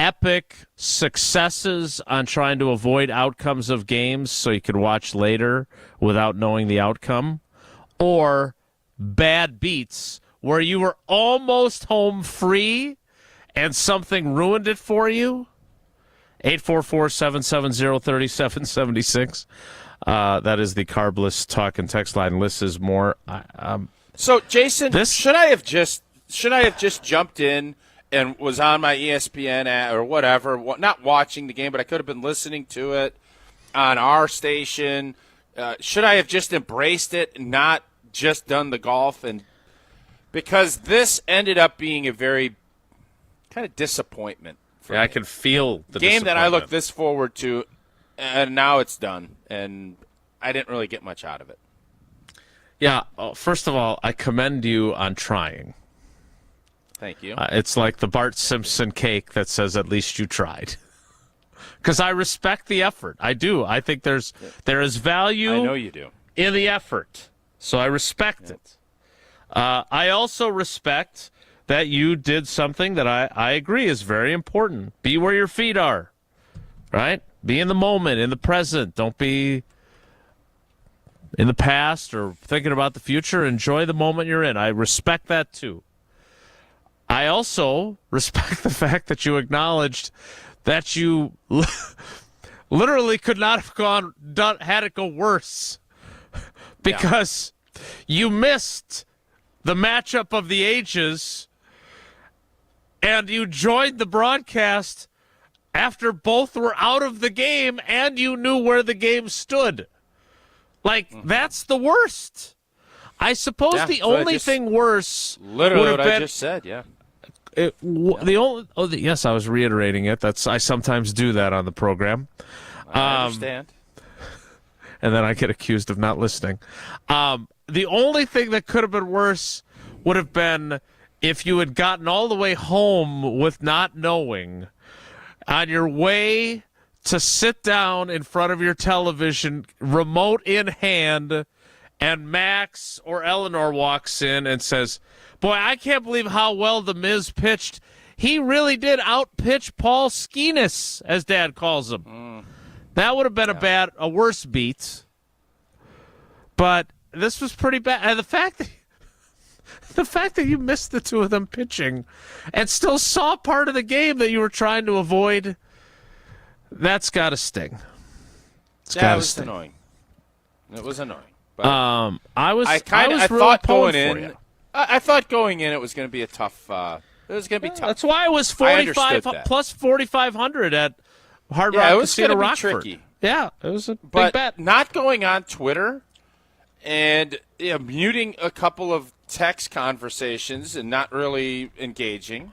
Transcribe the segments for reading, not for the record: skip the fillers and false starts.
epic successes on trying to avoid outcomes of games so you could watch later without knowing the outcome, or bad beats where you were almost home free and something ruined it for you? 844-770-3776. That is the Carbless talk and text line. Liz is more. So, Jason, should I have just jumped in and was on my ESPN or whatever, not watching the game, but I could have been listening to it on our station? Should I have just embraced it and not just done the golf? And because this ended up being a very kind of disappointment. Yeah, I can feel the game that I looked this forward to, and now it's done, and I didn't really get much out of it. Yeah, first of all, I commend you on trying. Thank you. It's like the Bart Simpson cake that says, at least you tried. Because I respect the effort. I do. I think there is value I know you do. In the effort. So I respect it. I also respect that you did something that I agree is very important. Be where your feet are, right? Be in the moment, in the present. Don't be in the past or thinking about the future. Enjoy the moment you're in. I respect that, too. I also respect the fact that you acknowledged that you literally could not have had it go worse because you missed the matchup of the ages. And you joined the broadcast after both were out of the game and you knew where the game stood. That's the worst. I suppose the only thing worse literally would have what been, I just said, yeah. Yes, I was reiterating it. I sometimes do that on the program. I understand. And then I get accused of not listening. The only thing that could have been worse would have been if you had gotten all the way home with not knowing, on your way to sit down in front of your television, remote in hand, and Max or Eleanor walks in and says, boy, I can't believe how well the Miz pitched. He really did outpitch Paul Skenes, as Dad calls him. That would have been a worse beat. But this was pretty bad. And the fact that you missed the two of them pitching and still saw part of the game that you were trying to avoid, that's got to sting. It was annoying. It was annoying. But I thought going in it was going to be a tough. It was going to be tough. That's why it was 45 plus 4,500 at Hard Rock it was Casino gonna Rockford. Be tricky. Yeah, it was a big bet. Not going on Twitter and muting a couple of text conversations and not really engaging.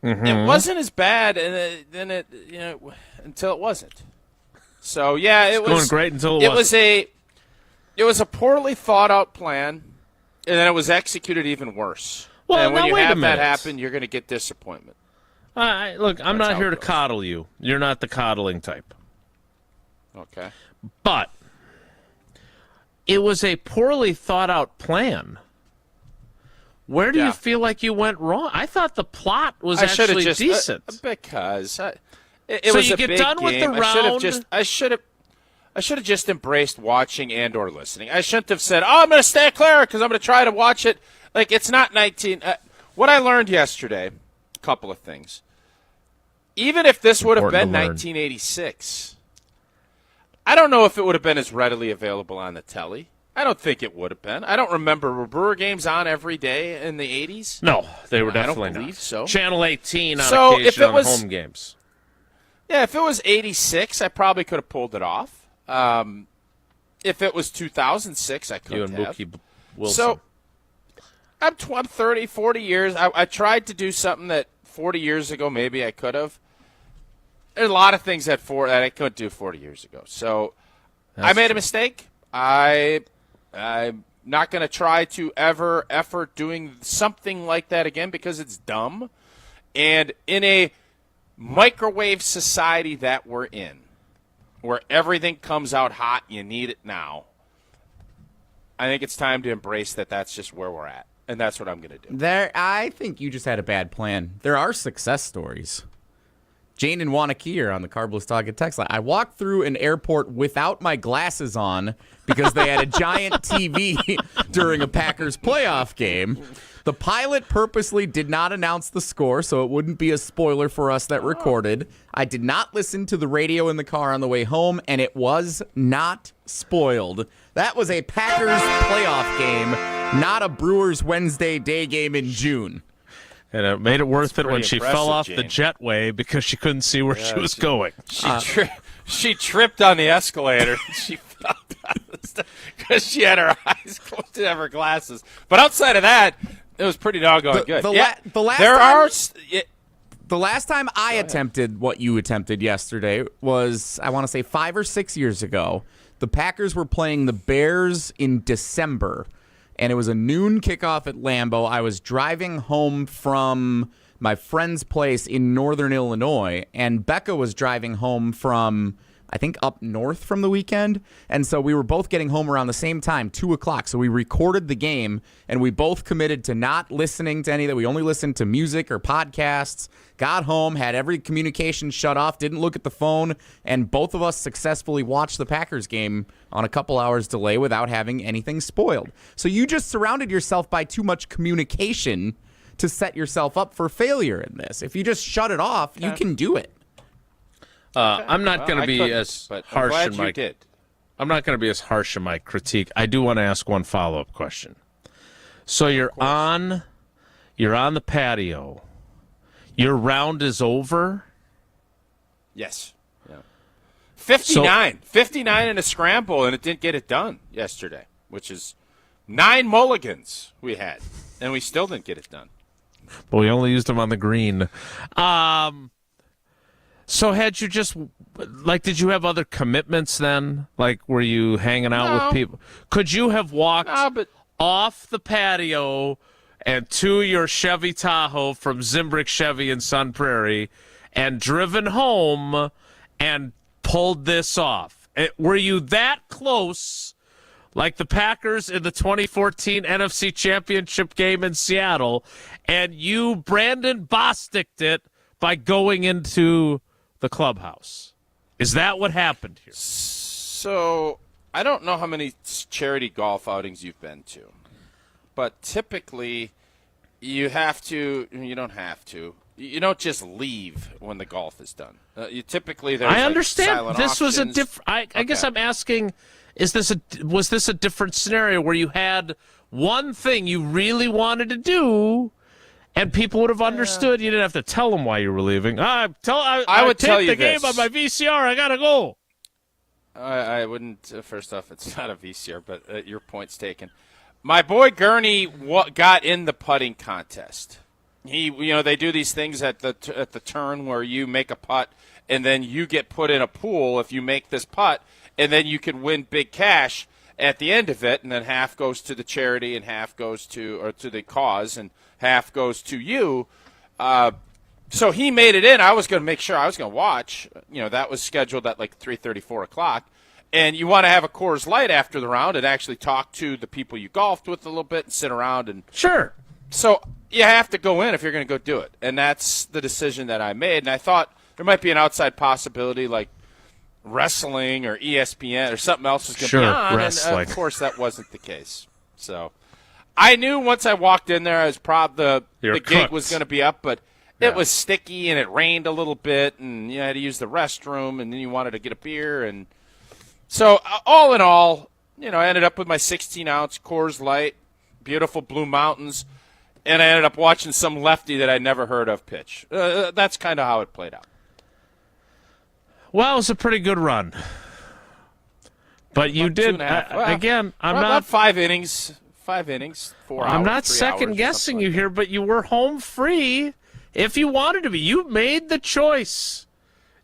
Mm-hmm. It wasn't as bad, and then it until it wasn't. So it was going great until it wasn't. It was a poorly thought out plan, and then it was executed even worse. Well, and when you have that happen, you're going to get disappointment. Look, I'm not here to coddle you. You're not the coddling type. Okay. But it was a poorly thought out plan. Where do you feel like you went wrong? I thought the plot was actually decent. Because it so was you a get big done game. with the round. I should have just embraced watching and or listening. I shouldn't have said, "Oh, I'm going to stay clear because I'm going to try to watch it." Like it's not 19. What I learned yesterday, a couple of things. Even if this would have been 1986, I don't know if it would have been as readily available on the telly. I don't think it would have been. I don't remember. Were Brewer games on every day in the 80s? No, they were definitely I don't believe so. Channel 18 on occasion on home games. Yeah, if it was 86, I probably could have pulled it off. If it was 2006, I couldn't have. You and Mookie Wilson. So I'm 30, 40 years. I tried to do something that 40 years ago maybe I could have. There's a lot of things that I couldn't do 40 years ago. So I made a mistake. I'm not going to try to effort doing something like that again because it's dumb. And in a microwave society that we're in, where everything comes out hot, you need it now, I think it's time to embrace that that's just where we're at. And that's what I'm going to do. I think you just had a bad plan. There are success stories. Jane and Wanakee are on the Carbless Talking text line. I walked through an airport without my glasses on because they had a giant TV during a Packers playoff game. The pilot purposely did not announce the score, so it wouldn't be a spoiler for us that recorded. I did not listen to the radio in the car on the way home, and it was not spoiled. That was a Packers playoff game, not a Brewers Wednesday day game in June. And it made it worth it when she fell off Jane. the jetway because she couldn't see where she was going. She tripped on the escalator. She fell down because she had her eyes closed to have her glasses. But outside of that, it was pretty doggone good. The last time I attempted what you attempted yesterday was, I want to say 5 or 6 years ago. The Packers were playing the Bears in December, and it was a noon kickoff at Lambeau. I was driving home from my friend's place in northern Illinois, and Becca was driving home from, I think, up north from the weekend. And so we were both getting home around the same time, 2 o'clock. So we recorded the game, and we both committed to not listening to any of that. We only listened to music or podcasts, got home, had every communication shut off, didn't look at the phone, and both of us successfully watched the Packers game on a couple hours delay without having anything spoiled. So you just surrounded yourself by too much communication to set yourself up for failure in this. If you just shut it off, you can do it. I'm not going to be as harsh in my. I'm not going to be as harsh in my critique. I do want to ask one follow-up question. So you're on the patio. Your round is over. Yes. Yeah. 59 in a scramble, and it didn't get it done yesterday, which is 9 mulligans we had, and we still didn't get it done. But we only used them on the green. So had you just, did you have other commitments then? Like, were you hanging out with people? Could you have walked off the patio and to your Chevy Tahoe from Zimbrick Chevy in Sun Prairie and driven home and pulled this off? Were you that close, like the Packers in the 2014 NFC Championship game in Seattle, and you, Brandon, Bosticked it by going into the clubhouse? Is that what happened here? So I don't know how many charity golf outings you've been to, but typically you don't have to. You don't just leave when the golf is done. You typically there's I understand. This was a different. I guess I'm asking: was this a different scenario where you had one thing you really wanted to do? And people would have understood. You didn't have to tell them why you were leaving. I would tell you the game on my VCR. I gotta go. I wouldn't. First off, it's not a VCR, but your point's taken. My boy Gurney got in the putting contest. They do these things at the turn where you make a putt and then you get put in a pool if you make this putt, and then you can win big cash at the end of it, and then half goes to the charity and half goes to the cause and half goes to you. So he made it in. I was going to make sure I was going to watch. That was scheduled at like 3:30, 4 o'clock. And you want to have a Coors Light after the round and actually talk to the people you golfed with a little bit and sit around. And sure. So you have to go in if you're going to go do it. And that's the decision that I made. And I thought there might be an outside possibility like wrestling or ESPN or something else was going to be on. Wrestling. And, of course, that wasn't the case. So I knew once I walked in there, I was the gig was going to be up, but it was sticky and it rained a little bit, and you had to use the restroom, and then you wanted to get a beer, and so all in all, I ended up with my 16-ounce Coors Light, beautiful Blue Mountains, and I ended up watching some lefty that I'd never heard of pitch. That's kind of how it played out. Well, it was a pretty good run, but you did again. I'm not 5 innings. 5 innings, 4 hours. I'm not second guessing you here, but you were home free if you wanted to be. You made the choice.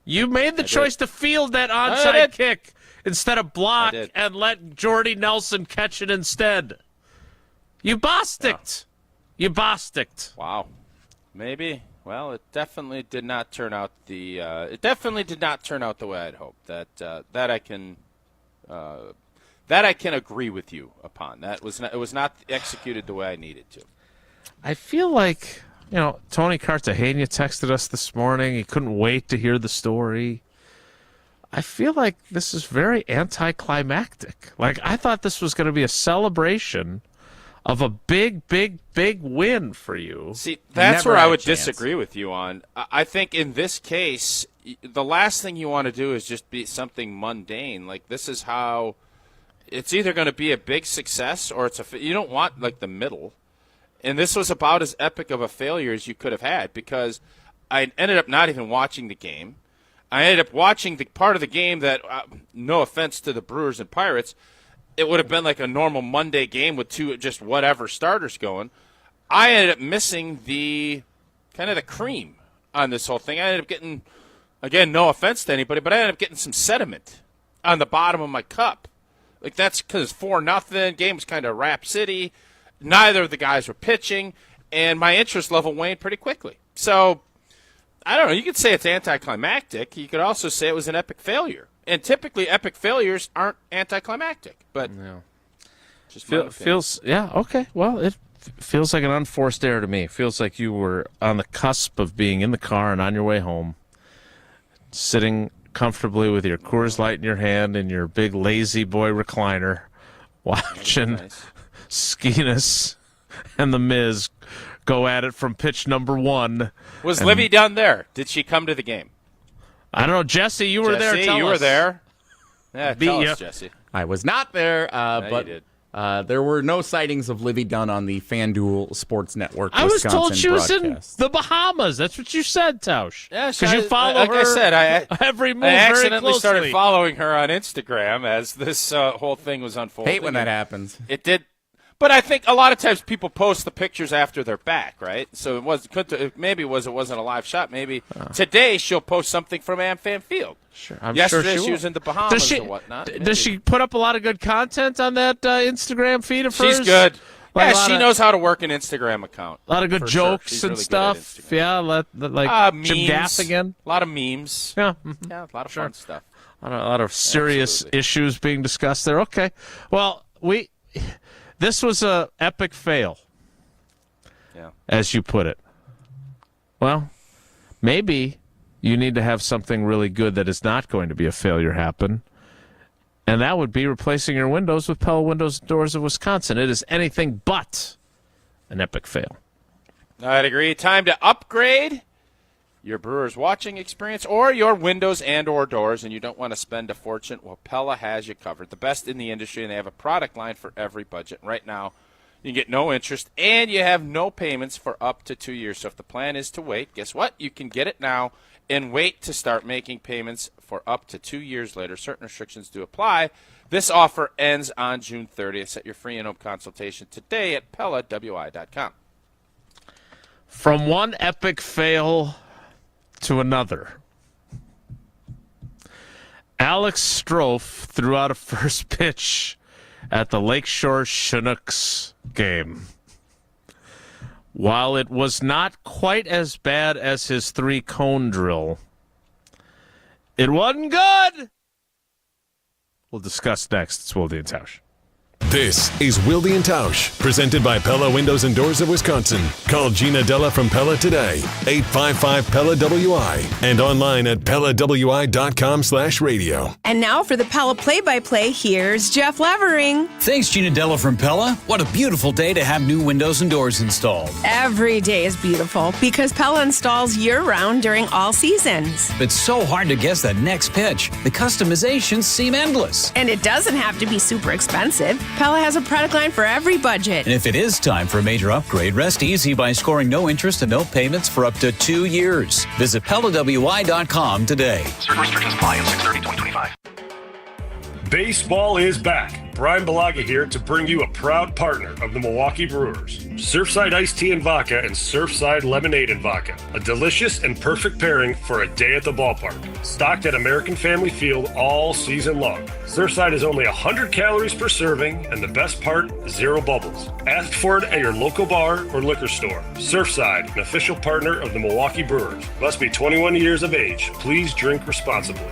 You made the choice to field that onside kick instead of block and let Jordy Nelson catch it instead. You bosticked. Yeah. You bosticked. Wow. Maybe. Well, it definitely did not turn out the way I'd hoped. That I can agree with you upon. It was not executed the way I needed to. I feel like Tony Cartagena texted us this morning. He couldn't wait to hear the story. I feel like this is very anticlimactic. Like, I thought this was going to be a celebration of a big, big, big win for you. See, that's Never where I had a would chance. disagree with you on. I think in this case, the last thing you want to do is just be something mundane. Like, this is how it's either going to be a big success or you don't want, like, the middle. And this was about as epic of a failure as you could have had, because I ended up not even watching the game. I ended up watching the part of the game that, no offense to the Brewers and Pirates, it would have been like a normal Monday game with two just whatever starters going. I ended up missing the kind of the cream on this whole thing. I ended up getting, again, no offense to anybody, but I ended up getting some sediment on the bottom of my cup. Like, that's because 4-0, game was kind of rhapsody. Neither of the guys were pitching, and my interest level waned pretty quickly. So, I don't know. You could say it's anticlimactic. You could also say it was an epic failure. And typically, epic failures aren't anticlimactic. But just feels, yeah, okay. Well, it feels like an unforced error to me. It feels like you were on the cusp of being in the car and on your way home, sitting comfortably with your Coors Light in your hand and your big lazy boy recliner, watching Skenes and the Miz go at it from pitch number 1. Was Livy down there? Did she come to the game? I don't know. Jesse, you were there. Jesse, you were there. Yeah, tell us, Jesse. I was not there, but you did. There were no sightings of Livy Dunn on the FanDuel Sports Network. I was Wisconsin told she was in broadcast. the Bahamas. That's what you said, Tausch. Yeah, because you follow like her. I said, every move I very accidentally closely. started following her on Instagram as this whole thing was unfolding. Hate when that happens. It did. But I think a lot of times people post the pictures after they're back, right? So it wasn't a live shot. Maybe today she'll post something from AmFam Field. Sure, I'm Yesterday sure she was in the Bahamas or whatnot. Does she put up a lot of good content on that Instagram feed of hers? She's good. Like yeah, she knows how to work an Instagram account. A lot of good jokes She's and really good at stuff. Instagram. Yeah, like Jim memes. Gaffigan. A lot of memes. Yeah, Yeah, a lot of fun stuff. a lot of serious issues being discussed there. Okay, well, this was a epic fail, as you put it. Well, maybe you need to have something really good that is not going to be a failure happen, and that would be replacing your windows with Pella Windows and Doors of Wisconsin. It is anything but an epic fail. I'd agree. Time to upgrade your Brewers watching experience or your windows and or doors, and you don't want to spend a fortune. Well, Pella has you covered. The best in the industry, and they have a product line for every budget. Right now, you get no interest, and you have no payments for up to 2 years. So if the plan is to wait, guess what? You can get it now and wait to start making payments for up to 2 years later. Certain restrictions do apply. This offer ends on June 30th. Set your free in-home consultation today at PellaWI.com. From one epic fail to another. Alex Strofe threw out a first pitch at the Lakeshore Chinooks game. While it was not quite as bad as his 3-cone drill, it wasn't good. We'll discuss next. It's Wilde and Tausch. This is Wilde and Tausch, presented by Pella Windows and Doors of Wisconsin. Call Gina Della from Pella today, 855-PELLA-WI, and online at PellaWI.com/radio. And now for the Pella play-by-play, here's Jeff Levering. Thanks, Gina Della from Pella. What a beautiful day to have new windows and doors installed. Every day is beautiful because Pella installs year-round during all seasons. It's so hard to guess that next pitch. The customizations seem endless. And it doesn't have to be super expensive. Pella has a product line for every budget. And if it is time for a major upgrade, rest easy by scoring no interest and no payments for up to 2 years. Visit PellaWI.com today. Certain restrictions apply on 6/30/2025. Baseball is back. Brian Balaga here to bring you a proud partner of the Milwaukee Brewers. Surfside Iced Tea and Vodka and Surfside Lemonade and Vodka. A delicious and perfect pairing for a day at the ballpark. Stocked at American Family Field all season long. Surfside is only 100 calories per serving, and the best part, 0 bubbles. Ask for it at your local bar or liquor store. Surfside, an official partner of the Milwaukee Brewers. Must be 21 years of age. Please drink responsibly.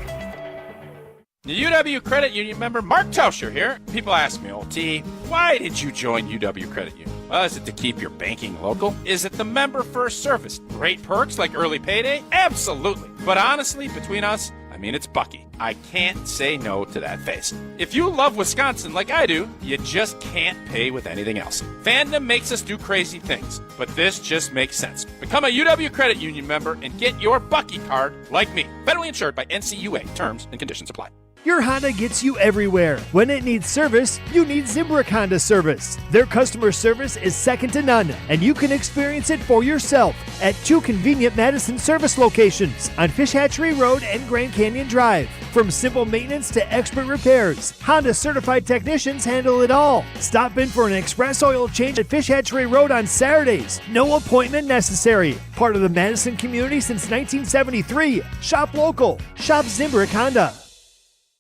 UW Credit Union member Mark Tauscher here. People ask me, T, why did you join UW Credit Union? Well, is it to keep your banking local? Is it the member-first service? Great perks like early payday? Absolutely. But honestly, between us, it's Bucky. I can't say no to that face. If you love Wisconsin like I do, you just can't pay with anything else. Fandom makes us do crazy things, but this just makes sense. Become a UW Credit Union member and get your Bucky card like me. Federally insured by NCUA. Terms and conditions apply. Your Honda gets you everywhere. When it needs service, you need Zimbrick Honda service. Their customer service is second to none, and you can experience it for yourself at 2 convenient Madison service locations on Fish Hatchery Road and Grand Canyon Drive. From simple maintenance to expert repairs, Honda certified technicians handle it all. Stop in for an express oil change at Fish Hatchery Road on Saturdays. No appointment necessary. Part of the Madison community since 1973. Shop local. Shop Zimbrick Honda.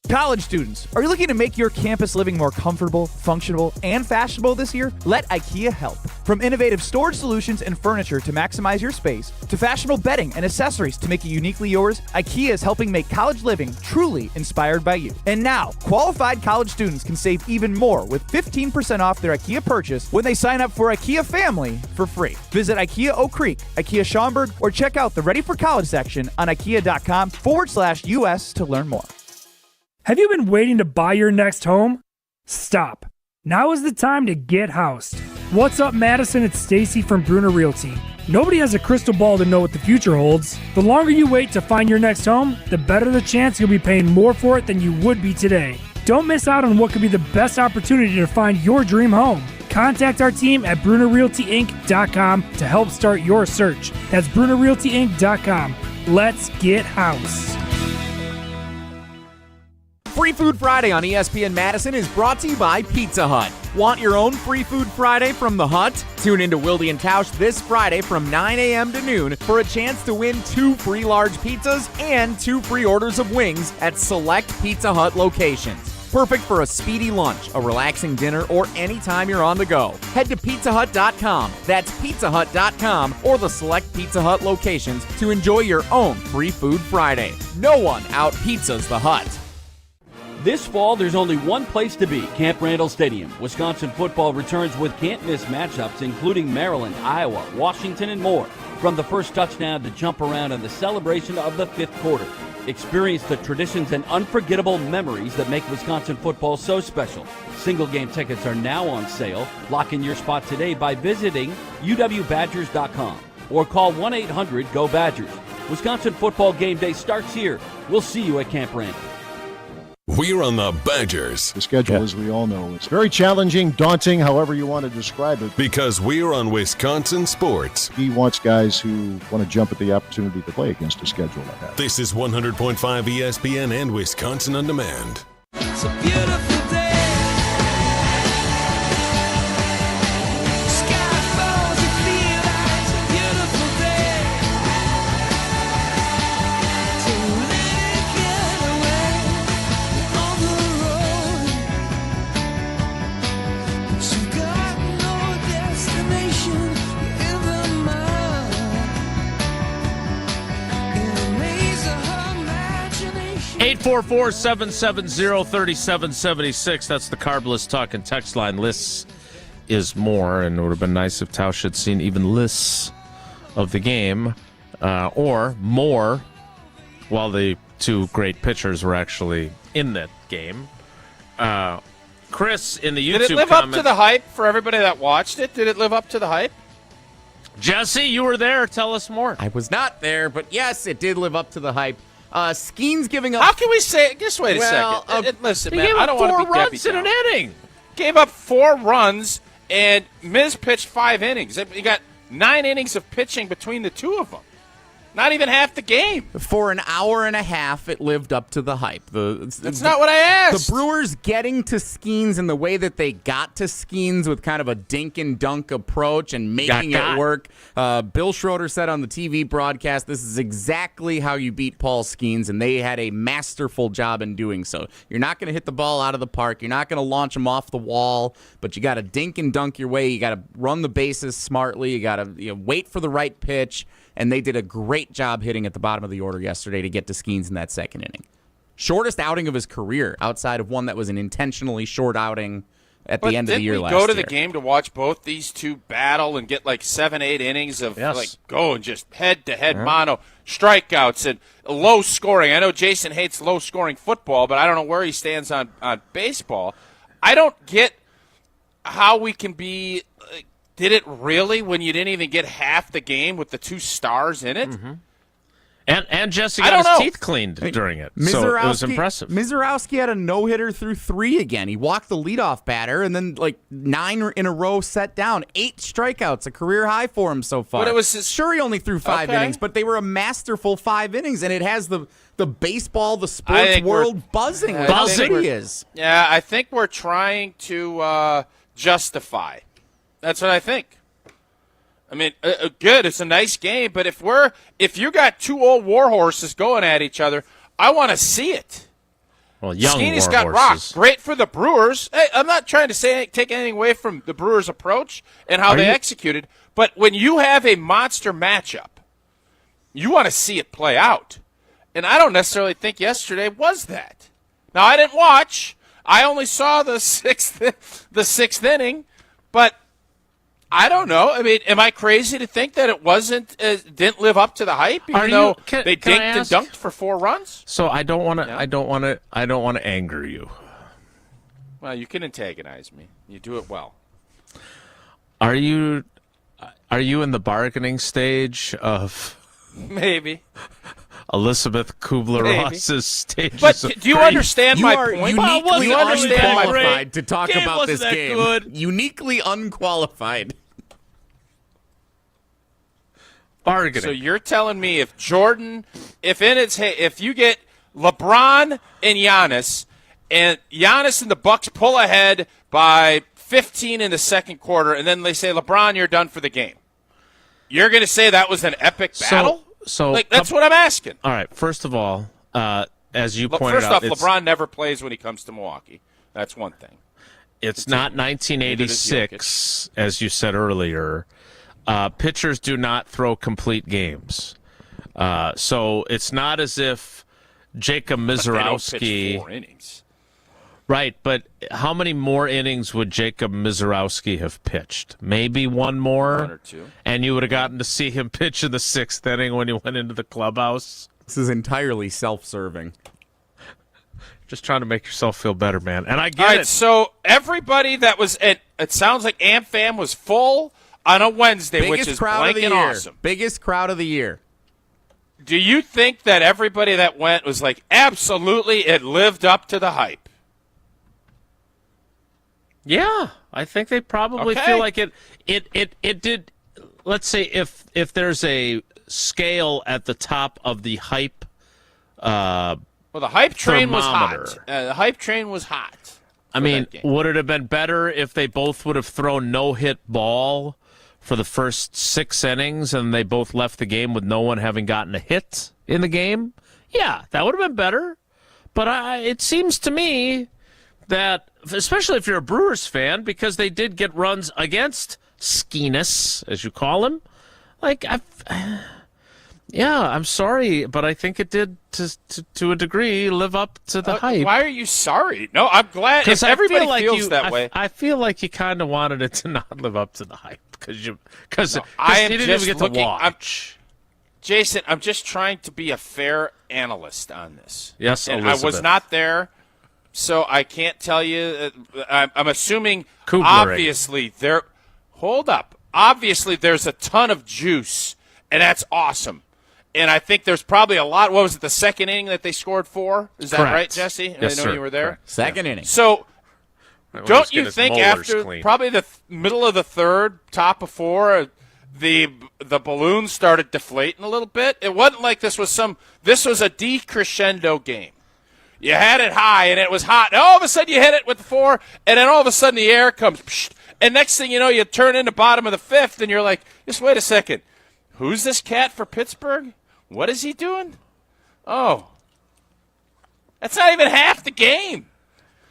College students, are you looking to make your campus living more comfortable, functional, and fashionable this year? Let IKEA help. From innovative storage solutions and furniture to maximize your space, to fashionable bedding and accessories to make it uniquely yours, IKEA is helping make college living truly inspired by you. And now, qualified college students can save even more with 15% off their IKEA purchase when they sign up for IKEA Family for free. Visit IKEA Oak Creek, IKEA Schaumburg, or check out the Ready for College section on IKEA.com/US to learn more. Have you been waiting to buy your next home? Stop. Now is the time to get housed. What's up, Madison? It's Stacy from Bruner Realty. Nobody has a crystal ball to know what the future holds. The longer you wait to find your next home, the better the chance you'll be paying more for it than you would be today. Don't miss out on what could be the best opportunity to find your dream home. Contact our team at BrunerRealtyInc.com to help start your search. That's BrunerRealtyInc.com. Let's get housed. Free Food Friday on ESPN Madison is brought to you by Pizza Hut. Want your own Free Food Friday from the Hut? Tune into Wilde and Tausch this Friday from 9 a.m. to noon for a chance to win 2 free large pizzas and 2 free orders of wings at select Pizza Hut locations. Perfect for a speedy lunch, a relaxing dinner, or anytime you're on the go. Head to pizzahut.com. That's pizzahut.com or the select Pizza Hut locations to enjoy your own Free Food Friday. No one out-pizzas the Hut. This fall, there's only one place to be, Camp Randall Stadium. Wisconsin football returns with can't-miss matchups, including Maryland, Iowa, Washington, and more. From the first touchdown to jump around and the celebration of the 5th quarter. Experience the traditions and unforgettable memories that make Wisconsin football so special. Single-game tickets are now on sale. Lock in your spot today by visiting uwbadgers.com or call 1-800-GO-BADGERS. Wisconsin football game day starts here. We'll see you at Camp Randall. We're on the Badgers. The schedule, as we all know, it's very challenging, daunting, however you want to describe it. Because we're on Wisconsin sports. He wants guys who want to jump at the opportunity to play against a schedule like that. This is 100.5 ESPN and Wisconsin On Demand. It's a beautiful day. Sky falls, you feel like it's a beautiful day. So let it get away on the road. But you got no destination in the mind. In a maze of imagination. 844-770-3776. That's the Carbless Talk and text line. Lists is more, and it would have been nice if Tausch had seen even lists of the game, or more, while the 2 great pitchers were actually in that game. Chris in the YouTube Did it live up to the hype for everybody that watched it? Did it live up to the hype? Jesse, you were there. Tell us more. I was not there, but yes, it did live up to the hype. Skenes giving up. How can we say? Just wait a second. Listen, he man, gave I up don't want 4 to be Debbie runs in an Downer. inning. Gave up 4 runs, and Miz pitched 5 innings. You got 9 innings of pitching between the 2 of them. Not even half the game. For an hour and a half, it lived up to the hype. That's not what I asked. The Brewers getting to Skenes in the way that they got to Skenes with kind of a dink and dunk approach and making it work. Bill Schroeder said on the TV broadcast, this is exactly how you beat Paul Skenes, and they had a masterful job in doing so. You're not going to hit the ball out of the park. You're not going to launch them off the wall, but you got to dink and dunk your way. You got to run the bases smartly. You got to wait for the right pitch. And they did a great job hitting at the bottom of the order yesterday to get to Skenes in that 2nd inning. shortest outing of his career outside of one that was an intentionally short outing at the end of the year last year. Go to year. the game to watch both these two battle and get like 7-8 innings of like go and just head-to-head mono strikeouts and low scoring. I know Jason hates low scoring football, but I don't know where he stands on baseball. I don't get how we can be did it really when you didn't even get half the game with the two stars in it? Mm-hmm. And Jesse got his teeth cleaned during it, so it was impressive. Misiorowski had a no-hitter through 3 again. He walked the leadoff batter, and then 9 in a row set down. 8 strikeouts, a career high for him so far. But it was sure he only threw 5 innings, but they were a masterful 5 innings, and it has the baseball, the sports world buzzing with how good he is. Yeah, I think we're trying to justify. That's what I think. I mean, good. It's a nice game, but if you got 2 old war horses going at each other, I want to see it. Well, young Skenes war got horses. rocked. Great for the Brewers. Hey, I'm not trying to take anything away from the Brewers' approach and how they executed, but when you have a monster matchup, you want to see it play out. And I don't necessarily think yesterday was that. Now, I didn't watch. I only saw the sixth inning, but I don't know. I mean, am I crazy to think that it didn't live up to the hype, even though they dinked and dunked for 4 runs? So I don't want to anger you. Well, you can antagonize me. You do it well. Are you in the bargaining stage of maybe Elizabeth Kubler-Ross's stages? But of do you grief? understand my point? Uniquely understand unqualified to talk about this that game. good. Uniquely unqualified. Bargaining. So you're telling me if you get LeBron and Giannis and the Bucks pull ahead by 15 in the second quarter, and then they say, LeBron, you're done for the game, you're going to say that was an epic battle? So that's what I'm asking. All right. First of all, as you pointed out, LeBron never plays when he comes to Milwaukee. That's one thing. It's not 1986, as you said earlier. Pitchers do not throw complete games. So it's not as if Jacob Misiorowski. They don't pitch 4 innings. Right, but how many more innings would Jacob Misiorowski have pitched? Maybe 1 more? 1 or 2. And you would have gotten to see him pitch in the 6th inning when he went into the clubhouse? This is entirely self-serving. Just trying to make yourself feel better, man. And I get All right, it. so everybody that was at, it sounds like AmFam was full on a Wednesday, which is blanking awesome. Biggest crowd of the year. Do you think that everybody that went was like, absolutely, it lived up to the hype? Yeah, I think they probably feel like it did. Let's say if there's a scale at the top of the hype. Well, the hype train was thermometer. hot. The hype train was hot. I mean, would it have been better if they both would have thrown no-hit ball for the first 6 innings and they both left the game with no one having gotten a hit in the game? Yeah, that would have been better. But it seems to me that, especially if you're a Brewers fan, because they did get runs against Skenes, as you call him, I'm sorry, but I think it did, to a degree, live up to the hype. Why are you sorry? No, I'm glad. If everybody feels that way. I feel like you kind of wanted it to not live up to the hype because you didn't even get to watch. Jason, I'm just trying to be a fair analyst on this. Yes, and Elizabeth. I was not there, so I can't tell you. I'm assuming, Kubler-ing. obviously, hold up. Obviously, there's a ton of juice, and that's awesome. And I think there's probably a lot. What was it, the second inning that they scored 4? Is that right, Jesse? Yes, I know sir. you were there. Correct. Second inning. So, don't you his think molars after clean. probably the middle of the 3rd, top of 4, the balloon started deflating a little bit? It wasn't like this was a decrescendo game. You had it high, and it was hot. And all of a sudden, you hit it with the 4, and then all of a sudden, the air comes. Psh, and next thing you know, you turn into bottom of the 5th, and you're like, just wait a second. Who's this cat for Pittsburgh? What is he doing? Oh. That's not even half the game.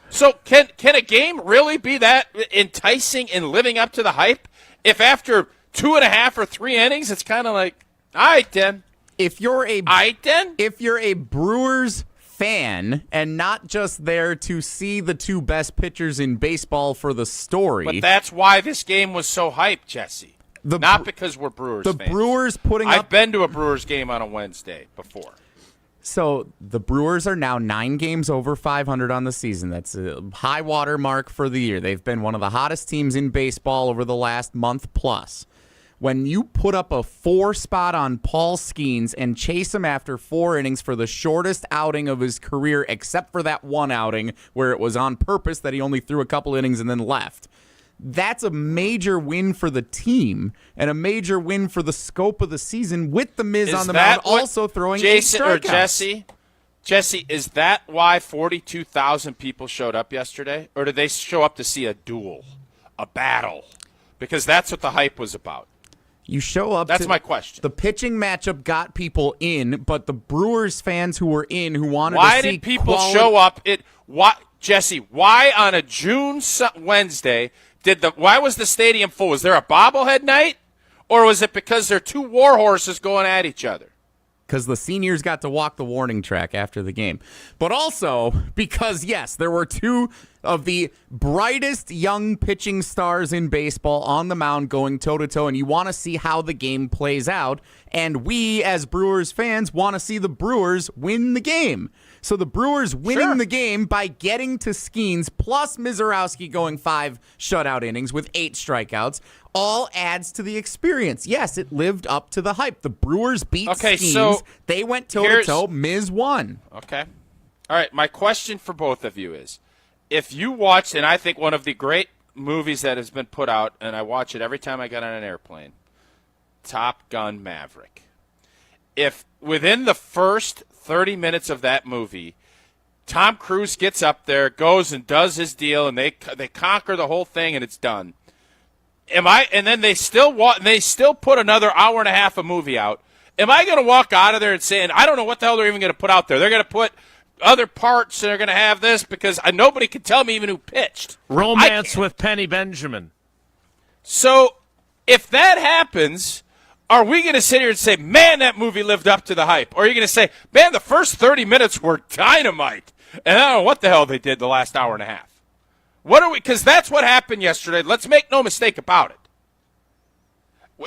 So can a game really be that enticing and living up to the hype if after 2.5 or 3 innings, it's kind of like, all right, then. If you're a Brewers fan and not just there to see the two best pitchers in baseball for the story. But that's why this game was so hyped, Jesse. Not because we're Brewers fans. The Brewers putting I've been to a Brewers game on a Wednesday before. So the Brewers are now 9 games over 500 on the season. That's a high water mark for the year. They've been one of the hottest teams in baseball over the last month plus. When you put up a 4 spot on Paul Skenes and chase him after 4 innings for the shortest outing of his career, except for that one outing where it was on purpose that he only threw a couple innings and then left, that's a major win for the team and a major win for the scope of the season with the Miz on the mound also throwing Jason 8 strikeouts. Jesse, is that why 42,000 people showed up yesterday? Or did they show up to see a duel, a battle? Because that's what the hype was about. You show up. That's my question. The pitching matchup got people in, but the Brewers fans who were in, who wanted why to see did people show up? Jesse, why on a June Wednesday why was the stadium full? Was there a bobblehead night, or was it because there are 2 war horses going at each other? Because the seniors got to walk the warning track after the game. But also because, yes, there were 2 of the brightest young pitching stars in baseball on the mound going toe-to-toe, and you want to see how the game plays out. And we, as Brewers fans, want to see the Brewers win the game. So the Brewers winning the game by getting to Skenes, plus Misiorowski going 5 shutout innings with 8 strikeouts, all adds to the experience. Yes, it lived up to the hype. The Brewers beat Skenes. So they went toe-to-toe. Miz won. Okay. All right, my question for both of you is, if you watched, and I think one of the great movies that has been put out, and I watch it every time I get on an airplane, Top Gun Maverick. If within the first 30 minutes of that movie, Tom Cruise gets up there, goes and does his deal, and they conquer the whole thing, and it's done. And then they still put another hour and a half of movie out. Am I going to walk out of there and saying, I don't know what the hell they're even going to put out there? They're going to put other parts, and they're going to have this because nobody can tell me even who pitched. Romance with Penny Benjamin. So if that happens, are we going to sit here and say, man, that movie lived up to the hype? Or are you going to say, man, the first 30 minutes were dynamite, and I don't know what the hell they did the last hour and a half? Because that's what happened yesterday. Let's make no mistake about it.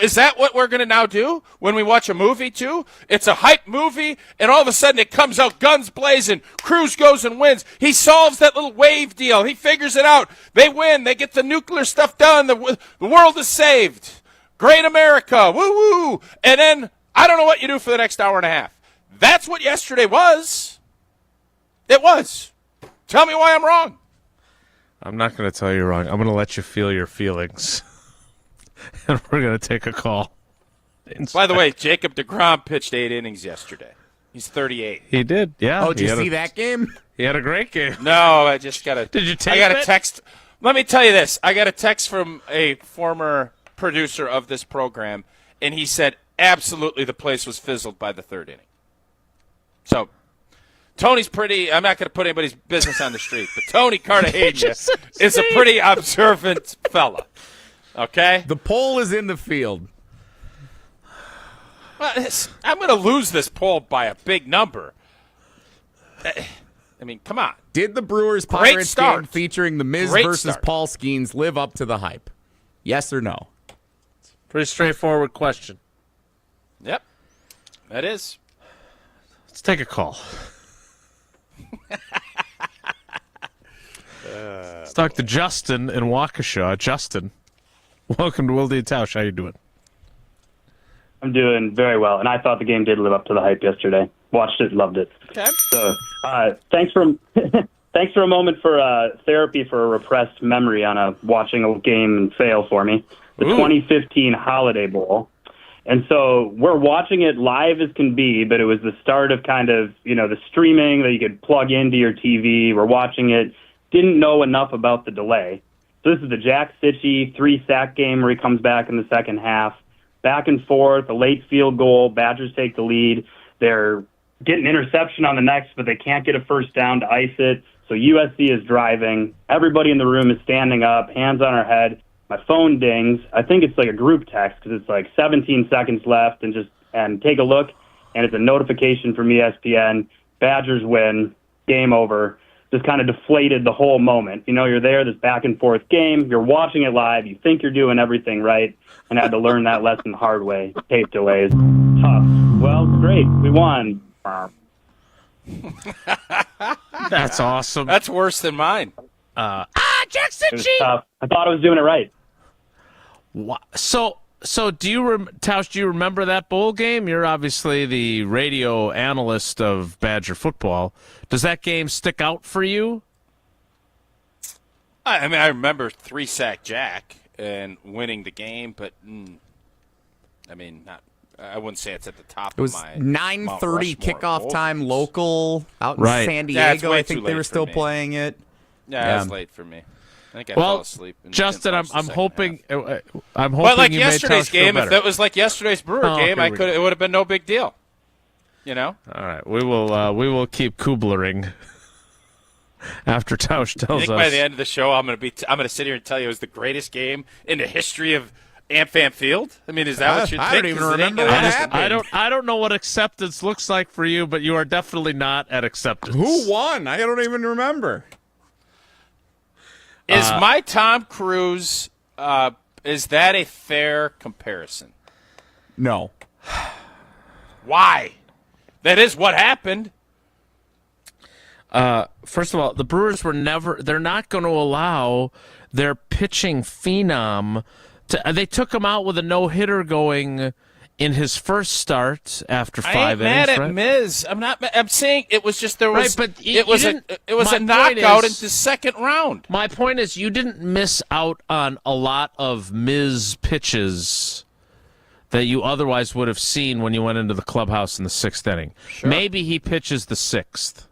Is that what we're going to now do when we watch a movie, too? It's a hype movie, and all of a sudden it comes out guns blazing. Cruise goes and wins. He solves that little wave deal. He figures it out. They win. They get the nuclear stuff done. The world is saved. Great America. Woo-woo. And then I don't know what you do for the next hour and a half. That's what yesterday was. It was. Tell me why I'm wrong. I'm not going to tell you wrong. I'm going to let you feel your feelings. And we're going to take a call. By the way, Jacob deGrom pitched 8 innings yesterday. He's 38. He did, yeah. Oh, did you see that game? He had a great game. No, I just got a. Did you tape I got it? a text. Let me tell you this. I got a text from a former producer of this program, and he said absolutely the place was fizzled by the 3rd inning. So Tony's pretty. I'm not going to put anybody's business on the street, but Tony Cartagena is a pretty observant fella. Okay? The poll is in the field. Well, I'm going to lose this poll by a big number. I mean, come on. Did the Brewers Pirates game featuring The Miz versus Paul Skenes live up to the hype? Yes or no? Pretty straightforward question. Yep. That is. Let's take a call. Let's talk to Justin in Waukesha. Justin, welcome to Wilde and Tausch. How you doing? I'm doing very well, and I thought the game did live up to the hype yesterday. Watched it, loved it. Okay. So, thanks for a moment for therapy for a repressed memory on watching a game fail for me. The 2015 Holiday Bowl. And so we're watching it live as can be, but it was the start of kind of, the streaming that you could plug into your TV. We're watching it, didn't know enough about the delay. So this is the Jack Sitchie 3-sack game where he comes back in the second half. Back and forth, a late field goal, Badgers take the lead. They're getting interception on the next, but they can't get a first down to ice it. So USC is driving. Everybody in the room is standing up, hands on our head. My phone dings. I think it's like a group text because it's like 17 seconds left and take a look, and it's a notification from ESPN. Badgers win. game over, just kind of deflated the whole moment. You know, you're there, this back and forth game, you're watching it live, you think you're doing everything right, and had to learn that lesson the hard way, taped away. It's tough. Well, great, we won. That's awesome. That's worse than mine. Jackson It was G. tough. I thought I was doing it right. So do you, Tausch, do you remember that bowl game? You're obviously the radio analyst of Badger football. Does that game stick out for you? I mean, I remember 3-sack Jack and winning the game, but I mean, I wouldn't say it's at the top It was of my 9:30 kickoff bowl time games. local out in Right. San Yeah, it's Diego. way I too think they late were for still me. playing it. Yeah, it was late for me. I think I fell asleep. And Justin, didn't watch the I'm second hoping. half. I'm hoping. But like you yesterday's made Tausch feel game, if better. that was like yesterday's Brewer game, here we go. it would have been no big deal. You know? All right, we will keep Kublering after Tausch I tells think us. by the end of the show, I'm gonna sit here and tell you it was the greatest game in the history of AmFam Field. I mean, is that what you're I thinking? don't even remember what happened. I don't know what acceptance looks like for you, but you are definitely not at acceptance. Who won? I don't even remember. Is my Tom Cruise? Is that a fair comparison? No. Why? That is what happened. First of all, the Brewers they're not going to allow their pitching phenom they took him out with a no-hitter going in his first start after 5 innings. I ain't mad at right? Miz. I'm saying it was just there was Right, but it was a my knockout point is- into second round. My point is you didn't miss out on a lot of Miz pitches that you otherwise would have seen when you went into the clubhouse in the 6th inning. Sure. Maybe he pitches the 6th,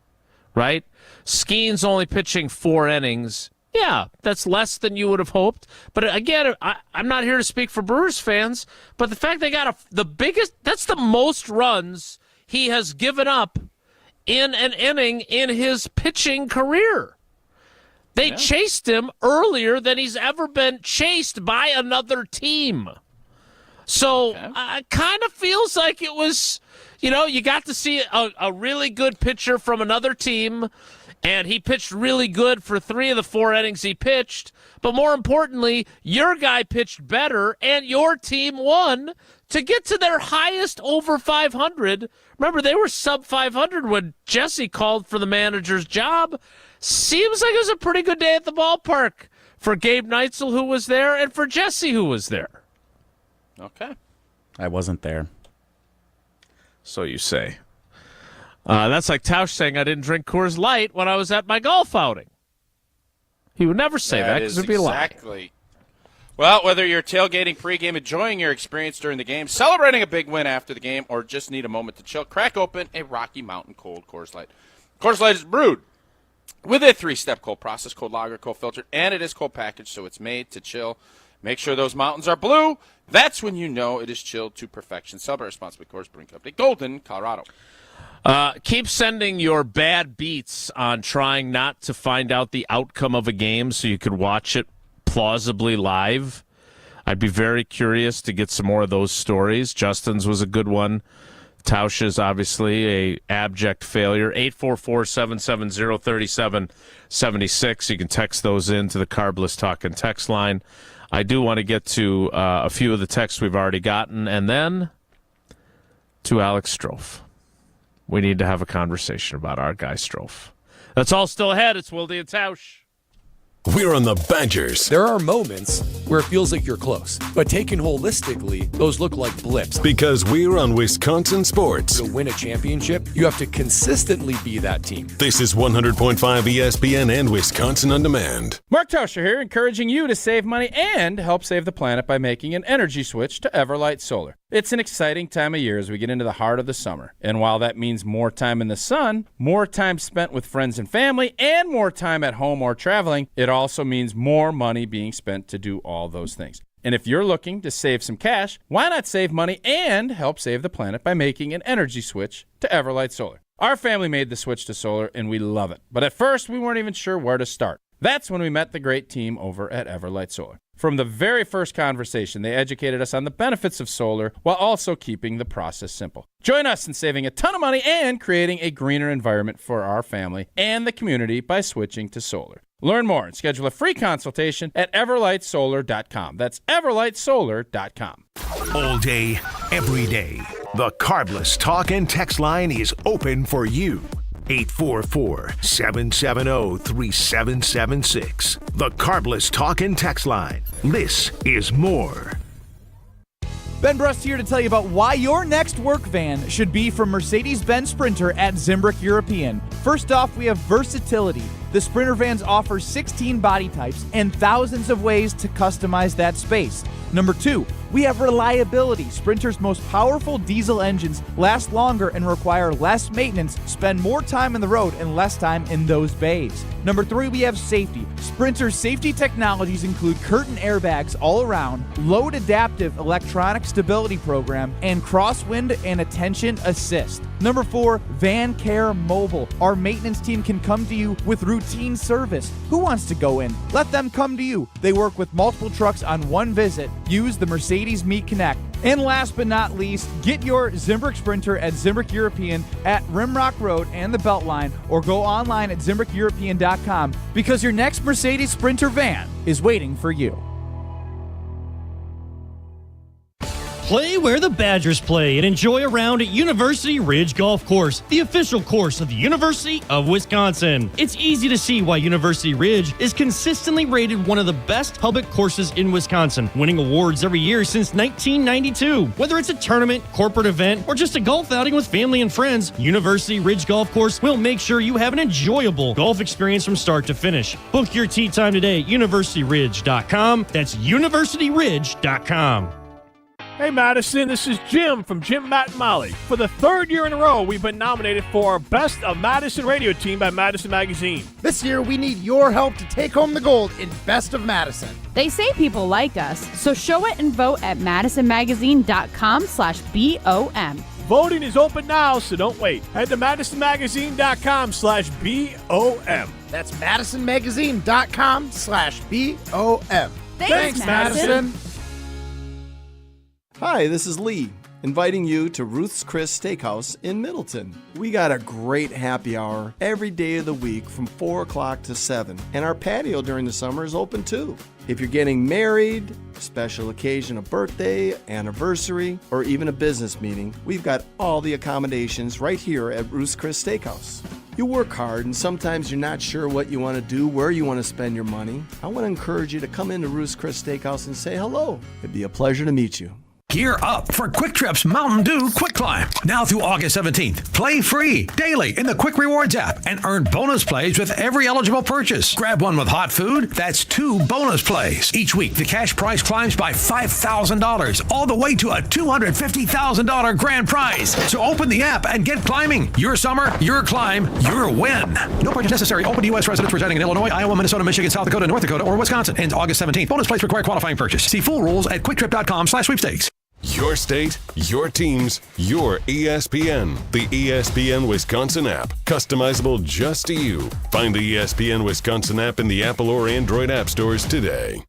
right? Skenes only pitching 4 innings. Yeah, that's less than you would have hoped. But again, I'm not here to speak for Brewers fans, but the fact they got that's the most runs he has given up in an inning in his pitching career. They chased him earlier than he's ever been chased by another team. So it kind of feels like it was, you got to see a really good pitcher from another team, and he pitched really good for 3 of the 4 innings he pitched. But more importantly, your guy pitched better, and your team won to get to their highest over 500. Remember, they were sub 500 when Jesse called for the manager's job. Seems like it was a pretty good day at the ballpark for Gabe Neitzel, who was there, and for Jesse, who was there. Okay. I wasn't there. So you say. That's like Tausch saying I didn't drink Coors Light when I was at my golf outing. He would never say that because it'd be a lie. Exactly. Well, whether you're tailgating pregame, enjoying your experience during the game, celebrating a big win after the game, or just need a moment to chill, crack open a Rocky Mountain Cold Coors Light. Coors Light is brewed with a 3-step cold process, cold lager, cold filtered, and it is cold packaged, so it's made to chill. Make sure those mountains are blue. That's when you know it is chilled to perfection. Celebrate responsibly, Coors Brewing Company, Golden, Colorado. Keep sending your bad beats on trying not to find out the outcome of a game so you could watch it plausibly live. I'd be very curious to get some more of those stories. Justin's was a good one. Tausch's obviously a abject failure. 844-770-3776. You can text those in to the Carbless Talkin' text line. I do want to get to a few of the texts we've already gotten, and then to Alex Strofe. We need to have a conversation about our guy Strofe. That's all still ahead. It's Wilde and Tausch. We're on the Badgers. There are moments where it feels like you're close, but taken holistically, those look like blips. Because we're on Wisconsin Sports. To win a championship, you have to consistently be that team. This is 100.5 ESPN and Wisconsin On Demand. Mark Tauscher here, encouraging you to save money and help save the planet by making an energy switch to Everlight Solar. It's an exciting time of year as we get into the heart of the summer. And while that means more time in the sun, more time spent with friends and family, and more time at home or traveling, it also means more money being spent to do all those things. And if you're looking to save some cash, why not save money and help save the planet by making an energy switch to Everlight Solar? Our family made the switch to solar, and we love it. But at first, we weren't even sure where to start. That's when we met the great team over at Everlight Solar. From the very first conversation, they educated us on the benefits of solar while also keeping the process simple. Join us in saving a ton of money and creating a greener environment for our family and the community by switching to solar. Learn more and schedule a free consultation at everlightsolar.com. That's everlightsolar.com. All day, every day, the Carbless Talk and Text line is open for you. 844-770-3776. The Carbless Talk and Text line. This is more. Ben Brust here to tell you about why your next work van should be from Mercedes-Benz Sprinter at Zimbrick European. First off, we have versatility. The Sprinter vans offer 16 body types and thousands of ways to customize that space. Number 2, we have reliability. Sprinter's most powerful diesel engines last longer and require less maintenance, spend more time on the road and less time in those bays. Number 3, we have safety. Sprinter's safety technologies include curtain airbags all around, load adaptive electronic stability program, and crosswind and attention assist. Number 4, Van Care Mobile. Our maintenance team can come to you with routine service. Who wants to go in? Let them come to you. They work with multiple trucks on one visit. Use the Mercedes Meet Connect. And last but not least, get your Zimbrick Sprinter at Zimbrick European at Rimrock Road and the Beltline, or go online at ZimbrickEuropean.com because your next Mercedes Sprinter van is waiting for you. Play where the Badgers play and enjoy a round at University Ridge Golf Course, the official course of the University of Wisconsin. It's easy to see why University Ridge is consistently rated one of the best public courses in Wisconsin, winning awards every year since 1992. Whether it's a tournament, corporate event, or just a golf outing with family and friends, University Ridge Golf Course will make sure you have an enjoyable golf experience from start to finish. Book your tee time today at universityridge.com. That's universityridge.com. Hey Madison, this is Jim from Jim, Matt, and Molly. For the third year in a row, we've been nominated for Best of Madison Radio Team by Madison Magazine. This year, we need your help to take home the gold in Best of Madison. They say people like us, so show it and vote at madisonmagazine.com/BOM. Voting is open now, so don't wait. Head to madisonmagazine.com/BOM. That's madisonmagazine.com/BOM. Thanks, Madison. Hi, this is Lee, inviting you to Ruth's Chris Steakhouse in Middleton. We got a great happy hour every day of the week from 4 o'clock to 7, and our patio during the summer is open too. If you're getting married, special occasion, a birthday, anniversary, or even a business meeting, we've got all the accommodations right here at Ruth's Chris Steakhouse. You work hard and sometimes you're not sure what you want to do, where you want to spend your money. I want to encourage you to come into Ruth's Chris Steakhouse and say hello. It'd be a pleasure to meet you. Gear up for Quick Trip's Mountain Dew Quick Climb. Now through August 17th. Play free daily in the Quick Rewards app and earn bonus plays with every eligible purchase. Grab one with hot food. That's 2 bonus plays. Each week, the cash prize climbs by $5,000, all the way to a $250,000 grand prize. So open the app and get climbing. Your summer, your climb, your win. No purchase necessary. Open to U.S. residents residing in Illinois, Iowa, Minnesota, Michigan, South Dakota, North Dakota, or Wisconsin. Ends August 17th. Bonus plays require qualifying purchase. See full rules at quicktrip.com/sweepstakes. Your state, your teams, your ESPN. The ESPN Wisconsin app. Customizable just to you. Find the ESPN Wisconsin app in the Apple or Android app stores today.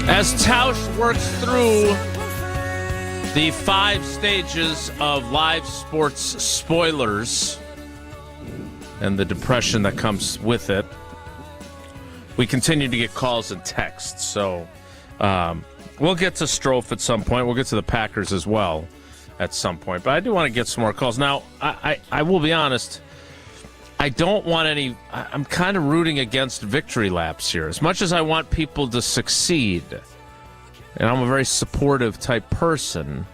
As Tausch works through the 5 stages of live sports spoilers and the depression that comes with it, we continue to get calls and texts. So we'll get to Strofe at some point. We'll get to the Packers as well at some point. But I do want to get some more calls. Now, I will be honest. I don't want any. I'm kind of rooting against victory laps here. As much as I want people to succeed, and I'm a very supportive type person,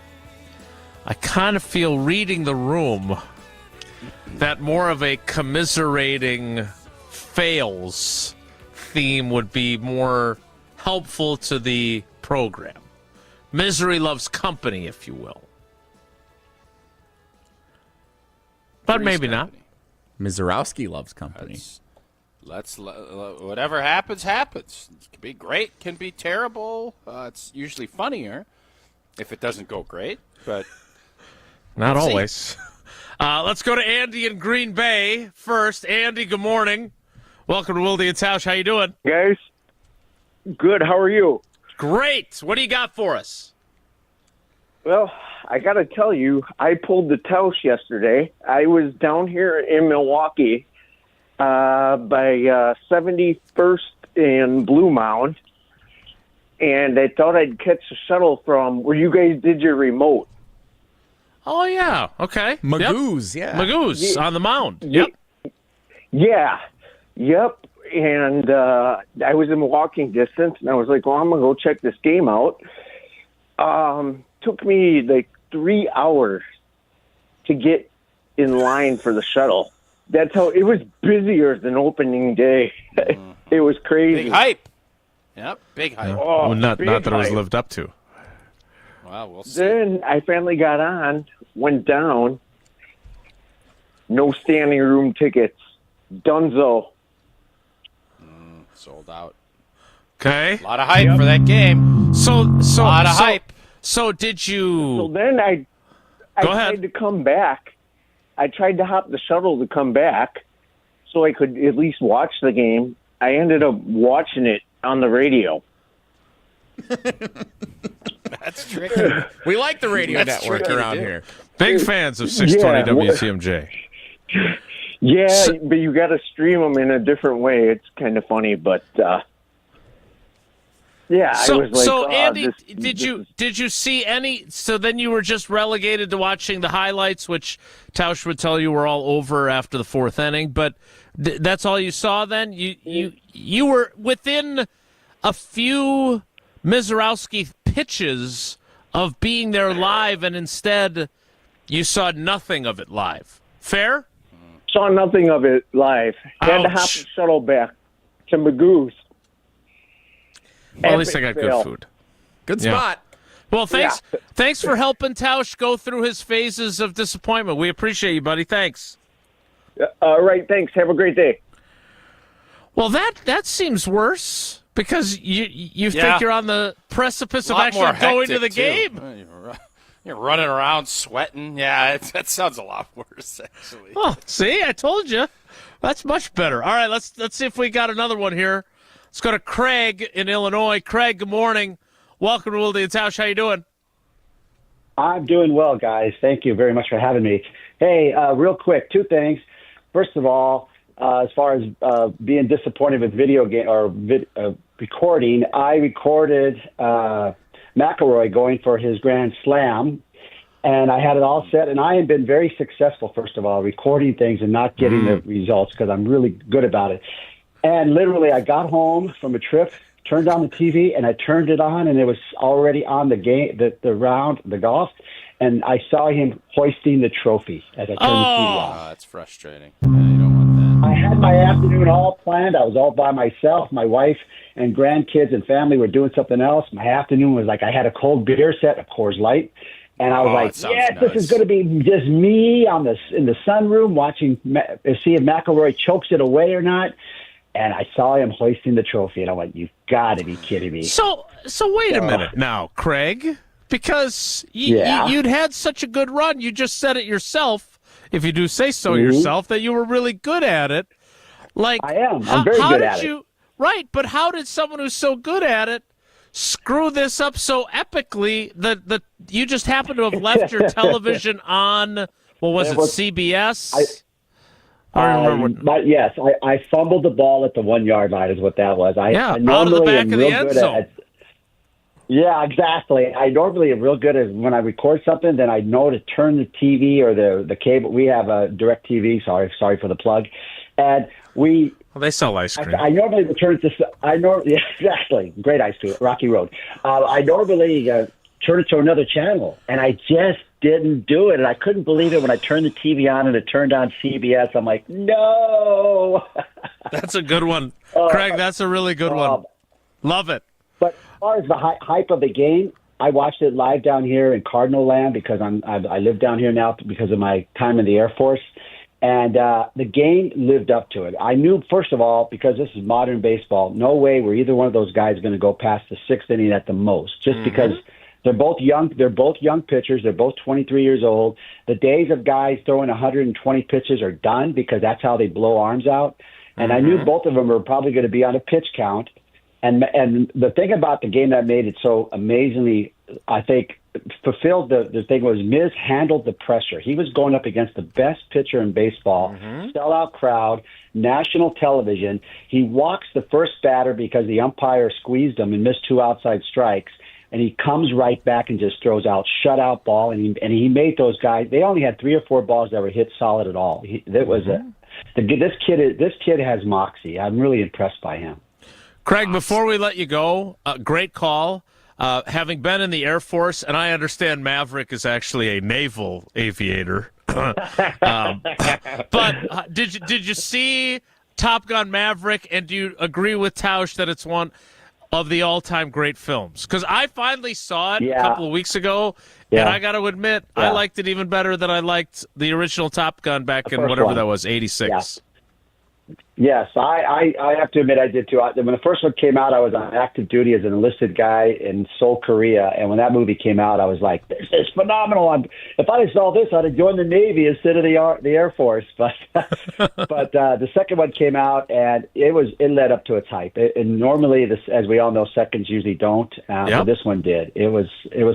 I kind of feel reading the room that more of a commiserating fails theme would be more helpful to the program. Misery loves company, if you will. But maybe not. Misiorowski loves company. Whatever happens, happens. It can be great, can be terrible. It's usually funnier if it doesn't go great, but not always. Let's go to Andy in Green Bay first. Andy, good morning. Welcome to Wilde and Tausch. How you doing? Guys, good. How are you? Great. What do you got for us? Well, I got to tell you, I pulled the Tausch yesterday. I was down here in Milwaukee by 71st and Blue Mound, and I thought I'd catch a shuttle from where you guys did your remote. Oh, yeah. Okay. Magoo's, yeah. Magoo's on the mound. Yep. Yeah. Yep. And I was in walking distance, and I was like, well, I'm going to go check this game out. Took me like 3 hours to get in line for the shuttle. That's how it was busier than opening day. It was crazy. Big hype. Yep, big hype. Oh, well, not that it was hype. lived up to. Well, we'll see. Then I finally got on, went down. No standing room tickets. Dunzo. Sold out. Okay. A lot of hype for that game. So a lot of hype. So did you? So then I tried to come back. I tried to hop the shuttle to come back so I could at least watch the game. I ended up watching it on the radio. That's tricky. We like the radio That's network tricky to around do. here. Big fans of 620 WCMJ. Yeah, but you got to stream them in a different way. It's kind of funny, but yeah, I was like, so Andy, did you see any? So then you were just relegated to watching the highlights, which Tausch would tell you were all over after the fourth inning. But that's all you saw. Then you were within a few Misiorowski pitches of being there live, and instead you saw nothing of it live. Fair? Saw nothing of it live. Had to hop the shuttle back to Magoo's. Well, at least I got good food. Good spot. Well, thanks for helping Tausch go through his phases of disappointment. We appreciate you, buddy. Thanks. All right, thanks. Have a great day. Well, that seems worse because you think you're on the precipice of actually going to the game. You're running around sweating. Yeah, that sounds a lot worse, actually. Oh, see, I told you. That's much better. All right, let's see if we got another one here. Let's go to Craig in Illinois. Craig, good morning. Welcome to Wilde and Tausch. How you doing? I'm doing well, guys. Thank you very much for having me. Hey, real quick, two things. First of all, as far as being disappointed with video game or recording, I recorded McElroy going for his Grand Slam, and I had it all set. And I have been very successful, first of all, recording things and not getting the results because I'm really good about it. And literally, I got home from a trip, turned on the TV, and I turned it on, and it was already on the game, the round, the golf, and I saw him hoisting the trophy as I turned the TV on. Oh, that's frustrating. Yeah, you don't want that. I had my afternoon all planned. I was all by myself. My wife and grandkids and family were doing something else. My afternoon was like I had a cold beer set, of Coors Light, and I was like, yes, this is going to be just me in the sunroom watching, see if McElroy chokes it away or not. And I saw him hoisting the trophy, and I went, you've got to be kidding me. So wait a minute now, Craig, because you'd had such a good run. You just said it yourself, if you do say so yourself, that you were really good at it. Like I am. I'm very good at it. Right, but how did someone who's so good at it screw this up so epically that you just happened to have left your television on, what was it, CBS? I remember. But yes, I fumbled the ball at the 1 yard line is what that was. I out of the back of the end zone. Yeah, exactly. I normally am real good at when I record something, then I know to turn the TV or the cable. We have a direct TV. Sorry for the plug. And they sell ice cream. I normally turn it to. Yeah, exactly. Great ice cream, Rocky Road. I normally turn it to another channel, and I just didn't do it, and I couldn't believe it when I turned the TV on and it turned on CBS. I'm like, no. That's a good one, Craig. That's a really good one. Love it. But as far as the hype of the game, I watched it live down here in Cardinal Land because I live down here now because of my time in the Air Force, And the game lived up to it. I knew, first of all, because this is modern baseball, no way were either one of those guys going to go past the sixth inning at the most, just because they're both young. They're both young pitchers. They're both 23 years old. The days of guys throwing 120 pitches are done because that's how they blow arms out. And I knew both of them were probably going to be on a pitch count. And the thing about the game that made it so amazingly, I think, fulfilled the thing was Miz handled the pressure. He was going up against the best pitcher in baseball, sellout crowd, national television. He walks the first batter because the umpire squeezed him and missed 2 outside strikes, and he comes right back and just throws out shutout ball. And he made those guys. They only had 3 or 4 balls that were hit solid at all. This kid has moxie. I'm really impressed by him. Craig, before we let you go, great call. Having been in the Air Force, and I understand Maverick is actually a naval aviator. But did you see Top Gun Maverick, and do you agree with Tausch that it's one of the all-time great films? Because I finally saw it a couple of weeks ago, and I got to admit, I liked it even better than I liked the original Top Gun back in whatever that was, 86. Yes, I have to admit I did too. When the first one came out, I was on active duty as an enlisted guy in Seoul, Korea, and when that movie came out, I was like, "This is phenomenal! If I saw this, I'd have joined the Navy instead of the Air Force." But the second one came out, and it led up to its hype. And normally, as we all know, seconds usually don't. But this one did. It was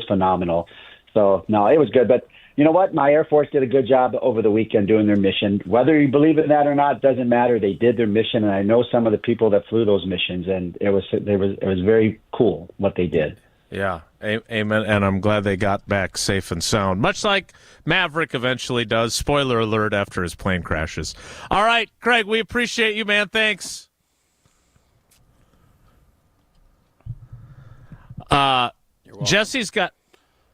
phenomenal. So no, it was good, but. You know what? My Air Force did a good job over the weekend doing their mission. Whether you believe in that or not doesn't matter. They did their mission, and I know some of the people that flew those missions, and it was very cool what they did. Yeah, amen. And I'm glad they got back safe and sound, much like Maverick eventually does. Spoiler alert after his plane crashes. All right, Craig, we appreciate you, man. Thanks. Jesse's got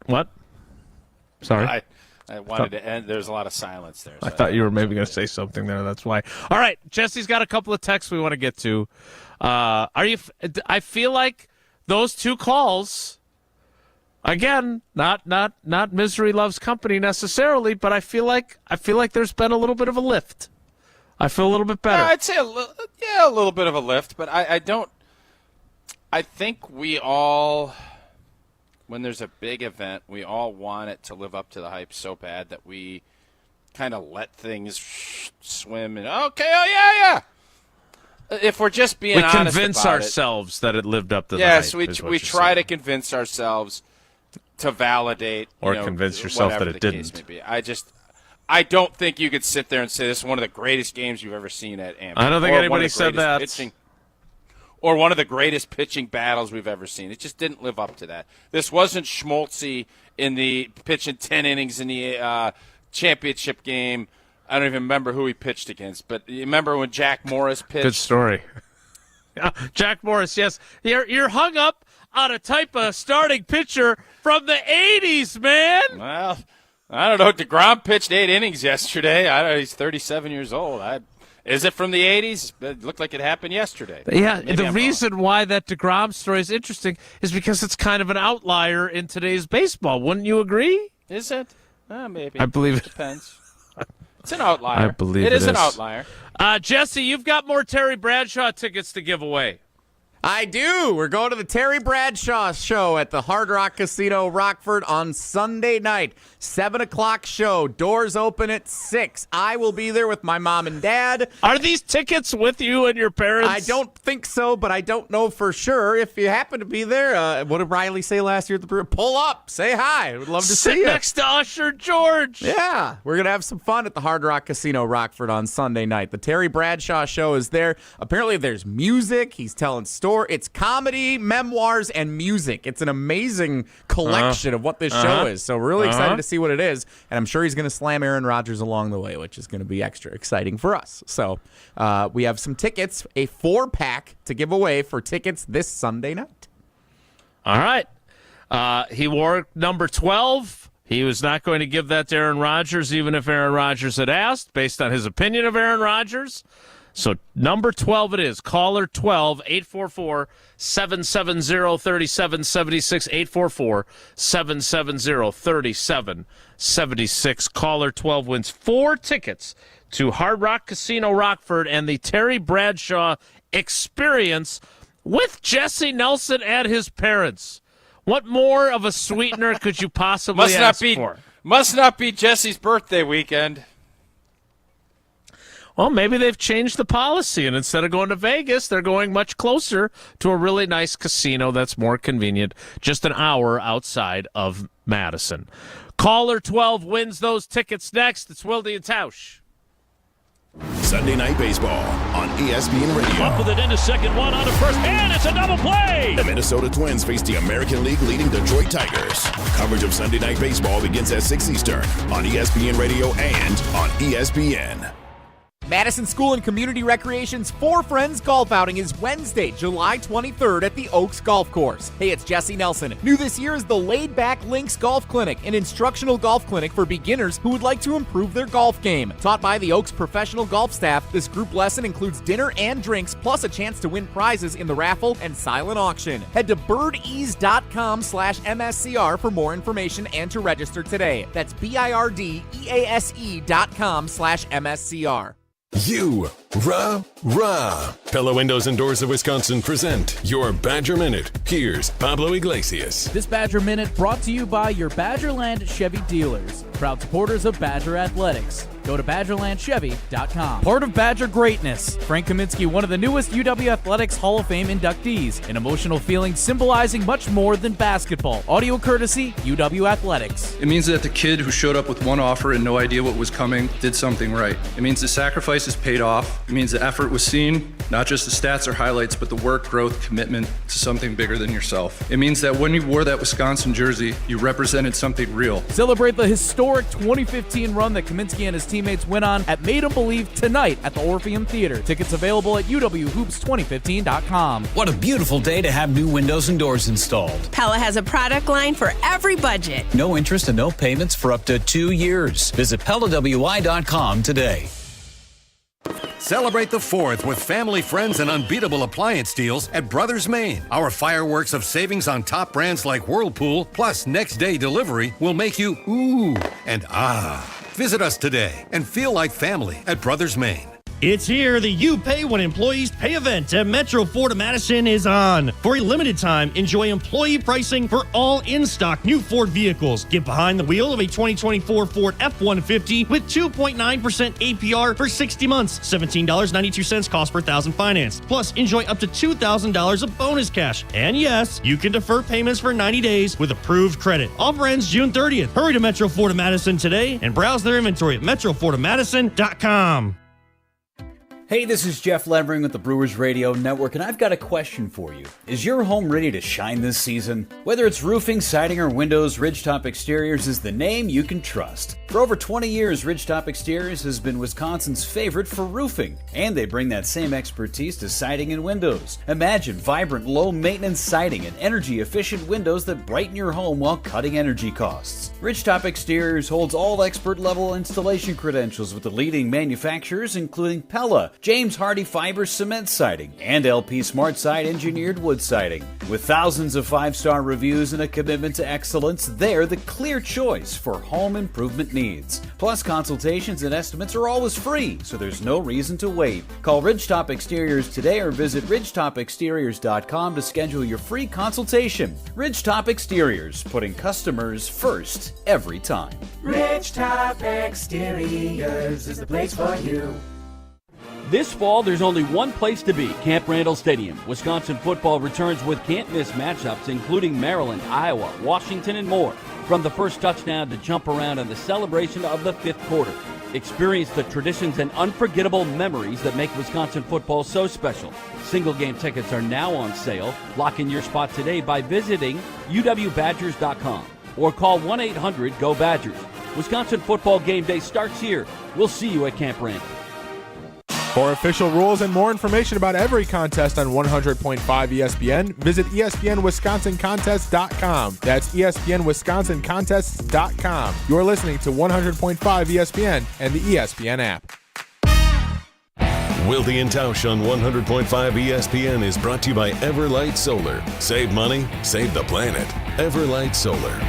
what? Sorry. I wanted to end. There's a lot of silence there. So I thought you were maybe going to say something there. That's why. All right, Jesse's got a couple of texts we want to get to. I feel like those 2 calls. Again, not misery loves company necessarily, but I feel like there's been a little bit of a lift. I feel a little bit better. I'd say a little bit of a lift, but I don't. I think we all. When there's a big event, we all want it to live up to the hype so bad that we kind of let things swim and if we're just being honest about it. We convince ourselves that it lived up to the hype. Yes, we try to convince ourselves to validate. Or convince yourself that it didn't. Case may be. I don't think you could sit there and say this is one of the greatest games you've ever seen at AmFam. I don't think anybody said that. Or one of the greatest pitching battles we've ever seen. It just didn't live up to that. This wasn't Schmaltzy in the pitching 10 innings in the championship game. I don't even remember who he pitched against, but you remember when Jack Morris pitched? Good story. Jack Morris, yes. You're hung up on a type of starting pitcher from the 80s, man. Well, I don't know. DeGrom pitched 8 innings yesterday. I don't know. He's 37 years old. Is it from the 80s? It looked like it happened yesterday. Yeah, the reason why that DeGrom story is interesting is because it's kind of an outlier in today's baseball. Wouldn't you agree? Is it? Maybe. I believe it. Depends. It's an outlier. I believe it is an outlier. Jesse, you've got more Terry Bradshaw tickets to give away. I do. We're going to the Terry Bradshaw show at the Hard Rock Casino Rockford on Sunday night. 7 o'clock show. Doors open at 6. I will be there with my mom and dad. Are these tickets with you and your parents? I don't think so, but I don't know for sure. If you happen to be there, what did Riley say last year at the Brewers? Pull up. Say hi. We'd love to see you. Sit next to Usher George. Yeah. We're going to have some fun at the Hard Rock Casino Rockford on Sunday night. The Terry Bradshaw show is there. Apparently there's music. He's telling stories. It's comedy, memoirs, and music. It's an amazing collection of what this show is. So we're really excited to see what it is. And I'm sure he's going to slam Aaron Rodgers along the way, which is going to be extra exciting for us. So we have some tickets, a 4-pack to give away for tickets this Sunday night. All right. He wore number 12. He was not going to give that to Aaron Rodgers, even if Aaron Rodgers had asked, based on his opinion of Aaron Rodgers. So number 12 it is. Caller 12, 844-770-3776, 844-770-3776. Caller 12 wins 4 tickets to Hard Rock Casino Rockford and the Terry Bradshaw Experience with Jesse Nelson and his parents. What more of a sweetener could you possibly ask for? Must not be Jesse's birthday weekend. Well, maybe they've changed the policy, and instead of going to Vegas, they're going much closer to a really nice casino that's more convenient, just an hour outside of Madison. Caller 12 wins those tickets next. It's Wilde and Tausch. Sunday Night Baseball on ESPN Radio. Up with it into second, one on to first, and it's a double play! The Minnesota Twins face the American League leading Detroit Tigers. Coverage of Sunday Night Baseball begins at 6 Eastern on ESPN Radio and on ESPN. Madison School and Community Recreation's For Friends golf outing is Wednesday, July 23rd at the Oaks Golf Course. Hey, it's Jesse Nelson. New this year is the Laid Back Links Golf Clinic, an instructional golf clinic for beginners who would like to improve their golf game. Taught by the Oaks professional golf staff, this group lesson includes dinner and drinks, plus a chance to win prizes in the raffle and silent auction. Head to birdease.com/MSCR for more information and to register today. That's BIRDEASE.com/MSCR. Rah. Pella Windows and Doors of Wisconsin present your Badger Minute. Here's Pablo Iglesias. This Badger Minute brought to you by your Badgerland Chevy dealers, proud supporters of Badger Athletics. Go to BadgerlandChevy.com. Part of Badger greatness. Frank Kaminsky, one of the newest UW Athletics Hall of Fame inductees. An emotional feeling symbolizing much more than basketball. Audio courtesy, UW Athletics. It means that the kid who showed up with one offer and no idea what was coming did something right. It means the sacrifices paid off. It means the effort was seen, not just the stats or highlights, but the work, growth, commitment to something bigger than yourself. It means that when you wore that Wisconsin jersey, you represented something real. Celebrate the historic 2015 run that Kaminsky and his teammates went on at Made 'em Believe tonight at the Orpheum Theater. Tickets available at uwhoops2015.com. What a beautiful day to have new windows and doors installed. Pella has a product line for every budget. No interest and no payments for up to 2 years. Visit PellaWI.com today. Celebrate the 4th with family, friends, and unbeatable appliance deals at Brothers Maine. Our fireworks of savings on top brands like Whirlpool, plus next day delivery, will make you ooh and ah. Visit us today and feel like family at Brothers Maine. It's here. The You Pay When Employees Pay event at Metro Ford of Madison is on. For a limited time, enjoy employee pricing for all in-stock new Ford vehicles. Get behind the wheel of a 2024 Ford F-150 with 2.9% APR for 60 months, $17.92 cost per thousand financed. Plus, enjoy up to $2,000 of bonus cash. And yes, you can defer payments for 90 days with approved credit. Offer ends June 30th. Hurry to Metro Ford of Madison today and browse their inventory at metrofordofmadison.com. Hey, this is Jeff Levering with the Brewers Radio Network, and I've got a question for you. Is your home ready to shine this season? Whether it's roofing, siding, or windows, Ridgetop Exteriors is the name you can trust. For over 20 years, Ridgetop Exteriors has been Wisconsin's favorite for roofing, and they bring that same expertise to siding and windows. Imagine vibrant, low-maintenance siding and energy-efficient windows that brighten your home while cutting energy costs. Ridgetop Exteriors holds all expert-level installation credentials with the leading manufacturers, including Pella, James Hardy Fiber Cement Siding, and LP Smart Side Engineered Wood Siding. With thousands of 5-star reviews and a commitment to excellence, they're the clear choice for home improvement needs. Plus, consultations and estimates are always free, so there's no reason to wait. Call Ridgetop Exteriors today or visit ridgetopexteriors.com to schedule your free consultation. Ridgetop Exteriors, putting customers first every time. Ridgetop Exteriors is the place for you. This fall, there's only one place to be, Camp Randall Stadium. Wisconsin football returns with can't-miss matchups, including Maryland, Iowa, Washington, and more. From the first touchdown to jump around and the celebration of the 5th quarter. Experience the traditions and unforgettable memories that make Wisconsin football so special. Single-game tickets are now on sale. Lock in your spot today by visiting uwbadgers.com or call 1-800-GO-BADGERS. Wisconsin football game day starts here. We'll see you at Camp Randall. For official rules and more information about every contest on 100.5 ESPN, visit ESPNWisconsinContests.com. That's ESPNWisconsinContests.com. You're listening to 100.5 ESPN and the ESPN app. Wilde and Tausch on 100.5 ESPN is brought to you by Everlight Solar. Save money, save the planet. Everlight Solar.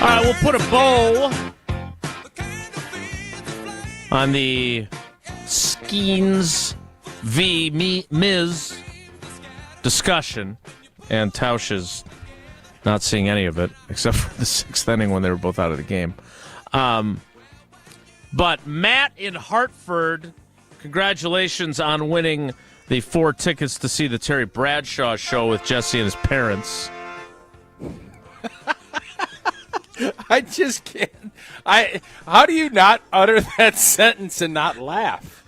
All right, we'll put a bow on the Skenes v. Miz discussion, and Tausch is not seeing any of it except for the sixth inning when they were both out of the game. But Matt in Hartford, congratulations on winning the 4 tickets to see the Terry Bradshaw show with Jesse and his parents. I just can't. How do you not utter that sentence and not laugh?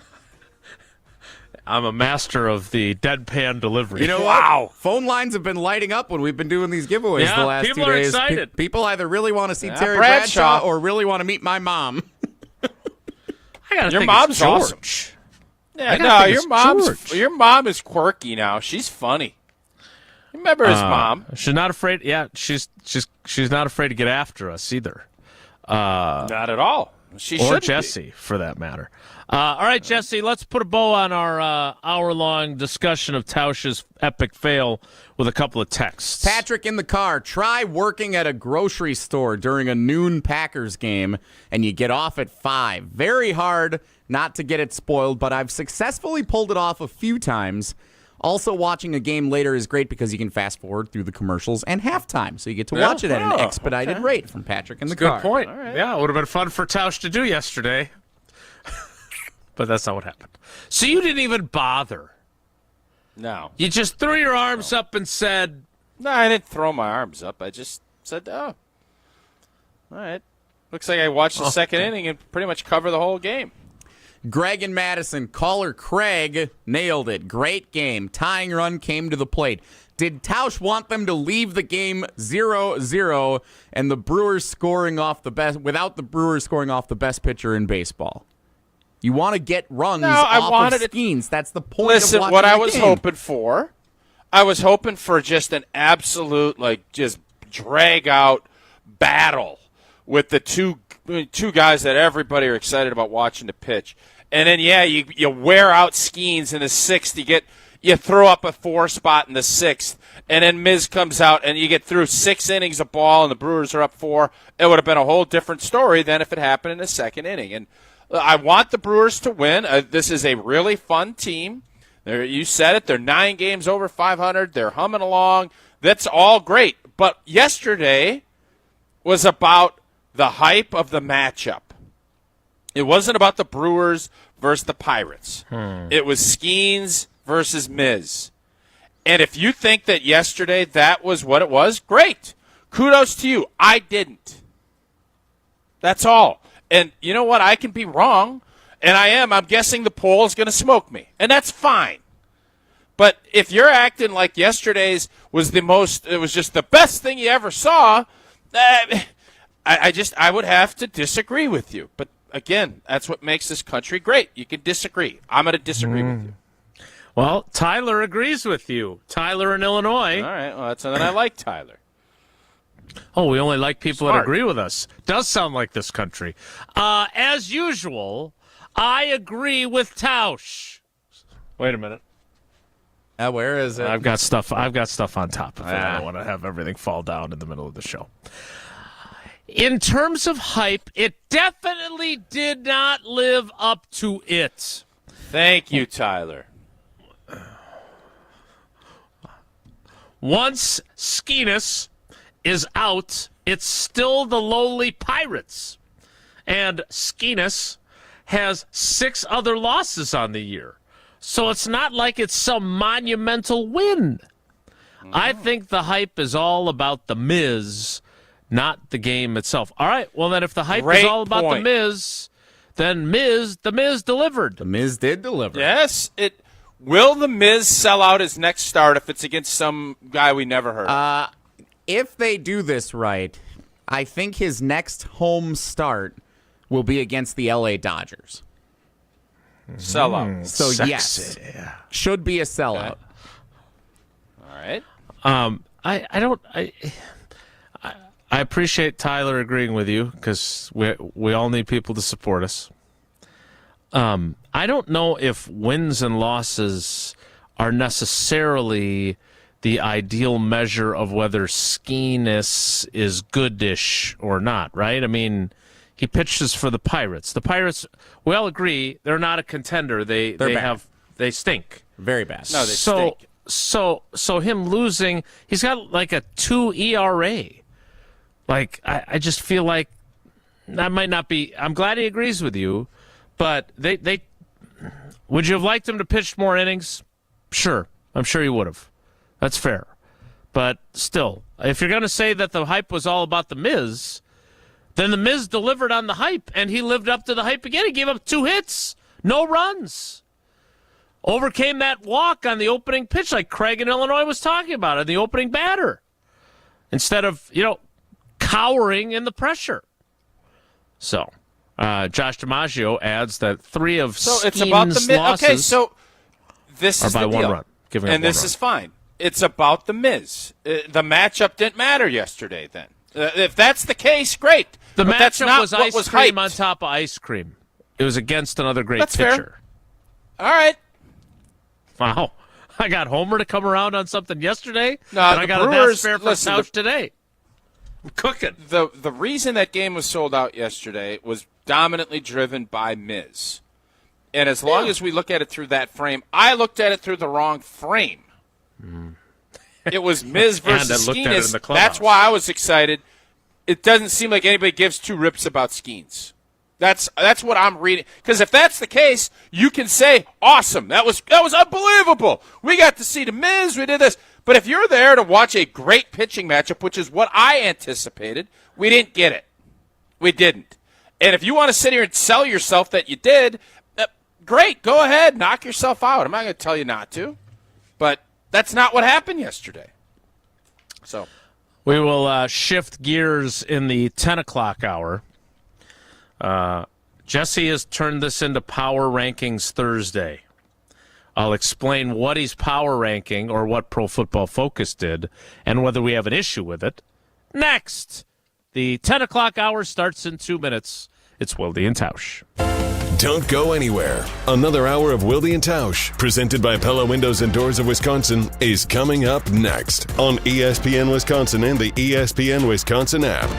I'm a master of the deadpan delivery. You know wow. what? Phone lines have been lighting up when we've been doing these giveaways Yeah, the last 2 days. people are excited. People either really want to see Yeah, Terry Bradshaw. Bradshaw or really want to meet my mom. I gotta Your think mom's it's George. awesome. Yeah, I gotta no, think it's your mom is quirky now. She's funny. Remember his mom? She's not afraid. Yeah, she's not afraid to get after us either. Not at all. She or shouldn't Jesse, be. for that matter. All right, Jesse, let's put a bow on our hour-long discussion of Tausch's epic fail with a couple of texts. Patrick in the car, try working at a grocery store during a noon Packers game, and you get off at 5. Very hard not to get it spoiled, but I've successfully pulled it off a few times. Also, watching a game later is great because you can fast forward through the commercials and halftime, so you get to watch it at an expedited rate from Patrick in the car. Good point. Right. Yeah, it would have been fun for Tausch to do yesterday, but that's not what happened. So you didn't even bother. No. You just threw your arms up and said... No, I didn't throw my arms up. I just said, oh, all right. Looks like I watched the second inning and pretty much cover the whole game. Greg and Madison, caller Craig nailed it. Great game. Tying run came to the plate. Did Tausch want them to leave the game 0-0 and the Brewers scoring off the best without the Brewers scoring off the best pitcher in baseball? You want to get runs off of Skenes. That's the point. Listen, of watching what I the was game. hoping for, I was hoping for just an absolute just drag out battle with the two guys that everybody are excited about watching to pitch. And then, you wear out Skenes in the 6th. You throw up a 4 spot in the 6th. And then Miz comes out, and you get through 6 innings of ball, and the Brewers are up 4. It would have been a whole different story than if it happened in the second inning. And I want the Brewers to win. This is a really fun team. You said it. They're 9 games over 500. They're humming along. That's all great. But yesterday was about the hype of the matchup. It wasn't about the Brewers versus the Pirates. It was Skenes versus Miz. And if you think that yesterday that was what it was, great. Kudos to you. I didn't. That's all. And you know what? I can be wrong, and I am. I'm guessing the poll is going to smoke me, and that's fine. But if you're acting like yesterday's was it was just the best thing you ever saw, I would have to disagree with you. But again, that's what makes this country great. You can disagree. I'm going to disagree with you. Well, Tyler agrees with you. Tyler in Illinois. All right. Well, then I like Tyler. Oh, we only like people that Smart. agree with us. Does sound like this country. As usual, I agree with Tausch. Wait a minute. Where is it? I've got stuff on top of it. I don't want to have everything fall down in the middle of the show. In terms of hype, it definitely did not live up to it. Thank you, Tyler. Once Skenes is out, it's still the lowly Pirates. And Skenes has 6 other losses on the year. So it's not like it's some monumental win. I think the hype is all about the Miz, not the game itself. All right, well then if the hype is all about the Miz, then the Miz delivered. The Miz did deliver. Yes, will the Miz sell out his next start if it's against some guy we never heard of? If they do this right, I think his next home start will be against the LA Dodgers. Sellout. So, Sexy. yes, should be a sellout. Okay. All right. I appreciate Tyler agreeing with you because we all need people to support us. I don't know if wins and losses are necessarily the ideal measure of whether Skenes is goodish or not, right? I mean, he pitches for the Pirates. The Pirates, we all agree, they're not a contender. They stink. Very bad. No, they stink. So him losing, he's got like a 2 ERA. Like, I just feel like that might not be. I'm glad he agrees with you, but they would you have liked him to pitch more innings? Sure, I'm sure you would have. That's fair, but still, if you're going to say that the hype was all about the Miz, then the Miz delivered on the hype, and he lived up to the hype again. He gave up 2 hits, no runs, overcame that walk on the opening pitch, like Craig in Illinois was talking about it, the opening batter, instead of cowering in the pressure. So, Josh DiMaggio adds that 3 of it's about the Skenes' Miz. losses Okay, so this is are by the deal. 1 run. Giving up and 1 this run. is fine. It's about the Miz. The matchup didn't matter yesterday. Then, if that's the case, great. The but that's matchup not was what ice was cream hyped. on top of ice cream. It was against another great That's pitcher. fair. All right. Wow. I got Homer to come around on something yesterday, No, and the I got Brewers, a fair for listen, Tausch today. I'm cooking. The reason that game was sold out yesterday was dominantly driven by Miz. And as long as we look at it through that frame, I looked at it through the wrong frame. It was Miz versus looked at it in Skenes. the clubhouse. That's why I was excited. It doesn't seem like anybody gives 2 rips about Skenes. That's what I'm reading. Because if that's the case, you can say, awesome, that was unbelievable. We got to see the Miz, we did this. But if you're there to watch a great pitching matchup, which is what I anticipated, we didn't get it. We didn't. And if you want to sit here and sell yourself that you did, great, go ahead, knock yourself out. I'm not going to tell you not to. But that's not what happened yesterday. So We will shift gears in the 10 o'clock hour. Jesse has turned this into Power Rankings Thursday. I'll explain what he's power ranking or what Pro Football Focus did and whether we have an issue with it. Next, the 10 o'clock hour starts in 2 minutes. It's Wilde and Tausch. Don't go anywhere. Another hour of Wilde and Tausch, presented by Pella Windows and Doors of Wisconsin, is coming up next on ESPN Wisconsin and the ESPN Wisconsin app.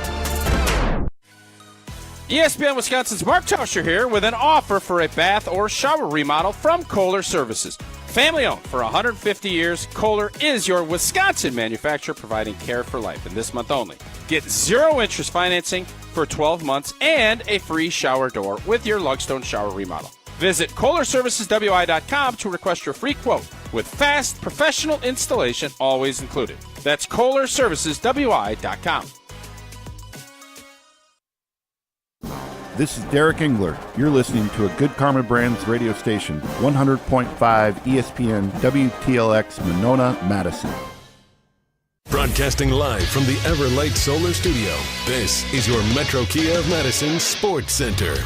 ESPN Wisconsin's Mark Tauscher here with an offer for a bath or shower remodel from Kohler Services. Family owned for 150 years, Kohler is your Wisconsin manufacturer providing care for life. And this month only, get 0 interest financing for 12 months and a free shower door with your Lugstone shower remodel. Visit KohlerServicesWI.com to request your free quote with fast, professional installation always included. That's KohlerServicesWI.com. This is Derek Engler. You're listening to a Good Karma Brands radio station, 100.5 ESPN WTLX Monona, Madison. Broadcasting live from the Everlight Solar Studio, this is your Metro Kia of Madison Sports Center.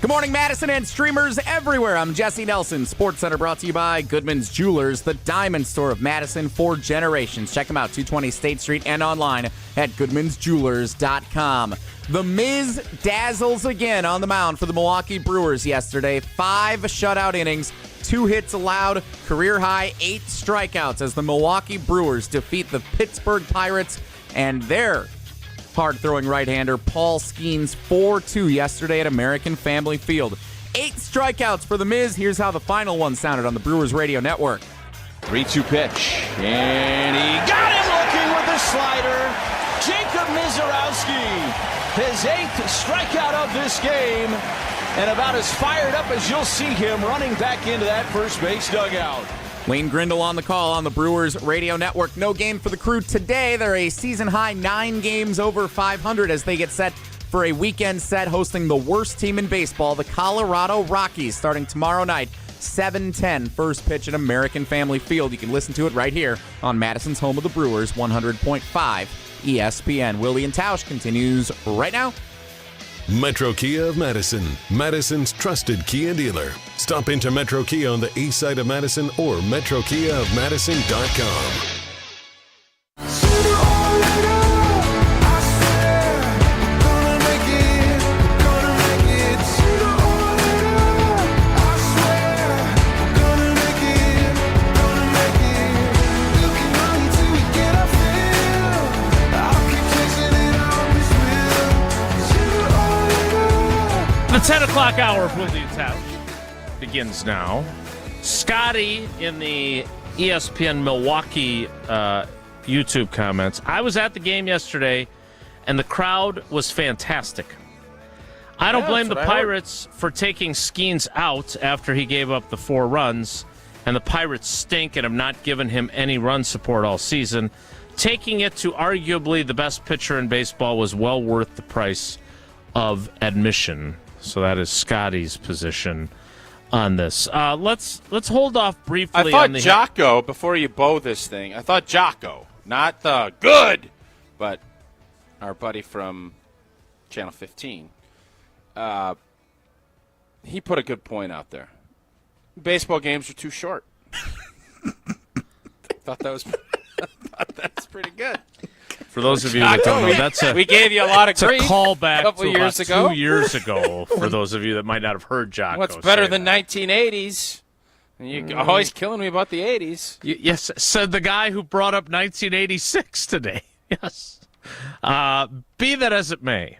Good morning, Madison and streamers everywhere. I'm Jesse Nelson. Sports Center brought to you by Goodman's Jewelers, the diamond store of Madison for generations. Check them out, 220 State Street and online at goodmansjewelers.com. The Miz dazzles again on the mound for the Milwaukee Brewers yesterday. 5 shutout innings, 2 hits allowed, career high 8 strikeouts as the Milwaukee Brewers defeat the Pittsburgh Pirates and their hard-throwing right-hander Paul Skenes 4-2 yesterday at American Family Field. 8 strikeouts for the Miz. Here's how the final one sounded on the Brewers Radio Network. 3-2 pitch, and he got him looking with the slider. Jacob Misiorowski, his 8th strikeout of this game, and about as fired up as you'll see him running back into that first base dugout. Wayne Grindle on the call on the Brewers Radio Network. No game for the Crew today. They're a season-high 9 games over 500 as they get set for a weekend set hosting the worst team in baseball, the Colorado Rockies, starting tomorrow night, 7:10, first pitch at American Family Field. You can listen to it right here on Madison's home of the Brewers, 100.5 ESPN. Wilde and Tausch continues right now. Metro Kia of Madison, Madison's trusted Kia dealer. Stop into Metro Kia on the east side of Madison or metrokiaofmadison.com. The 10 o'clock hour of Wilde and Tausch begins now. Scotty in the ESPN Milwaukee YouTube comments. I was at the game yesterday, and the crowd was fantastic. I don't blame the Pirates for taking Skenes out after he gave up the 4 runs, and the Pirates stink and have not given him any run support all season. Taking it to arguably the best pitcher in baseball was well worth the price of admission. So that is Scotty's position on this. Let's hold off briefly. I thought on the Jocko, before you bow this thing, I thought Jocko, not the good, but our buddy from Channel 15, he put a good point out there. Baseball games are too short. thought that's pretty good. For those of you that don't know, we gave you a lot of grief. A callback a couple to years about ago. 2 years ago. For those of you that might not have heard Jocko. What's better than 1980s? And you're always killing me about the 80s. Yes, said the guy who brought up 1986 today. Yes. Be that as it may,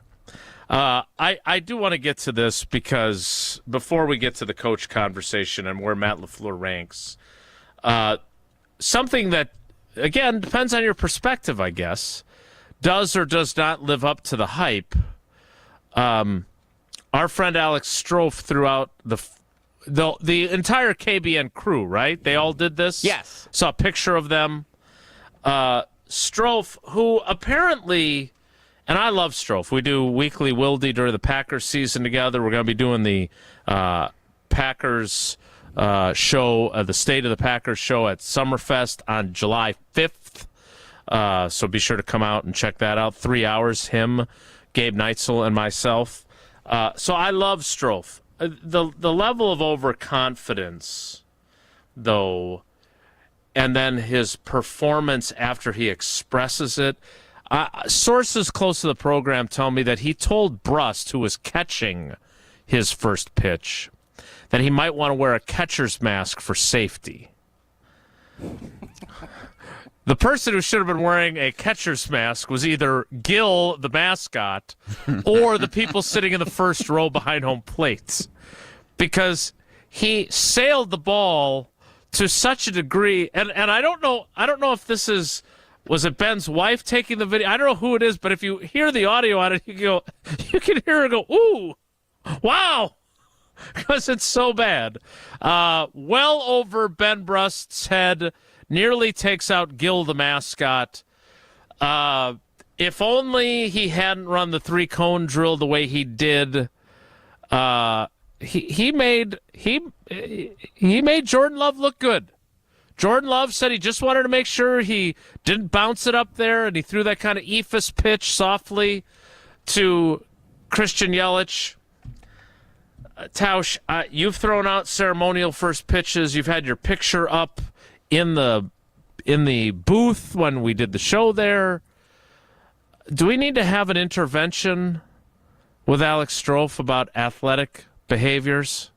I do want to get to this because before we get to the coach conversation and where Matt Lafleur ranks, something that, again, depends on your perspective, I guess, does or does not live up to the hype. Our friend Alex Strofe threw out the entire KBN crew, right? They all did this? Yes. Saw a picture of them. Strofe, who apparently, and I love Strofe. We do weekly Wilde during the Packers season together. We're going to be doing the Packers show, the State of the Packers show at Summerfest on July 5th. So be sure to come out and check that out. 3 hours, him, Gabe Neitzel, and myself. So I love Strofe. The level of overconfidence, though, and then his performance after he expresses it. Sources close to the program tell me that he told Brust, who was catching his first pitch, that he might want to wear a catcher's mask for safety. The person who should have been wearing a catcher's mask was either Gil, the mascot, or the people sitting in the first row behind home plate, because he sailed the ball to such a degree, and I don't know if this was it Ben's wife taking the video? I don't know who it is, but if you hear the audio on it, you can hear her go, "Ooh, wow." Because it's so bad. Well over Ben Brust's head, nearly takes out Gil the mascot. If only he hadn't run the 3-cone drill the way he did. He made Jordan Love look good. Jordan Love said he just wanted to make sure he didn't bounce it up there, and he threw that kind of eephus pitch softly to Christian Yelich. Tausch, you've thrown out ceremonial first pitches. You've had your picture up in the booth when we did the show there. Do we need to have an intervention with Alex Strofe about athletic behaviors?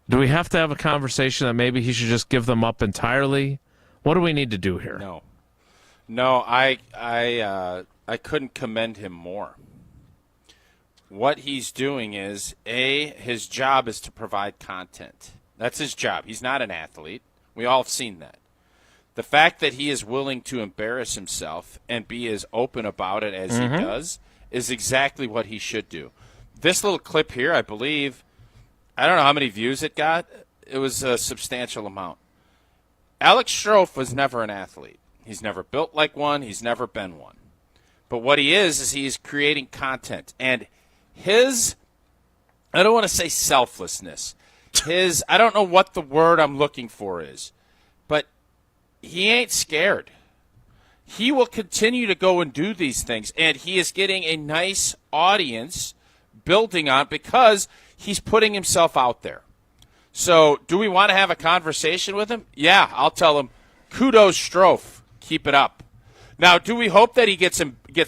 Do we have to have a conversation that maybe he should just give them up entirely? What do we need to do here? No, I couldn't commend him more. What he's doing is, his job is to provide content. That's his job. He's not an athlete. We all have seen that. The fact that he is willing to embarrass himself and be as open about it as he does is exactly what he should do. This little clip here, I believe, I don't know how many views it got. It was a substantial amount. Alex Strofe was never an athlete. He's never built like one. He's never been one. But what he is he's creating content. And his, I don't want to say selflessness. I don't know what the word I'm looking for is, but he ain't scared. he will continue to go and do these things, and he is getting a nice audience building on because he's putting himself out there. So do we want to have a conversation with him? Yeah, I'll tell him, kudos, Strofe. Keep it up. Now, do we hope that he gets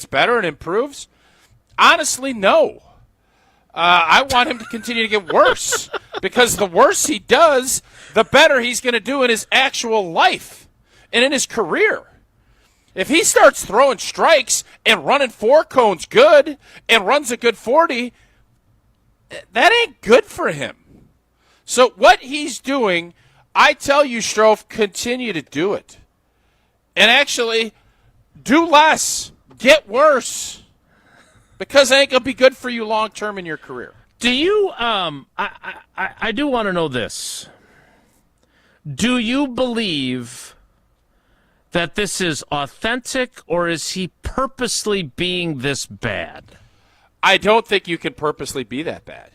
better and improves? Honestly, no. I want him to continue to get worse because the worse he does, the better he's going to do in his actual life and in his career. If he starts throwing strikes and running 4 cones good and runs a good 40, that ain't good for him. So what he's doing, I tell you, Strofe, continue to do it. And actually, do less. Get worse. Because it ain't going to be good for you long term in your career. Do you, I do want to know this. Do you believe that this is authentic, or is he purposely being this bad? I don't think you can purposely be that bad.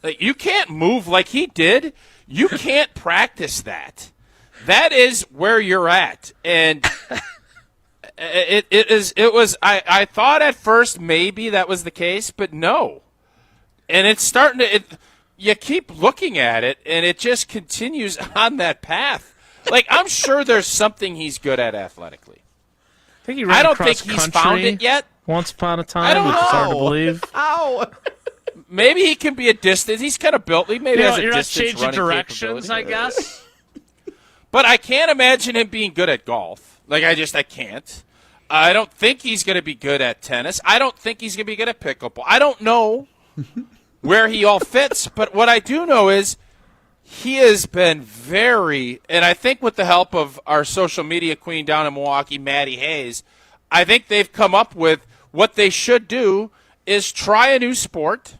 Like, you can't move like he did. You can't practice that. That is where you're at. And I thought at first maybe that was the case, but no. And it's starting to, you keep looking at it, and it just continues on that path. Like, I'm sure there's something he's good at athletically. I don't think he's found it yet. Once upon a time, I don't which is hard to know. believe. Ow! Maybe he can be a distance. He's kind of built. He maybe has a You're not distance changing running directions, capability. I guess. But I can't imagine him being good at golf. Like, I can't. I don't think he's going to be good at tennis. I don't think he's going to be good at pickleball. I don't know where he all fits. But what I do know is he has been very, and I think with the help of our social media queen down in Milwaukee, Maddie Hayes, I think they've come up with what they should do is try a new sport,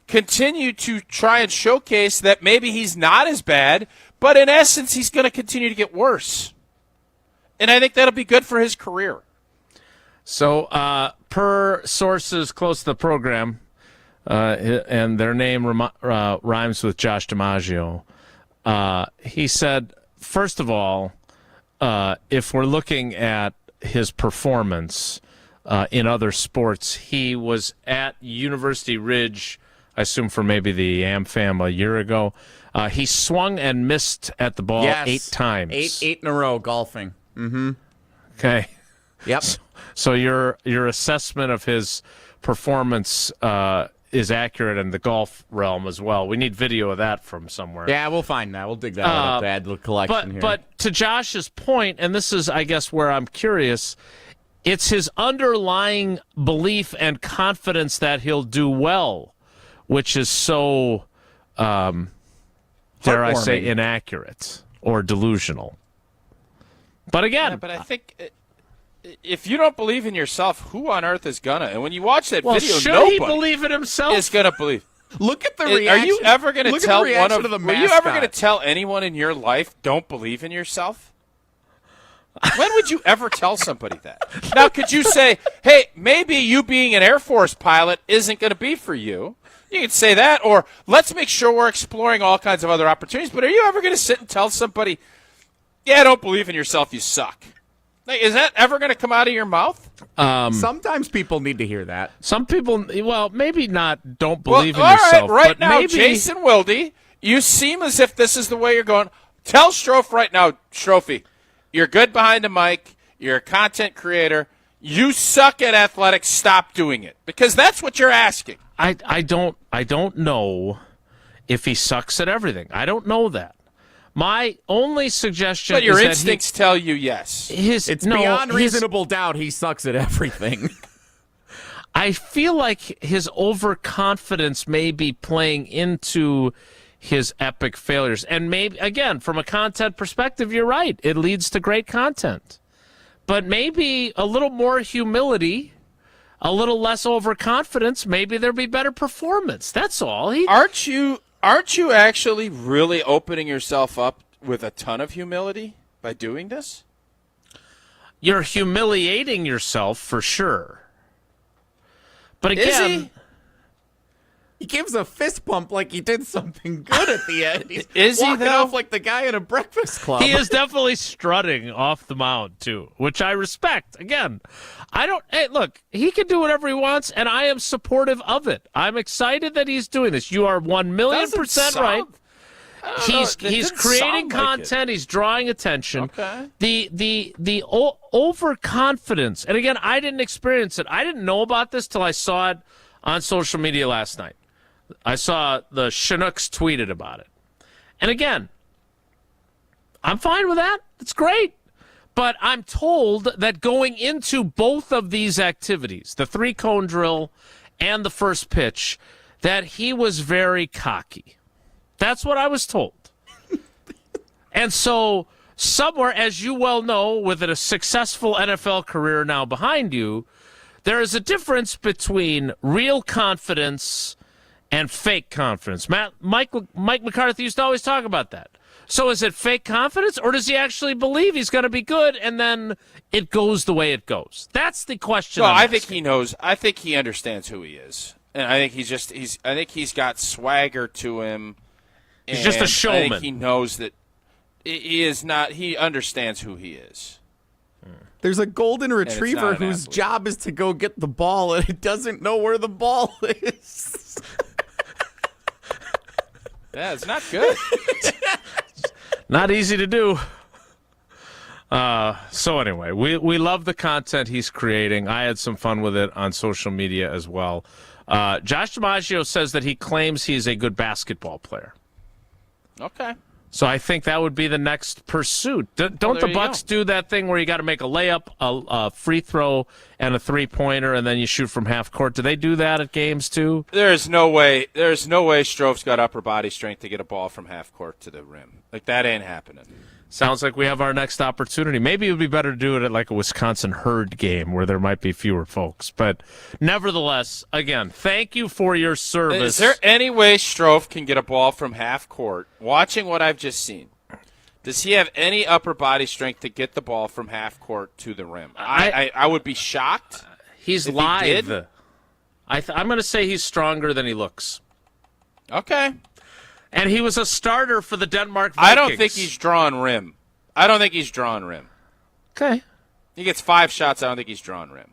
continue to try and showcase that maybe he's not as bad, but in essence, he's going to continue to get worse. And I think that'll be good for his career. So, per sources close to the program, and their name rhymes with Josh DiMaggio, he said, first of all, if we're looking at his performance in other sports, he was at University Ridge, I assume for maybe the AmFam a year ago. He swung and missed at the ball 8 times. Eight in a row golfing. Mm-hmm. Okay. Yep. So your assessment of his performance is accurate in the golf realm as well. We need video of that from somewhere. Yeah, we'll find that. We'll dig that out of the ad collection here. But to Josh's point, and this is, I guess, where I'm curious, it's his underlying belief and confidence that he'll do well, which is so, dare I say, inaccurate or delusional. But again, Yeah, but I think if you don't believe in yourself, who on earth is gonna? And when you watch that video, should nobody he believe in himself? is gonna believe. Look at the Are reaction. you ever going to Look at tell the reaction one of the Were you ever mascot. going to tell anyone in your life don't believe in yourself? When would you ever tell somebody that? Now, could you say, hey, maybe you being an Air Force pilot isn't going to be for you? You could say that, or let's make sure we're exploring all kinds of other opportunities. But are you ever going to sit and tell somebody, yeah, don't believe in yourself, you suck? Like, is that ever going to come out of your mouth? Sometimes people need to hear that. Some people, well, maybe not don't believe in all yourself. Right, but now, maybe... Jason Wilde, you seem as if this is the way you're going. Tell Strofe right now, Strophy, you're good behind the mic. You're a content creator. You suck at athletics. Stop doing it, because that's what you're asking. I don't know if he sucks at everything. I don't know that. My only suggestion But your is that instincts tell you yes. It's beyond reasonable doubt he sucks at everything. I feel like his overconfidence may be playing into his epic failures. And maybe, again, from a content perspective, you're right. It leads to great content. But maybe a little more humility, a little less overconfidence, maybe there'll be better performance. That's all. Aren't you actually really opening yourself up with a ton of humility by doing this? You're humiliating yourself for sure. But again, He gives a fist pump like he did something good at the end. He's Is he, walking though? off like the guy in a breakfast club. He is definitely strutting off the mound, too, which I respect. Again, hey, look, he can do whatever he wants, and I am supportive of it. I'm excited that he's doing this. You are 1,000,000% right. He's creating content. He's drawing attention. Okay. The overconfidence, and again, I didn't experience it. I didn't know about this till I saw it on social media last night. I saw the Chinooks tweeted about it. And again, I'm fine with that. It's great. But I'm told that going into both of these activities, the 3-cone drill and the first pitch, that he was very cocky. That's what I was told. And so somewhere, as you well know, with a successful NFL career now behind you, there is a difference between real confidence and fake confidence. Mike McCarthy used to always talk about that. So is it fake confidence, or does he actually believe he's going to be good, and then it goes the way it goes? That's the question. No, I think he knows. I think he understands who he is, and I think I think he's got swagger to him. He's just a showman. I think he knows that he is not. He understands who he is. There's a golden retriever an whose athlete. job is to go get the ball, and it doesn't know where the ball is. Yeah, it's not good. Not easy to do. So anyway, we love the content he's creating. I had some fun with it on social media as well. Josh DiMaggio says that he claims he's a good basketball player. Okay. So I think that would be the next pursuit. Don't the Bucks do that thing where you got to make a layup, a free throw, and a 3-pointer, and then you shoot from half court? Do they do that at games too? There's no way Strove's got upper body strength to get a ball from half court to the rim. Like, that ain't happening. Sounds like we have our next opportunity. Maybe it would be better to do it at like a Wisconsin Herd game where there might be fewer folks. But nevertheless, again, thank you for your service. Is there any way Strove can get a ball from half court? Watching what I've just seen, does he have any upper body strength to get the ball from half court to the rim? I would be shocked. He's if lithe. He did. I'm going to say he's stronger than he looks. Okay. And he was a starter for the Denmark Vikings. I don't think he's drawing rim. Okay. He gets 5 shots. I don't think he's drawing rim.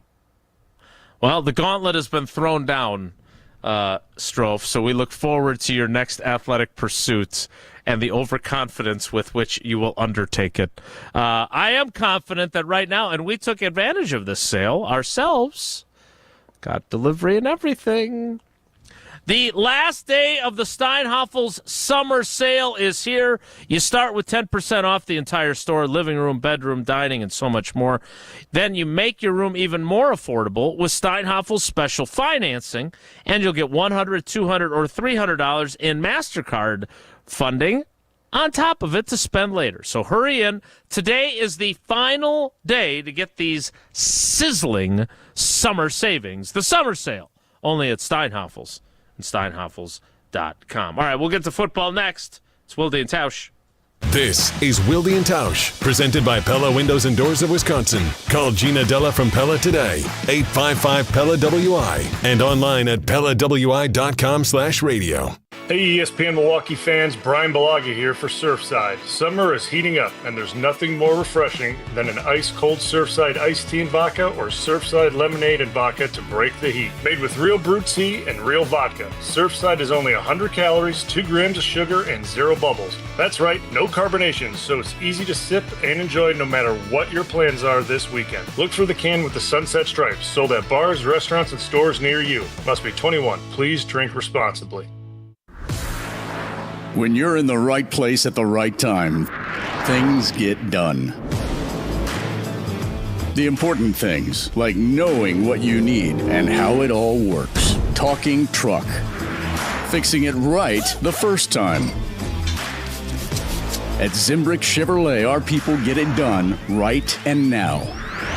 Well, the gauntlet has been thrown down, Strofe, so we look forward to your next athletic pursuits and the overconfidence with which you will undertake it. I am confident that right now, and we took advantage of this sale ourselves, got delivery and everything. The last day of the Steinhafels summer sale is here. You start with 10% off the entire store, living room, bedroom, dining, and so much more. Then you make your room even more affordable with Steinhafels special financing, and you'll get $100, $200, or $300 in MasterCard funding on top of it to spend later. So hurry in. Today is the final day to get these sizzling summer savings. The summer sale, only at Steinhafels. Steinhafels.com. All right, we'll get to football next. It's Wilde and Tausch. This is Wilde and Tausch, presented by Pella Windows and Doors of Wisconsin. Call Gina Della from Pella today, 855-PELLA-WI, and online at PellaWI.com/radio. Hey ESPN Milwaukee fans, Brian Balaga here for Surfside. Summer is heating up, and there's nothing more refreshing than an ice-cold Surfside iced tea and vodka or Surfside lemonade and vodka to break the heat. Made with real brewed tea and real vodka, Surfside is only 100 calories, 2 grams of sugar, and 0 bubbles. That's right, no carbonation, so it's easy to sip and enjoy no matter what your plans are this weekend. Look for the can with the sunset stripes, sold at bars, restaurants, and stores near you. Must be 21. Please drink responsibly. When you're in the right place at the right time, things get done. The important things, like knowing what you need and how it all works. Talking truck. Fixing it right the first time. At Zimbrick Chevrolet, our people get it done right and now.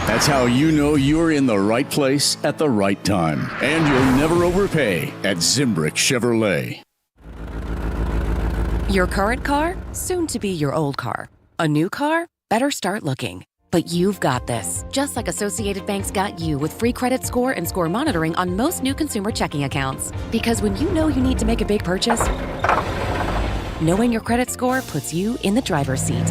That's how you know you're in the right place at the right time. And you'll never overpay at Zimbrick Chevrolet. Your current car, soon to be your old car. A new car, better start looking. But you've got this, just like Associated Bank's got you with free credit score and score monitoring on most new consumer checking accounts. Because when you know you need to make a big purchase, knowing your credit score puts you in the driver's seat.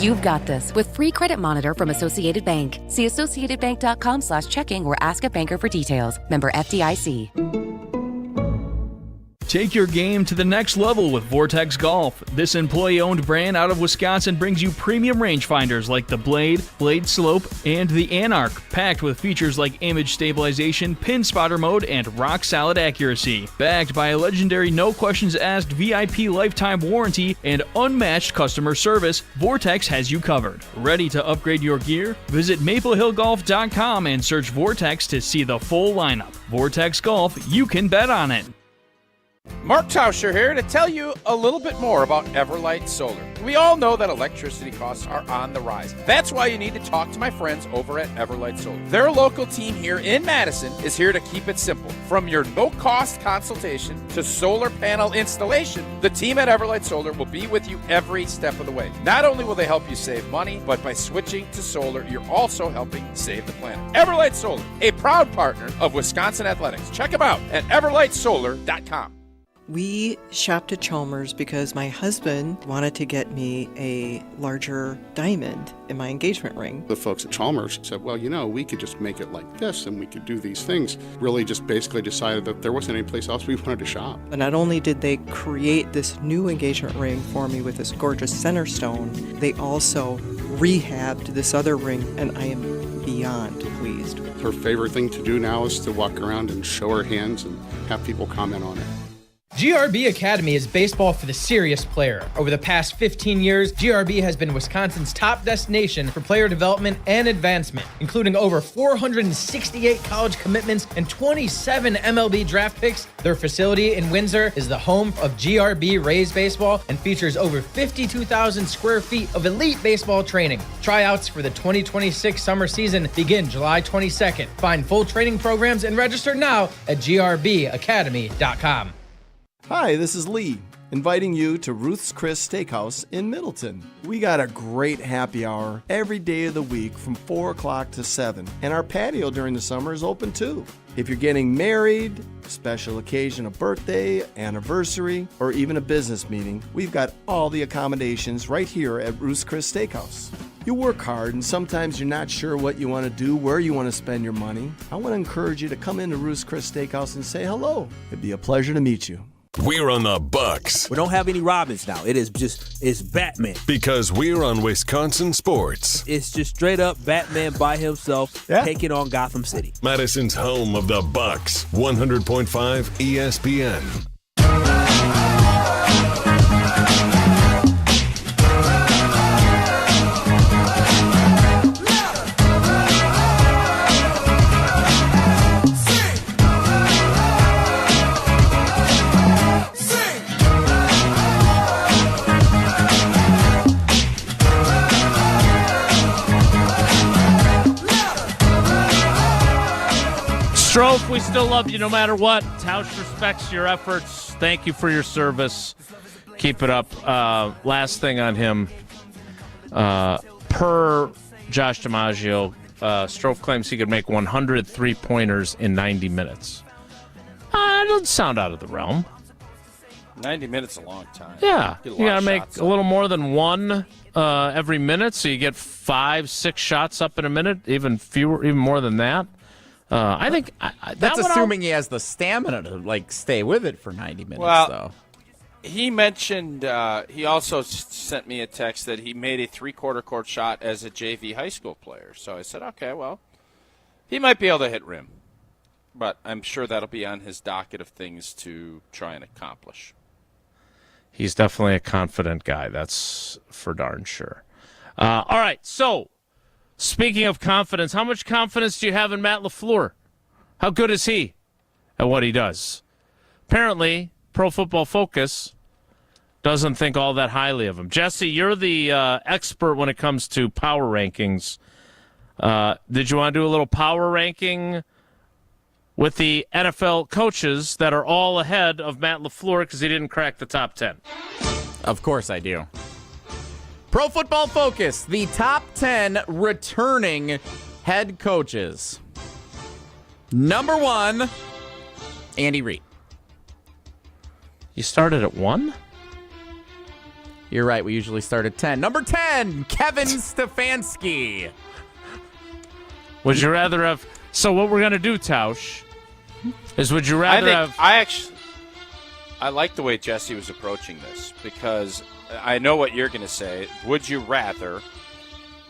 You've got this with free credit monitor from Associated Bank. See associatedbank.com/checking or ask a banker for details. Member FDIC. Take your game to the next level with Vortex Golf. This employee-owned brand out of Wisconsin brings you premium rangefinders like the Blade, Blade Slope, and the Anarch, packed with features like image stabilization, pin spotter mode, and rock-solid accuracy. Backed by a legendary no-questions-asked VIP lifetime warranty and unmatched customer service, Vortex has you covered. Ready to upgrade your gear? Visit maplehillgolf.com and search Vortex to see the full lineup. Vortex Golf, you can bet on it. Mark Tauscher here to tell you a little bit more about Everlight Solar. We all know that electricity costs are on the rise. That's why you need to talk to my friends over at Everlight Solar. Their local team here in Madison is here to keep it simple. From your no-cost consultation to solar panel installation, the team at Everlight Solar will be with you every step of the way. Not only will they help you save money, but by switching to solar, you're also helping save the planet. Everlight Solar, a proud partner of Wisconsin Athletics. Check them out at everlightsolar.com. We shopped at Chalmers because my husband wanted to get me a larger diamond in my engagement ring. The folks at Chalmers said, well, we could just make it like this and we could do these things. Really just basically decided that there wasn't any place else we wanted to shop. But not only did they create this new engagement ring for me with this gorgeous center stone, they also rehabbed this other ring, and I am beyond pleased. Her favorite thing to do now is to walk around and show her hands and have people comment on it. GRB Academy is baseball for the serious player. Over the past 15 years, GRB has been Wisconsin's top destination for player development and advancement, including over 468 college commitments and 27 MLB draft picks. Their facility in Windsor is the home of GRB Rays baseball and features over 52,000 square feet of elite baseball training. Tryouts for the 2026 summer season begin July 22nd. Find full training programs and register now at grbacademy.com. Hi, this is Lee, inviting you to Ruth's Chris Steakhouse in Middleton. We got a great happy hour every day of the week from 4 o'clock to 7, and our patio during the summer is open too. If you're getting married, special occasion, a birthday, anniversary, or even a business meeting, we've got all the accommodations right here at Ruth's Chris Steakhouse. You work hard and sometimes you're not sure what you want to do, where you want to spend your money. I want to encourage you to come into Ruth's Chris Steakhouse and say hello. It'd be a pleasure to meet you. We're on the Bucks. We don't have any Robins now. It's Batman. Because we're on Wisconsin sports. It's just straight up Batman by himself taking on Gotham City. Madison's home of the Bucks. 100.5 ESPN. Strofe, we still love you no matter what. Tausch respects your efforts. Thank you for your service. Keep it up. Last thing on him. Per Josh DiMaggio, Strofe claims he could make 100 three-pointers in 90 minutes. It doesn't sound out of the realm. 90 minutes is a long time. Yeah. Get You got to make a little more than one every minute, so you get 5-6 shots up in a minute, even more than that. I think that's assuming he has the stamina to stay with it for 90 minutes. Well, he mentioned he also sent me a text that he made a three-quarter court shot as a JV high school player. So I said, okay, well, he might be able to hit rim, but I'm sure that'll be on his docket of things to try and accomplish. He's definitely a confident guy. That's for darn sure. All right, so. Speaking of confidence, how much confidence do you have in Matt Lafleur? How good is he at what he does? Apparently, Pro Football Focus doesn't think all that highly of him. Jesse, you're the expert when it comes to power rankings. Did you want to do a little power ranking with the NFL coaches that are all ahead of Matt Lafleur because he didn't crack the top 10? Of course I do. Pro Football Focus, the top 10 returning head coaches. Number 1, Andy Reid. You started at 1? You're right. We usually start at 10. Number 10, Kevin Stefanski. Would you rather have... So what we're going to do, Tausch, is would you rather have... I like the way Jesse was approaching this because I know what you're going to say. Would you rather,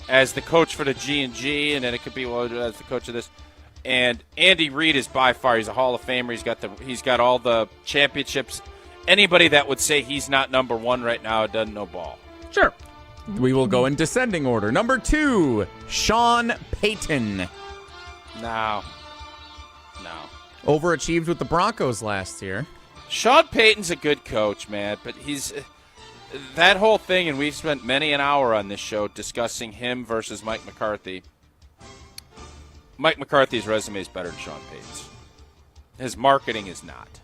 as the coach for the G&G, and then it could be, well, as the coach of this, and Andy Reid is by far, he's a Hall of Famer. He's got all the championships. Anybody that would say he's not number 1 right now doesn't know ball. Sure. We will go in descending order. Number 2, Sean Payton. No. Overachieved with the Broncos last year. Sean Payton's a good coach, man, but he's that whole thing, and we've spent many an hour on this show discussing him versus Mike McCarthy. Mike McCarthy's resume is better than Sean Payton's. His marketing is not.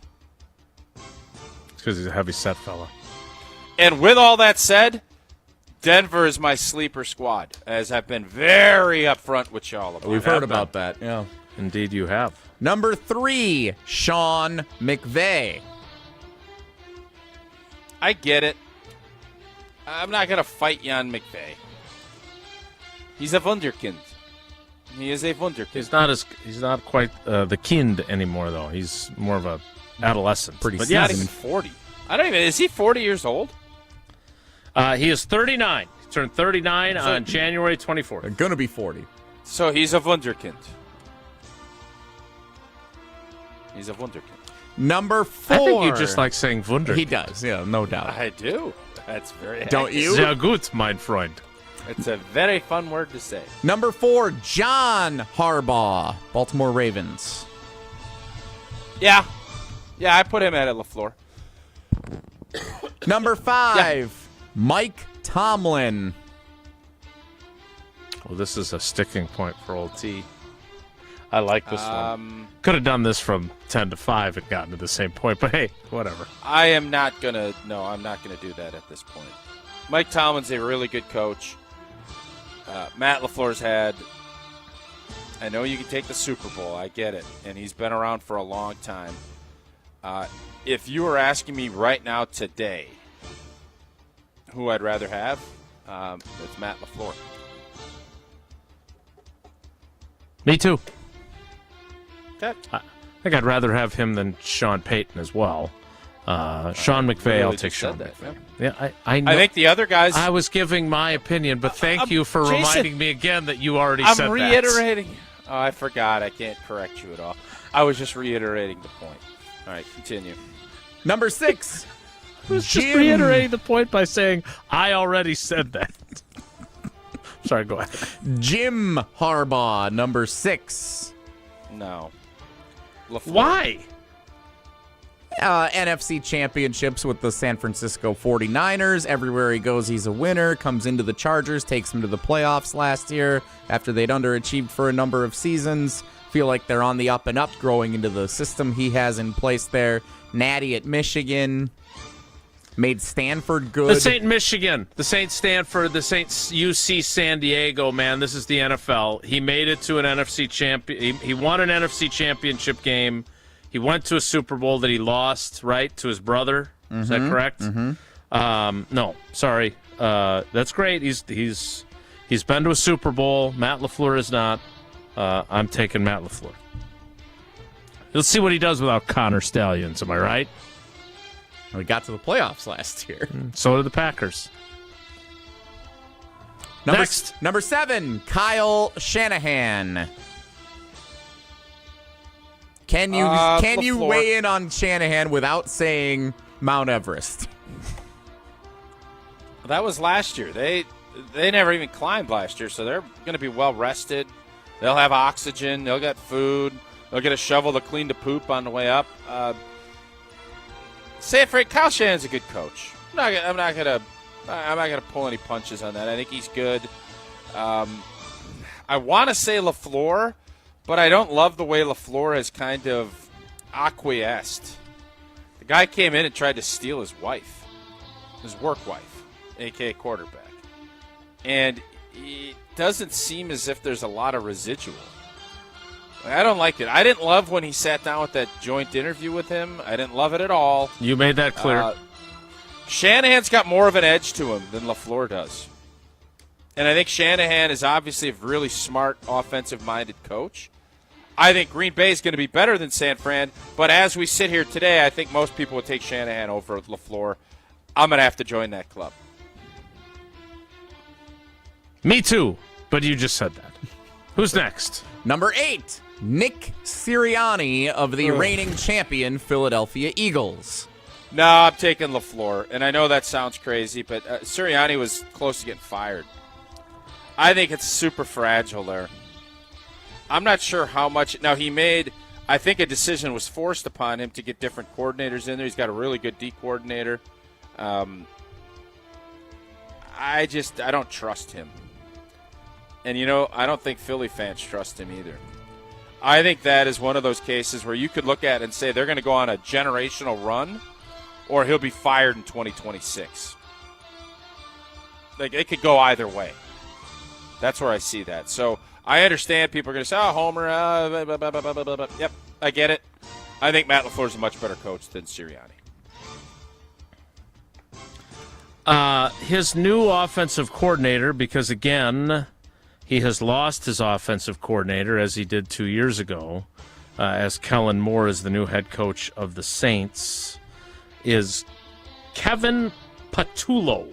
It's because he's a heavy-set fella. And with all that said, Denver is my sleeper squad, as I've been very upfront with y'all about. We've heard about that, yeah. Indeed you have. Number 3, Sean McVay. I get it. I'm not going to fight Jan McVay. He's a wunderkind. He is a wunderkind. He's not quite the kind anymore, though. He's more of a adolescent. Pretty But not even 40. Is he 40 years old? He is 39. He turned 39 on January 24th. They're going to be 40. So he's a wunderkind. He's a wunderkind. Number 4. I think you just like saying wunderkind. He does, yeah, no doubt. I do. That's very Don't you? Sehr gut, mein Freund. It's a very fun word to say. Number 4, John Harbaugh, Baltimore Ravens. Yeah, I put him at Lafleur. Number 5, Mike Tomlin. Well, this is a sticking point for old T. I like this one. Could have done this from 10 to 5 and gotten to the same point, but hey, whatever. I'm not going to do that at this point. Mike Tomlin's a really good coach. Matt LaFleur's had, I know you can take the Super Bowl, I get it, and he's been around for a long time. If you were asking me right now today who I'd rather have, it's Matt LaFleur. Me too. Okay. I think I'd rather have him than Sean Payton as well. Sean McVay, I'll take Sean McVay. Yeah, I know. I think the other guys. I was giving my opinion, but thank you for Jason, reminding me again that you already said that. I'm reiterating. Oh, I forgot. I can't correct you at all. I was just reiterating the point. All right, continue. Number 6. I was just reiterating the point by saying I already said that. Sorry, go ahead. Jim Harbaugh, number 6. No. LaFleur. Why? NFC championships with the San Francisco 49ers. Everywhere he goes, he's a winner. Comes into the Chargers, takes them to the playoffs last year after they'd underachieved for a number of seasons. Feel like they're on the up and up, growing into the system he has in place there. Natty at Michigan. Made Stanford good. This ain't Michigan. This ain't Stanford. This ain't UC San Diego, man. This is the NFL. He made it to an NFC champion. He won an NFC championship game. He went to a Super Bowl that he lost, right, to his brother. Mm-hmm. Is that correct? Mm-hmm. No, sorry. That's great. He's been to a Super Bowl. Matt LaFleur is not. I'm taking Matt LaFleur. Let's see what he does without Connor Stallions. Am I right? We got to the playoffs last year. So did the Packers. Next. Number 7, Kyle Shanahan. Can you weigh in on Shanahan without saying Mount Everest? That was last year. They never even climbed last year, so they're going to be well rested. They'll have oxygen. They'll get food. They'll get a shovel to clean the poop on the way up. Say it, Frank. Kyle Shanahan's a good coach. I'm not gonna pull any punches on that. I think he's good. I want to say LaFleur, but I don't love the way LaFleur has kind of acquiesced. The guy came in and tried to steal his wife, his work wife, a.k.a. quarterback. and it doesn't seem as if there's a lot of residual. I don't like it. I didn't love when he sat down with that joint interview with him. I didn't love it at all. You made that clear. Shanahan's got more of an edge to him than Lafleur does. And I think Shanahan is obviously a really smart, offensive-minded coach. I think Green Bay is going to be better than San Fran, but as we sit here today, I think most people would take Shanahan over Lafleur. I'm going to have to join that club. Me too, but you just said that. Who's next? Number 8, Nick Sirianni of the reigning champion Philadelphia Eagles. No, I'm taking LaFleur, and I know that sounds crazy, but Sirianni was close to getting fired. I think it's super fragile there. I'm not sure how much. Now, I think a decision was forced upon him to get different coordinators in there. He's got a really good D coordinator. I don't trust him. And, I don't think Philly fans trust him either. I think that is one of those cases where you could look at it and say they're going to go on a generational run, or he'll be fired in 2026. Like, it could go either way. That's where I see that. So I understand people are going to say, Homer, Yep, I get it. I think Matt LaFleur is a much better coach than Sirianni. His new offensive coordinator, because, again, he has lost his offensive coordinator, as he did 2 years ago, as Kellen Moore is the new head coach of the Saints, is Kevin Patullo.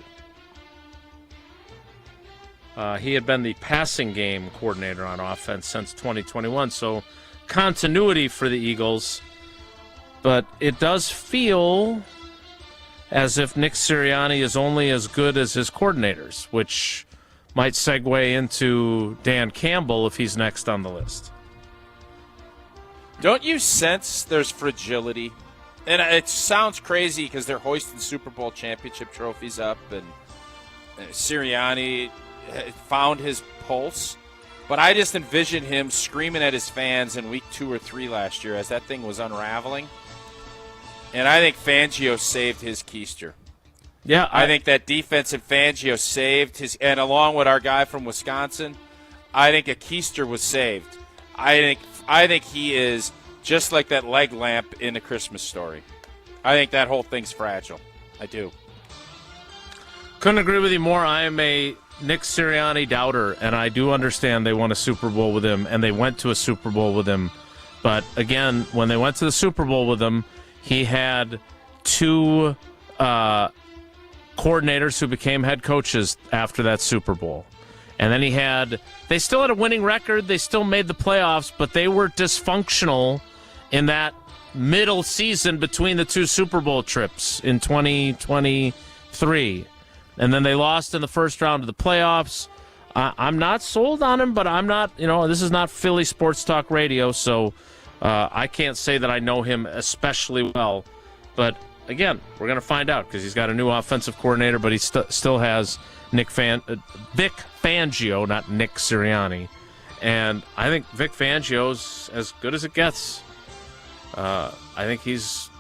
He had been the passing game coordinator on offense since 2021, so continuity for the Eagles. But it does feel as if Nick Sirianni is only as good as his coordinators, which might segue into Dan Campbell if he's next on the list. Don't you sense there's fragility? And it sounds crazy because they're hoisting Super Bowl championship trophies up, and Sirianni found his pulse. But I just envision him screaming at his fans in week 2 or 3 last year as that thing was unraveling. And I think Fangio saved his keister. Yeah, I think that defensive Fangio saved his, and along with our guy from Wisconsin, I think a keister was saved. I think he is just like that leg lamp in the Christmas Story. I think that whole thing's fragile. I do. Couldn't agree with you more. I am a Nick Sirianni doubter, and I do understand they won a Super Bowl with him, and they went to a Super Bowl with him. But, again, when they went to the Super Bowl with him, he had 2 coordinators who became head coaches after that Super Bowl. And then they still had a winning record. They still made the playoffs, but they were dysfunctional in that middle season between the 2 Super Bowl trips in 2023. And then they lost in the first round of the playoffs. I'm not sold on him, but I'm not, this is not Philly Sports Talk Radio, so I can't say that I know him especially well. But again, we're going to find out because he's got a new offensive coordinator, but he still has Vic Fangio, not Nick Sirianni. And I think Vic Fangio's as good as it gets. I think he's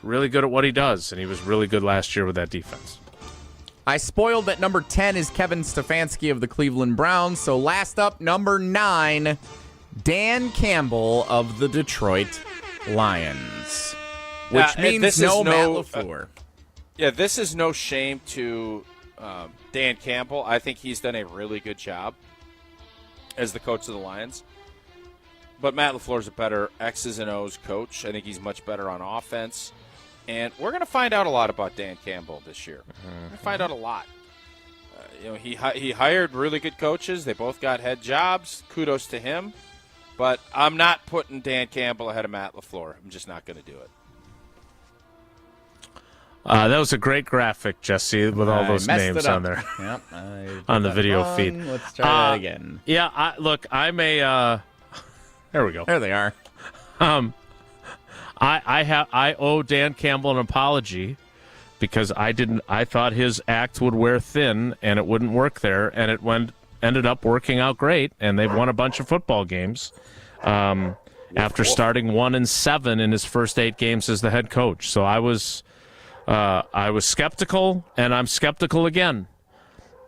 really good at what he does, and he was really good last year with that defense. I spoiled that number 10 is Kevin Stefanski of the Cleveland Browns. So last up, number 9, Dan Campbell of the Detroit Lions. Which means no Matt LaFleur. This is no shame to Dan Campbell. I think he's done a really good job as the coach of the Lions. But Matt LaFleur's a better X's and O's coach. I think he's much better on offense. And we're going to find out a lot about Dan Campbell this year. We're going to find out a lot. He hired really good coaches. They both got head jobs. Kudos to him. But I'm not putting Dan Campbell ahead of Matt LaFleur. I'm just not going to do it. That was a great graphic, Jesse, with all those names on there. Yep, on the video feed. Let's try that again. Yeah, I'm there we go. There they are. I owe Dan Campbell an apology because I thought his act would wear thin and it wouldn't work there, and it ended up working out great, and they've won a bunch of football games after starting 1-7 in his first 8 games as the head coach. So I was skeptical, and I'm skeptical again.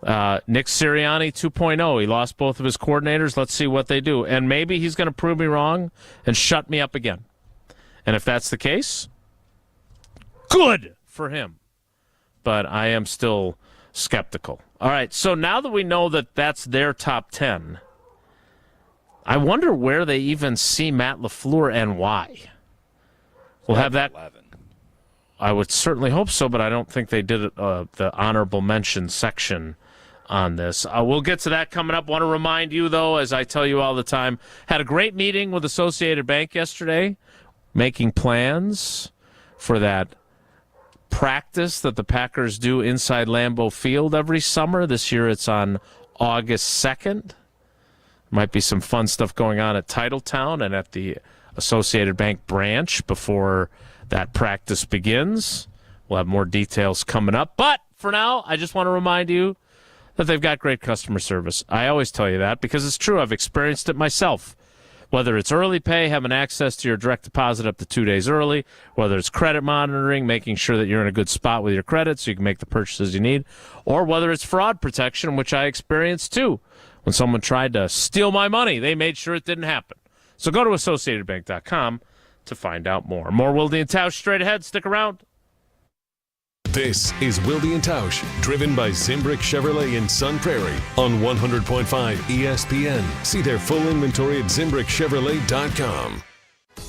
Nick Sirianni 2.0. He lost both of his coordinators. Let's see what they do. And maybe he's going to prove me wrong and shut me up again. And if that's the case, good for him. But I am still skeptical. All right, so now that we know that that's their top 10, I wonder where they even see Matt Lafleur and why. We'll have that. 11. I would certainly hope so, but I don't think they did the honorable mention section on this. We'll get to that coming up. Want to remind you, though, as I tell you all the time, had a great meeting with Associated Bank yesterday, making plans for that practice that the Packers do inside Lambeau Field every summer. This year it's on August 2nd. Might be some fun stuff going on at Titletown and at the Associated Bank branch before that practice begins. We'll have more details coming up. But for now, I just want to remind you that they've got great customer service. I always tell you that because it's true. I've experienced it myself. Whether it's early pay, having access to your direct deposit up to 2 days early, whether it's credit monitoring, making sure that you're in a good spot with your credit so you can make the purchases you need, or whether it's fraud protection, which I experienced too. When someone tried to steal my money, they made sure it didn't happen. So go to AssociatedBank.com to find out more. More Wilde and Tausch straight ahead. Stick around. This is Wilde and Tausch, driven by Zimbrick Chevrolet in Sun Prairie on 100.5 ESPN. See their full inventory at ZimbrickChevrolet.com.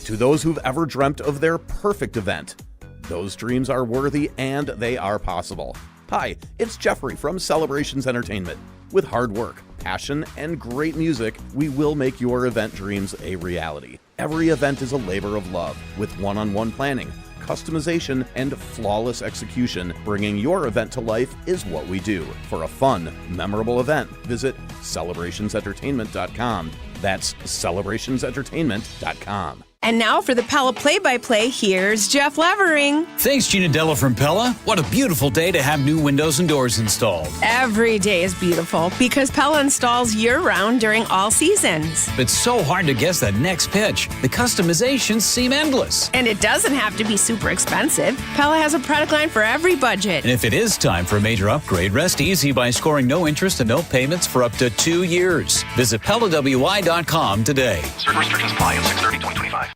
To those who've ever dreamt of their perfect event, those dreams are worthy and they are possible. Hi, it's Jeffrey from Celebrations Entertainment. With hard work, passion, and great music, we will make your event dreams a reality. Every event is a labor of love with one-on-one planning, customization, and flawless execution. Bringing your event to life is what we do. For a fun, memorable event, visit celebrationsentertainment.com. That's celebrationsentertainment.com. And now for the Pella play-by-play, here's Jeff Levering. Thanks, Gina Della from Pella. What a beautiful day to have new windows and doors installed. Every day is beautiful because Pella installs year-round during all seasons. It's so hard to guess that next pitch. The customizations seem endless. And it doesn't have to be super expensive. Pella has a product line for every budget. And if it is time for a major upgrade, rest easy by scoring no interest and no payments for up to 2 years. Visit PellaWI.com today. Certain restrictions apply on 6/30/2025.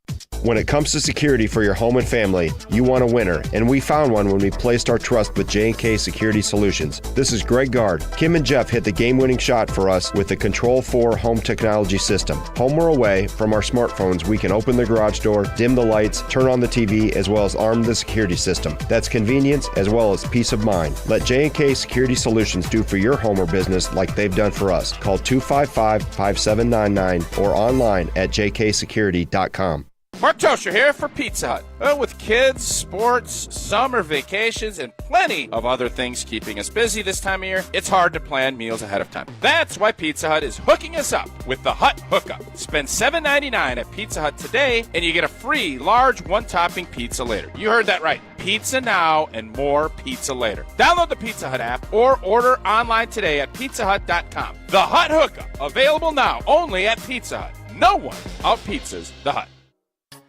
When it comes to security for your home and family, you want a winner, and we found one when we placed our trust with J&K Security Solutions. This is Greg Gard. Kim and Jeff hit the game-winning shot for us with the Control 4 home technology system. Home or away, from our smartphones, we can open the garage door, dim the lights, turn on the TV, as well as arm the security system. That's convenience as well as peace of mind. Let J&K Security Solutions do for your home or business like they've done for us. Call 255-5799 or online at jksecurity.com. Mark Tosher here for Pizza Hut. With kids, sports, summer vacations, and plenty of other things keeping us busy this time of year, it's hard to plan meals ahead of time. That's why Pizza Hut is hooking us up with the Hut Hookup. Spend $7.99 at Pizza Hut today, and you get a free large one-topping pizza later. You heard that right. Pizza now and more pizza later. Download the Pizza Hut app or order online today at pizzahut.com. The Hut Hookup, available now only at Pizza Hut. No one out-pizzas the Hut.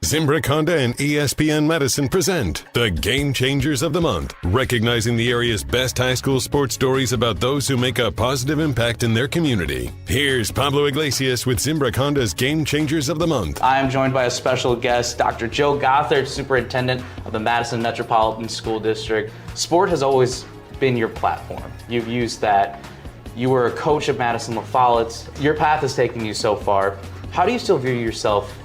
Zimbrick Honda and ESPN Medicine present the Game Changers of the Month, recognizing the area's best high school sports stories about those who make a positive impact in their community. Here's Pablo Iglesias with Zimbrick Honda's Game Changers of the Month. I am joined by a special guest, Dr. Joe Gothard, Superintendent of the Madison Metropolitan School District. Sport has always been your platform. You've used that. You were a coach at Madison La Follette. Your path has taken you so far. How do you still view yourself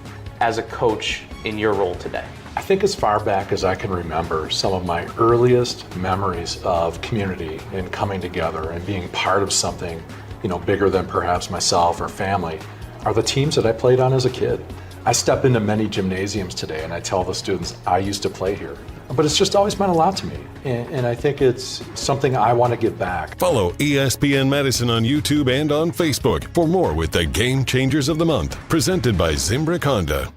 as a coach in your role today? I think as far back as I can remember, some of my earliest memories of community and coming together and being part of something, bigger than perhaps myself or family, are the teams that I played on as a kid. I step into many gymnasiums today and I tell the students I used to play here. But it's just always meant a lot to me. And I think it's something I want to give back. Follow ESPN Madison on YouTube and on Facebook for more with the Game Changers of the Month, presented by Zimbrick Honda.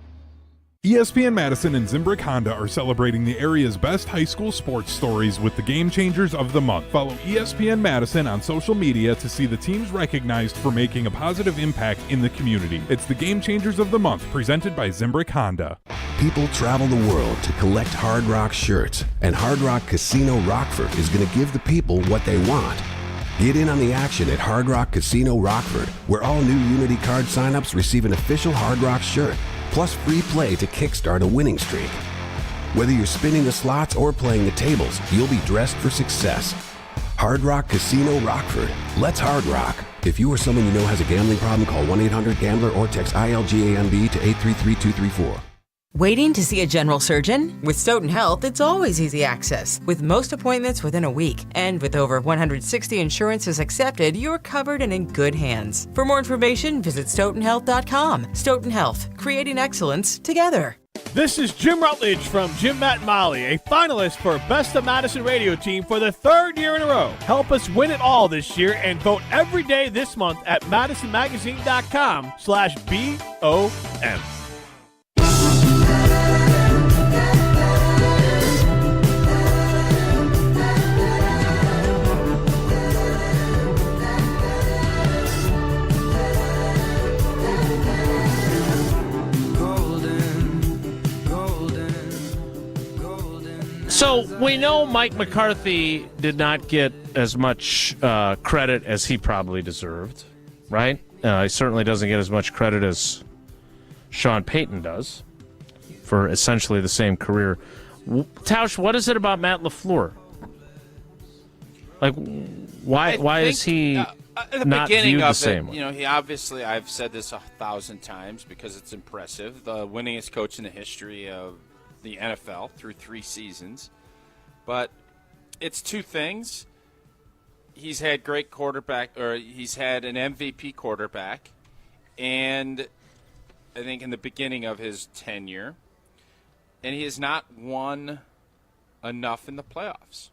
ESPN Madison and Zimbrick Honda are celebrating the area's best high school sports stories with the Game Changers of the Month. Follow ESPN Madison on social media to see the teams recognized for making a positive impact in the community. It's the Game Changers of the Month, presented by Zimbrick Honda. People travel the world to collect Hard Rock shirts, and Hard Rock Casino Rockford is going to give the people what they want. Get in on the action at Hard Rock Casino Rockford, where all new Unity card signups receive an official Hard Rock shirt, plus free play to kickstart a winning streak. Whether you're spinning the slots or playing the tables, you'll be dressed for success. Hard Rock Casino Rockford. Let's Hard Rock. If you or someone you know has a gambling problem, call 1-800-GAMBLER or text ILGAMB to 833-234. Waiting to see a general surgeon? With Stoughton Health, it's always easy access, with most appointments within a week. And with over 160 insurances accepted, you're covered and in good hands. For more information, visit StoughtonHealth.com. Stoughton Health, creating excellence together. This is Jim Rutledge from Jim, Matt, and Molly, a finalist for Best of Madison Radio Team for the 3rd year in a row. Help us win it all this year and vote every day this month at MadisonMagazine.com/BOM. So we know Mike McCarthy did not get as much credit as he probably deserved, right? He certainly doesn't get as much credit as Sean Payton does for essentially the same career. Tausch, what is it about Matt Lafleur? Like, why is he not viewed the same way? You know, he obviously, I've said this 1,000 times because it's impressive, the winningest coach in the history of the NFL through 3 seasons. But it's 2 things. He's had great quarterback, or he's had an MVP quarterback, and I think in the beginning of his tenure, and he has not won enough in the playoffs.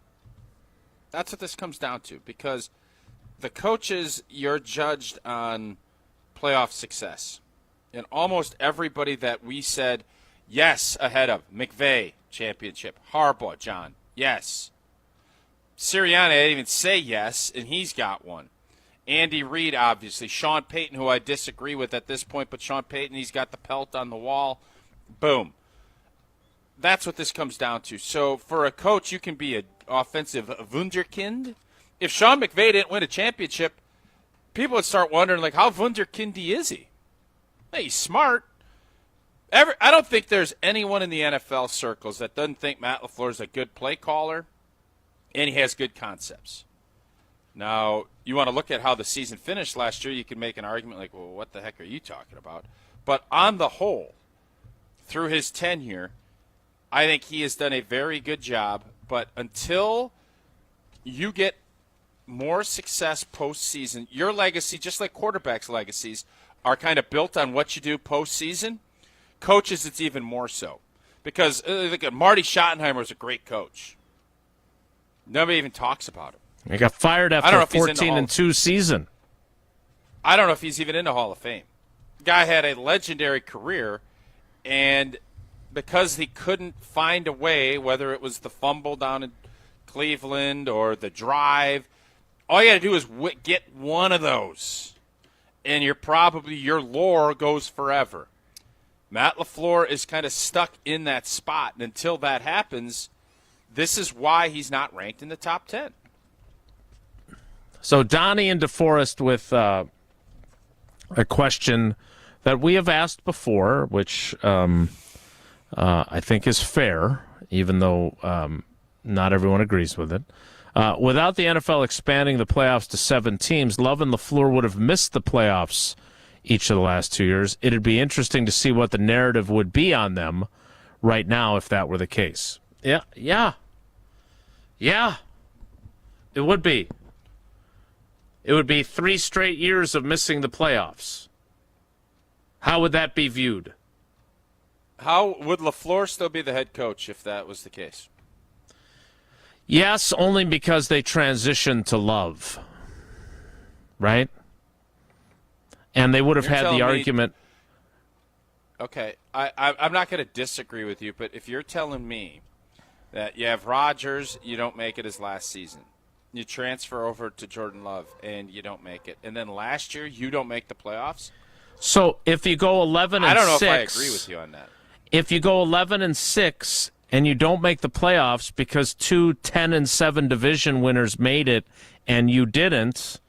That's what this comes down to, because the coaches, you're judged on playoff success. And almost everybody that we said yes ahead of, McVay, championship. Harbaugh, John, yes. Sirianni, I didn't even say yes, and he's got one. Andy Reid, obviously. Sean Payton, who I disagree with at this point, but Sean Payton, he's got the pelt on the wall. Boom. That's what this comes down to. So for a coach, you can be an offensive wunderkind. If Sean McVay didn't win a championship, people would start wondering, like, how wunderkindy is he? Hey, he's smart. I don't think there's anyone in the NFL circles that doesn't think Matt LaFleur is a good play caller, and he has good concepts. Now, you want to look at how the season finished last year, you can make an argument like, well, what the heck are you talking about? But on the whole, through his tenure, I think he has done a very good job. But until you get more success postseason, your legacy, just like quarterbacks' legacies, are kind of built on what you do postseason. Coaches, it's even more so. Because look at Marty Schottenheimer was a great coach. Nobody even talks about him. He got fired after a 14-2 season. I don't know if he's even in the Hall of Fame. Guy had a legendary career, and because he couldn't find a way, whether it was the fumble down in Cleveland or the drive, all you got to do is get one of those, and your lore goes forever. Matt LaFleur is kind of stuck in that spot, and until that happens, this is why he's not ranked in the top 10. So Donnie and DeForest with a question that we have asked before, which I think is fair, even though not everyone agrees with it. Without the NFL expanding the playoffs to 7 teams, Love and LaFleur would have missed the playoffs each of the last 2 years. It'd be interesting to see what the narrative would be on them right now if that were the case. Yeah. It would be. It would be 3 straight years of missing the playoffs. How would that be viewed? How would LaFleur still be the head coach if that was the case? Yes, only because they transitioned to Love. Right? And they would have had the argument. Okay, I'm not going to disagree with you, but if you're telling me that you have Rodgers, you don't make it his last season. You transfer over to Jordan Love, and you don't make it. And then last year, you don't make the playoffs? So if you go 11-6. I don't know if I agree with you on that. If you go 11-6 and you don't make the playoffs because 2 10-7 division winners made it and you didn't,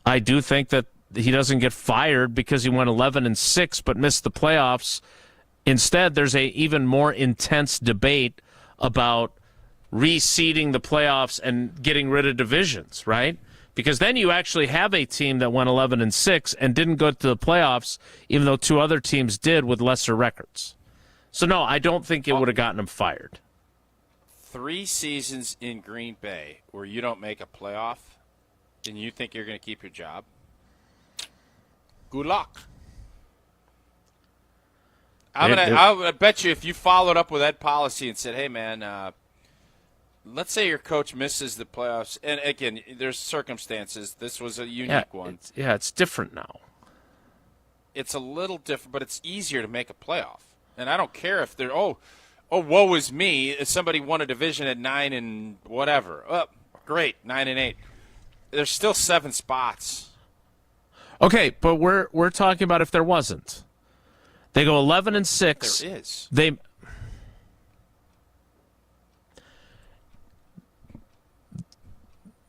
I do think that he doesn't get fired because he went 11-6 but missed the playoffs. Instead, there's a even more intense debate about reseeding the playoffs and getting rid of divisions, right? Because then you actually have a team that went 11-6 and didn't go to the playoffs, even though two other teams did with lesser records. So, no, I don't think it would have gotten him fired. 3 seasons in Green Bay where you don't make a playoff and you think you're going to keep your job, good luck. I bet you if you followed up with that policy and said, hey, man, let's say your coach misses the playoffs. And, again, there's circumstances. This was a unique one. It's different now. It's a little different, but it's easier to make a playoff. And I don't care if they're, oh, woe is me. If somebody won a division at 9 and whatever. Oh, great, 9-8. There's still 7 spots. Okay, but we're talking about if there wasn't. They go 11-6. There is.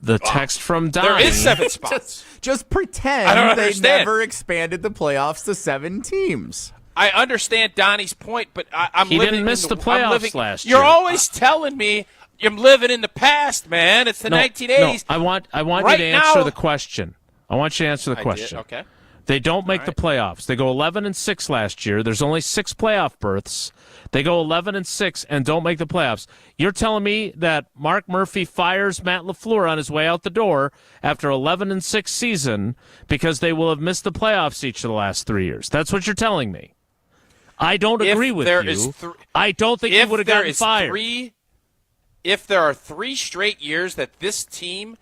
The text from Donnie. There is 7 spots. Just pretend I don't they understand. never expanded the playoffs to 7 teams. I understand Donnie's point, but I'm he living didn't miss in the playoffs last year. You're always telling me I'm living in the past, man. It's the 1980s. No, I want right you to answer now, the question. I want you to answer the question. Okay. They don't make the playoffs. They go 11-6 last year. There's only 6 playoff berths. They go 11-6 and don't make the playoffs. You're telling me that Mark Murphy fires Matt Lafleur on his way out the door after 11-6 season because they will have missed the playoffs each of the last 3 years. That's what you're telling me. I don't agree with you. I don't think he would have gotten fired. If there are 3 straight years that this team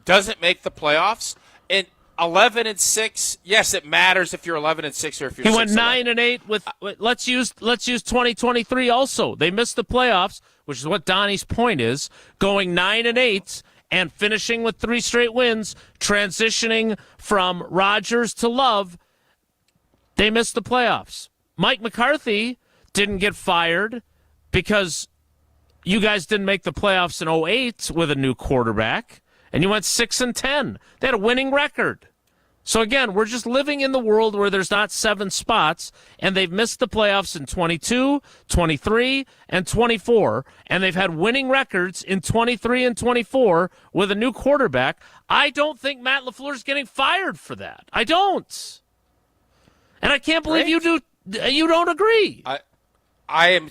doesn't make the playoffs, and 11-6, yes, it matters if you're 11-6 or if you're. He went 9-8 with. Let's use 2023 also. They missed the playoffs, which is what Donnie's point is. Going 9-8 and finishing with 3 straight wins, transitioning from Rodgers to Love. They missed the playoffs. Mike McCarthy didn't get fired because you guys didn't make the playoffs in 2008 with a new quarterback, and you went 6-10. They had a winning record. So, again, we're just living in the world where there's not 7 spots, and they've missed the playoffs in 22, 23, and 24, and they've had winning records in 23 and 24 with a new quarterback. I don't think Matt LaFleur's getting fired for that. I don't. And I can't believe you don't agree. I am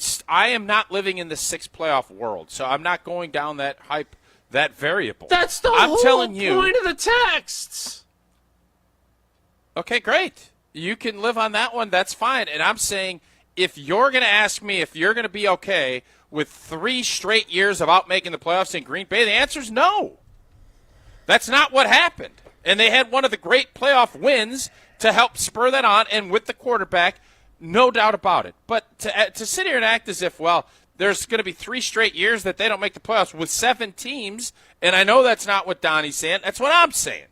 not living in the 6 playoff world, so I'm not going down that hype, that variable. That's the whole point of the texts. Okay, great. You can live on that one. That's fine. And I'm saying if you're going to ask me if you're going to be okay with 3 straight years of out making the playoffs in Green Bay, the answer is no. That's not what happened. And they had one of the great playoff wins to help spur that on, and with the quarterback, no doubt about it. But to sit here and act as if, well, there's going to be 3 straight years that they don't make the playoffs with 7 teams, and I know that's not what Donnie's saying. That's what I'm saying.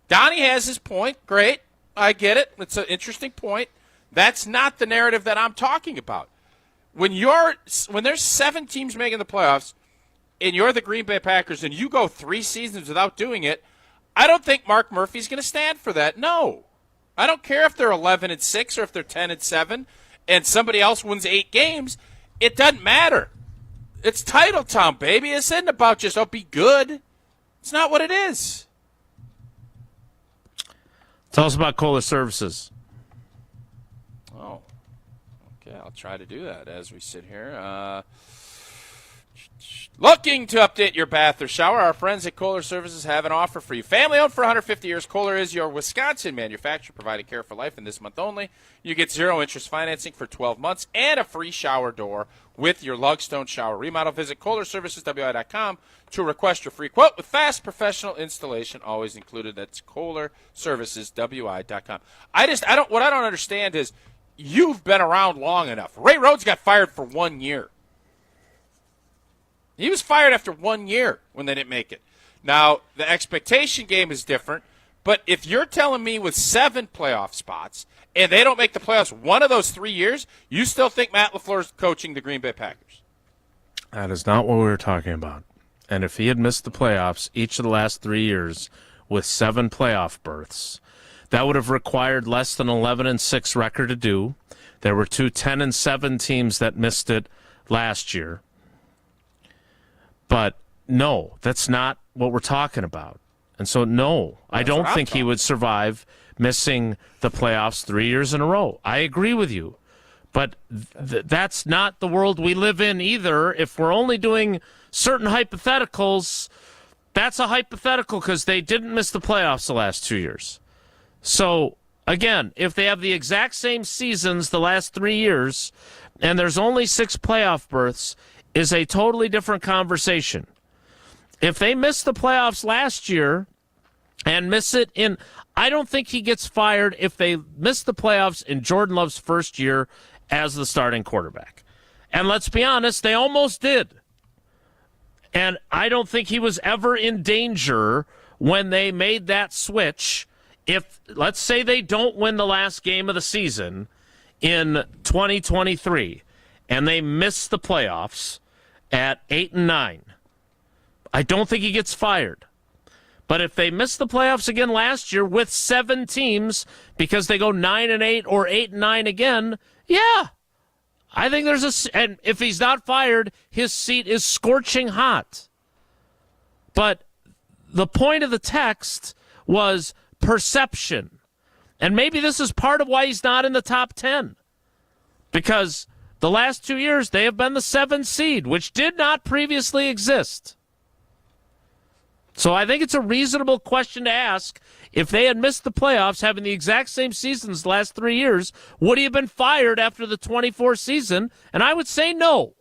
Donnie has his point. Great. I get it. It's an interesting point. That's not the narrative that I'm talking about. When there's 7 teams making the playoffs, and you're the Green Bay Packers, and you go 3 seasons without doing it, I don't think Mark Murphy's going to stand for that. No. I don't care if they're 11-6 or if they're 10-7 and somebody else wins 8 games. It doesn't matter. It's title time, baby. This isn't about just, be good. It's not what it is. Tell us about Kohler Services. Oh, okay. I'll try to do that as we sit here. Looking to update your bath or shower, our friends at Kohler Services have an offer for you. Family owned for 150 years, Kohler is your Wisconsin manufacturer, providing care for life. And this month only, you get 0 interest financing for 12 months and a free shower door with your Lugstone shower remodel. Visit KohlerServicesWI.com to request your free quote with fast professional installation always included. That's KohlerServicesWI.com. What I don't understand is you've been around long enough. Ray Rhodes got fired for 1 year. He was fired after 1 year when they didn't make it. Now, the expectation game is different, but if you're telling me with 7 playoff spots and they don't make the playoffs one of those 3 years, you still think Matt LaFleur is coaching the Green Bay Packers? That is not what we were talking about. and if he had missed the playoffs each of the last 3 years with 7 playoff berths, that would have required less than 11-6 record to do. There were 2 10-7 teams that missed it last year. But no, that's not what we're talking about. And so, no, I don't think he would survive missing the playoffs 3 years in a row. I agree with you. But that's not the world we live in either. If we're only doing certain hypotheticals, that's a hypothetical because they didn't miss the playoffs the last 2 years. So, again, if they have the exact same seasons the last 3 years and there's only 6 playoff berths, is a totally different conversation. If they missed the playoffs last year and miss it in, I don't think he gets fired if they miss the playoffs in Jordan Love's first year as the starting quarterback. And let's be honest, they almost did. And I don't think he was ever in danger when they made that switch. If, let's say they don't win the last game of the season in 2023 and they miss the playoffs at 8-9, I don't think he gets fired. But if they miss the playoffs again last year with 7 teams because they go 9-8 or 8-9 again, yeah, I think and if he's not fired, his seat is scorching hot. But the point of the text was perception. And maybe this is part of why he's not in the top 10. Because the last 2 years, they have been the 7th seed, which did not previously exist. So I think it's a reasonable question to ask. If they had missed the playoffs, having the exact same seasons the last 3 years, would he have been fired after the 24 season? And I would say no.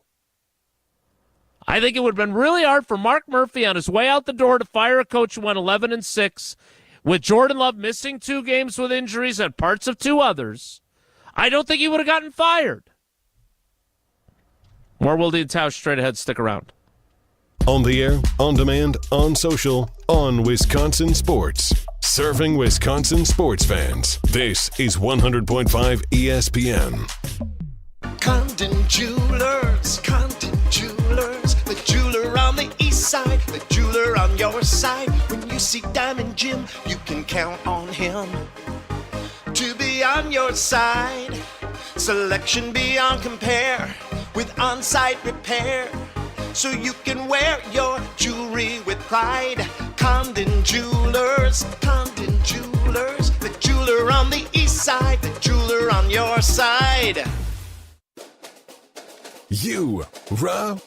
I think it would have been really hard for Mark Murphy on his way out the door to fire a coach who went 11-6, with Jordan Love missing 2 games with injuries and parts of 2 others. I don't think he would have gotten fired. More Wilde and Tausch straight ahead. Stick around. On the air, on demand, on social, on Wisconsin Sports. Serving Wisconsin sports fans. This is 100.5 ESPN. Condon Jewelers, the jeweler on the east side, the jeweler on your side. When you see Diamond Jim, you can count on him to be on your side. Selection beyond compare with on-site repair, so you can wear your jewelry with pride. Condon Jewelers, the jeweler on the east side, the jeweler on your side. You, rah.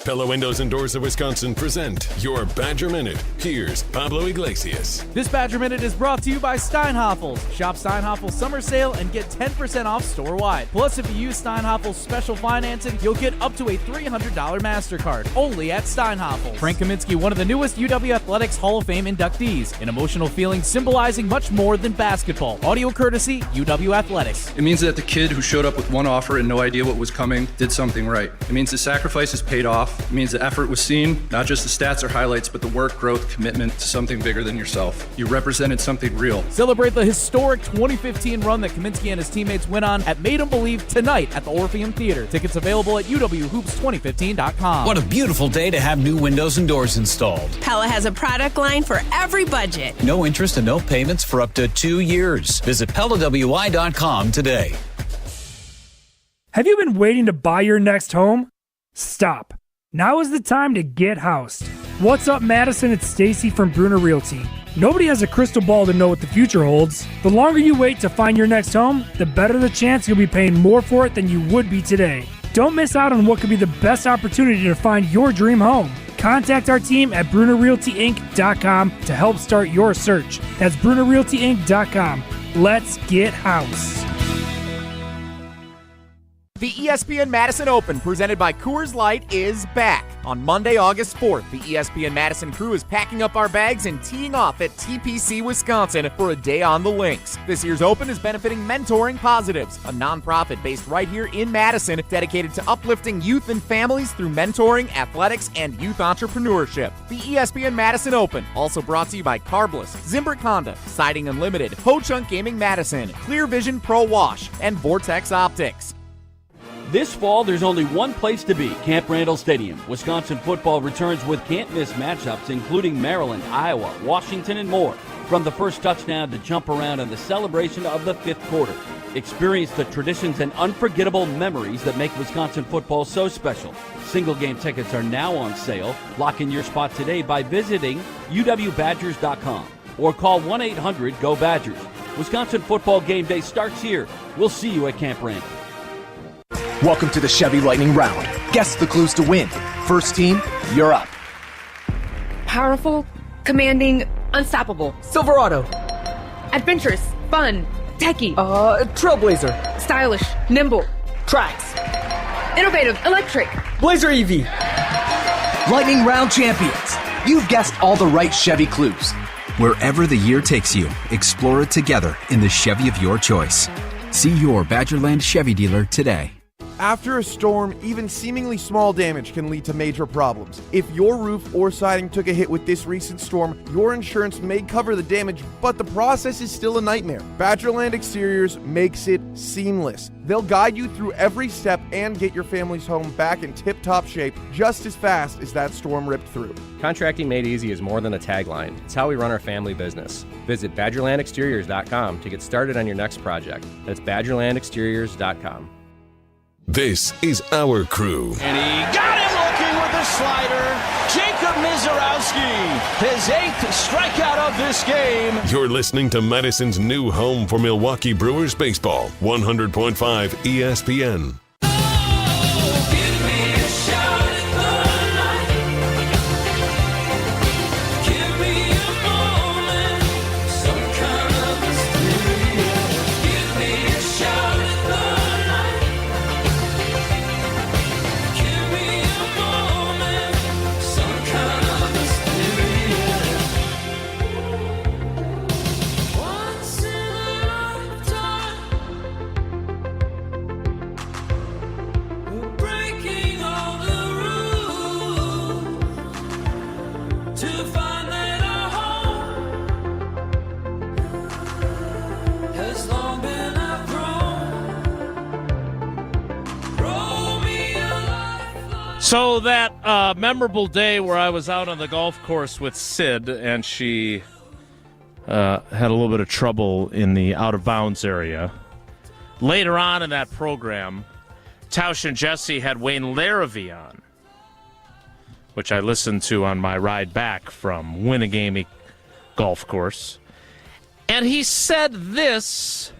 Pella Windows and Doors of Wisconsin present your Badger Minute. Here's Pablo Iglesias. This Badger Minute is brought to you by Steinhafels. Shop Steinhafels Summer Sale and get 10% off store-wide. Plus, if you use Steinhafels Special Financing, you'll get up to a $300 MasterCard. Only at Steinhafels. Frank Kaminsky, one of the newest UW Athletics Hall of Fame inductees. An emotional feeling symbolizing much more than basketball. Audio courtesy, UW Athletics. It means that the kid who showed up with one offer and no idea what was coming did something right. It means the sacrifices paid off. It means the effort was seen, not just the stats or highlights, but the work, growth, commitment to something bigger than yourself. You represented something real. Celebrate the historic 2015 run that Kaminsky and his teammates went on at Made 'em Believe tonight at the Orpheum Theater. Tickets available at uwhoops2015.com. What a beautiful day to have new windows and doors installed. Pella has a product line for every budget. No interest and no payments for up to 2 years. Visit PellaWI.com today. Have you been waiting to buy your next home? Stop. Now is the time to get housed. What's up, Madison? It's Stacy from Bruner Realty. Nobody has a crystal ball to know what the future holds. The longer you wait to find your next home, the better the chance you'll be paying more for it than you would be today. Don't miss out on what could be the best opportunity to find your dream home. Contact our team at BrunerRealtyInc.com to help start your search. That's BrunerRealtyInc.com. Let's get housed. The ESPN Madison Open, presented by Coors Light, is back. On Monday, August 4th, the ESPN Madison crew is packing up our bags and teeing off at TPC, Wisconsin for a day on the links. This year's Open is benefiting Mentoring Positives, a nonprofit based right here in Madison dedicated to uplifting youth and families through mentoring, athletics, and youth entrepreneurship. The ESPN Madison Open, also brought to you by Carbless, Zimbrick Honda, Siding Unlimited, Ho Chunk Gaming Madison, Clear Vision Pro Wash, and Vortex Optics. This fall, there's only one place to be, Camp Randall Stadium. Wisconsin football returns with can't-miss matchups, including Maryland, Iowa, Washington, and more. From the first touchdown to jump around and the celebration of the fifth quarter. Experience the traditions and unforgettable memories that make Wisconsin football so special. Single-game tickets are now on sale. Lock in your spot today by visiting uwbadgers.com or call 1-800-GO-BADGERS. Wisconsin football game day starts here. We'll see you at Camp Randall. Welcome to the Chevy Lightning Round. Guess the clues to win. First team, you're up. Powerful, commanding, unstoppable. Silverado. Adventurous, fun, techie. Trailblazer. Stylish, nimble. Tracks. Innovative, electric. Blazer EV. Lightning Round champions. You've guessed all the right Chevy clues. Wherever the year takes you, explore it together in the Chevy of your choice. See your Badgerland Chevy dealer today. After a storm, even seemingly small damage can lead to major problems. If your roof or siding took a hit with this recent storm, your insurance may cover the damage, but the process is still a nightmare. Badgerland Exteriors makes it seamless. They'll guide you through every step and get your family's home back in tip-top shape just as fast as that storm ripped through. Contracting made easy is more than a tagline. It's how we run our family business. Visit BadgerlandExteriors.com to get started on your next project. That's BadgerlandExteriors.com. This is Our Crew. And he got him looking with a slider. Jacob Misiorowski, his 8th strikeout of this game. You're listening to Madison's new home for Milwaukee Brewers baseball, 100.5 ESPN. So that memorable day where I was out on the golf course with Sid and she had a little bit of trouble in the out-of-bounds area. Later on in that program, Tausch and Jesse had Wayne Larrivee on, which I listened to on my ride back from Winnegamie Golf Course. And he said this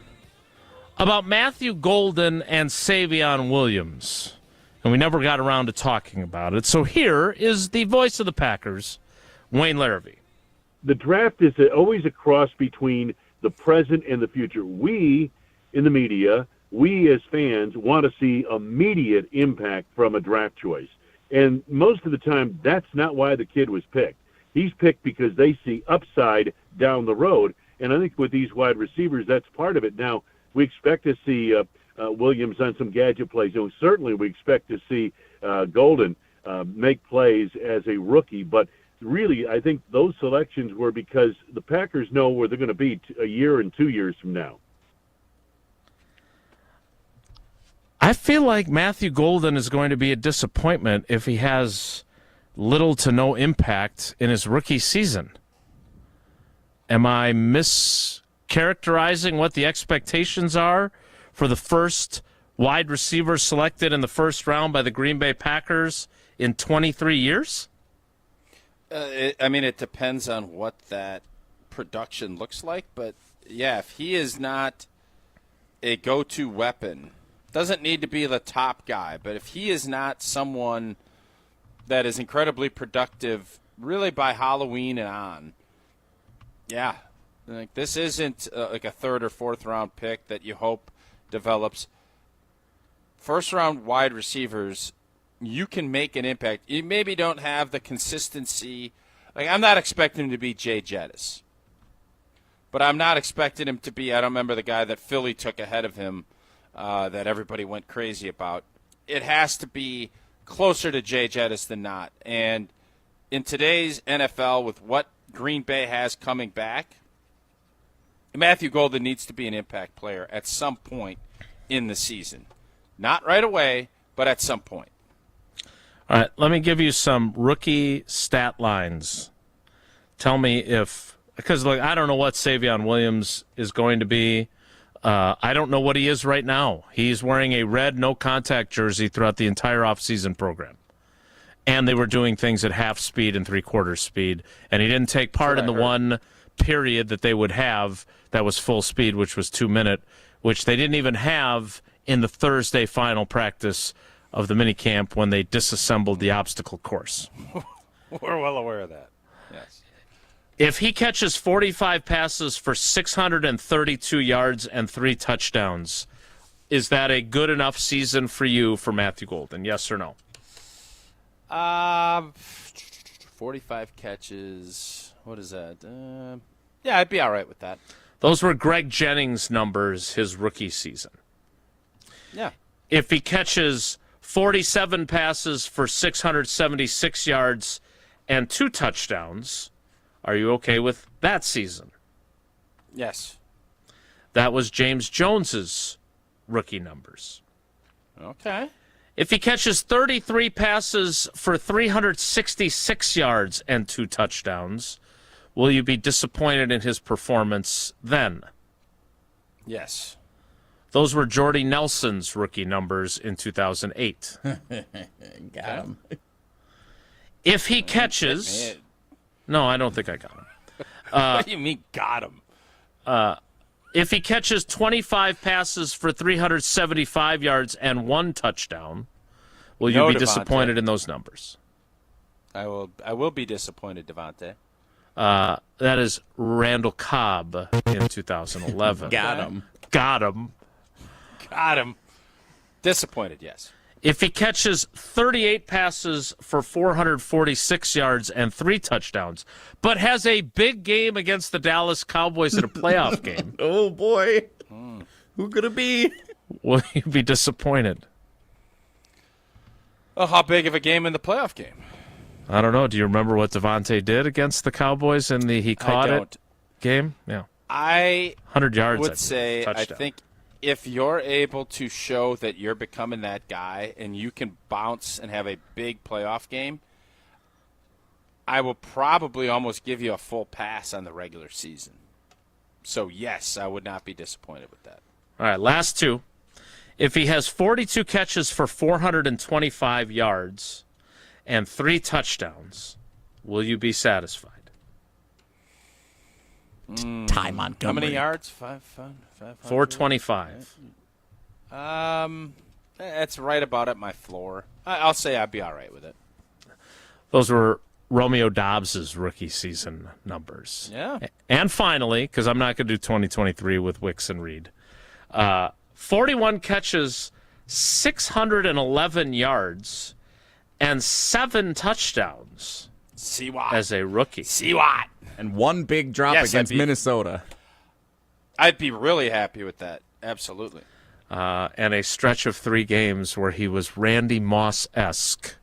about Matthew Golden and Savion Williams. And we never got around to talking about it. So here is the voice of the Packers, Wayne Larrivee. The draft is always a cross between the present and the future. We, in the media, we as fans want to see immediate impact from a draft choice. And most of the time, that's not why the kid was picked. He's picked because they see upside down the road. And I think with these wide receivers, that's part of it. Now, we expect to see Williams on some gadget plays. And certainly we expect to see Golden make plays as a rookie. But really, I think those selections were because the Packers know where they're going to be a year and 2 years from now. I feel like Matthew Golden is going to be a disappointment if he has little to no impact in his rookie season. Am I mischaracterizing what the expectations are for the first wide receiver selected in the first round by the Green Bay Packers in 23 years? It depends on what that production looks like. But, yeah, if he is not a go-to weapon, doesn't need to be the top guy, but if he is not someone that is incredibly productive really by Halloween and on, yeah, like this isn't like a third or fourth round pick that you hope develops. First round wide receivers, you can make an impact. You maybe don't have the consistency. Like, I'm not expecting him to be Jay Jettis, but I'm not expecting him to be, I don't remember the guy that Philly took ahead of him that everybody went crazy about. It has to be closer to Jay Jettis than not. And in today's NFL, with what Green Bay has coming back, Matthew Golden needs to be an impact player at some point in the season. Not right away, but at some point. All right, let me give you some rookie stat lines. Tell me if, because look, I don't know what Savion Williams is going to be. I don't know what he is right now. He's wearing a red no-contact jersey throughout the entire offseason program. And they were doing things at half speed and three-quarters speed. And he didn't take part in the one period that they would have that was full speed, which was 2 minute, which they didn't even have in the Thursday final practice of the minicamp when they disassembled the obstacle course. We're well aware of that. Yes. If he catches 45 passes for 632 yards and 3 touchdowns, is that a good enough season for you for Matthew Golden? Yes or no? 45 catches. What is that? Yeah, I'd be all right with that. Those were Greg Jennings' numbers his rookie season. Yeah. If he catches 47 passes for 676 yards and 2 touchdowns, are you okay with that season? Yes. That was James Jones's rookie numbers. Okay. If he catches 33 passes for 366 yards and 2 touchdowns, will you be disappointed in his performance then? Yes. Those were Jordy Nelson's rookie numbers in 2008. Got him. If he catches... No, I don't think I got him. What do you mean got him? If he catches 25 passes for 375 yards and 1 touchdown, will you be disappointed in those numbers? I will be disappointed, Devontae. That is Randall Cobb in 2011. Got him. Got him. Got him. Disappointed, yes. If he catches 38 passes for 446 yards and 3 touchdowns, but has a big game against the Dallas Cowboys in a playoff game. Oh, boy. Who could it be? Will you be disappointed? Well, how big of a game in the playoff game? I don't know. Do you remember what Devontae did against the Cowboys in the he caught it game? Yeah. I 100 yards. would say, I touchdown. think if you're able to show that you're becoming that guy and you can bounce and have a big playoff game, I will probably almost give you a full pass on the regular season. So, yes, I would not be disappointed with that. All right, last 2. If he has 42 catches for 425 yards and 3 touchdowns, will you be satisfied? Ty Montgomery. How many yards? 425. That's right about at my floor. I'll say I'd be all right with it. Those were Romeo Dobbs' rookie season numbers. Yeah. And finally, because I'm not going to do 2023 with Wicks and Reed, 41 catches, 611 yards, and 7 touchdowns. See what? As a rookie. See what? And 1 big drop against Minnesota. I'd be really happy with that. Absolutely. And a stretch of 3 games where he was Randy Moss-esque.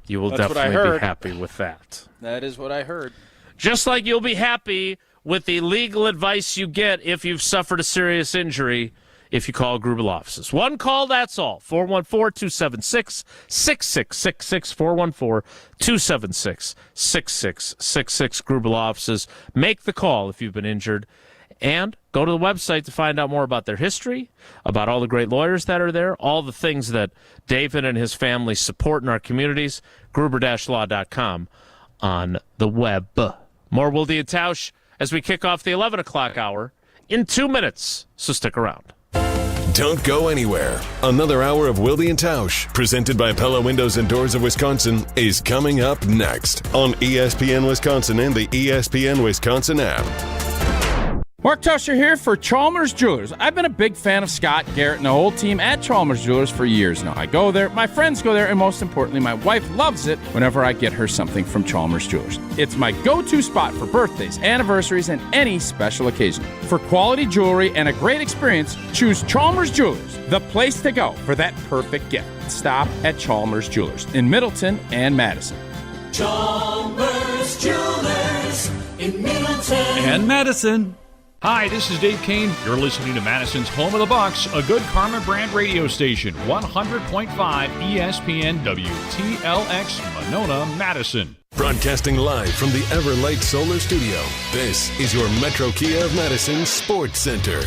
You will That's definitely be happy with that. That is what I heard. Just like you'll be happy with the legal advice you get if you've suffered a serious injury if you call Grubel offices. 1 call, that's all. 414-276-6666. 414-276-6666. Grubel offices. Make the call if you've been injured. And go to the website to find out more about their history, about all the great lawyers that are there, all the things that David and his family support in our communities. Gruber-law.com on the web. More Wilde and Tausch as we kick off the 11 o'clock hour in 2 minutes. So stick around. Don't go anywhere. Another hour of Wilde and Tausch, presented by Pella Windows and Doors of Wisconsin, is coming up next on ESPN Wisconsin and the ESPN Wisconsin app. Mark Tusher here for Chalmers Jewelers. I've been a big fan of Scott, Garrett, and the whole team at Chalmers Jewelers for years now. I go there, my friends go there, and most importantly, my wife loves it whenever I get her something from Chalmers Jewelers. It's my go-to spot for birthdays, anniversaries, and any special occasion. For quality jewelry and a great experience, choose Chalmers Jewelers, the place to go for that perfect gift. Stop at Chalmers Jewelers in Middleton and Madison. Chalmers Jewelers in Middleton and Madison. Hi, this is Dave Kane. You're listening to Madison's Home of the Bucks, a good Karma brand radio station, 100.5 ESPN WTLX Monona, Madison. Broadcasting live from the Everlight Solar Studio, this is your Metro Kia of Madison Sports Center.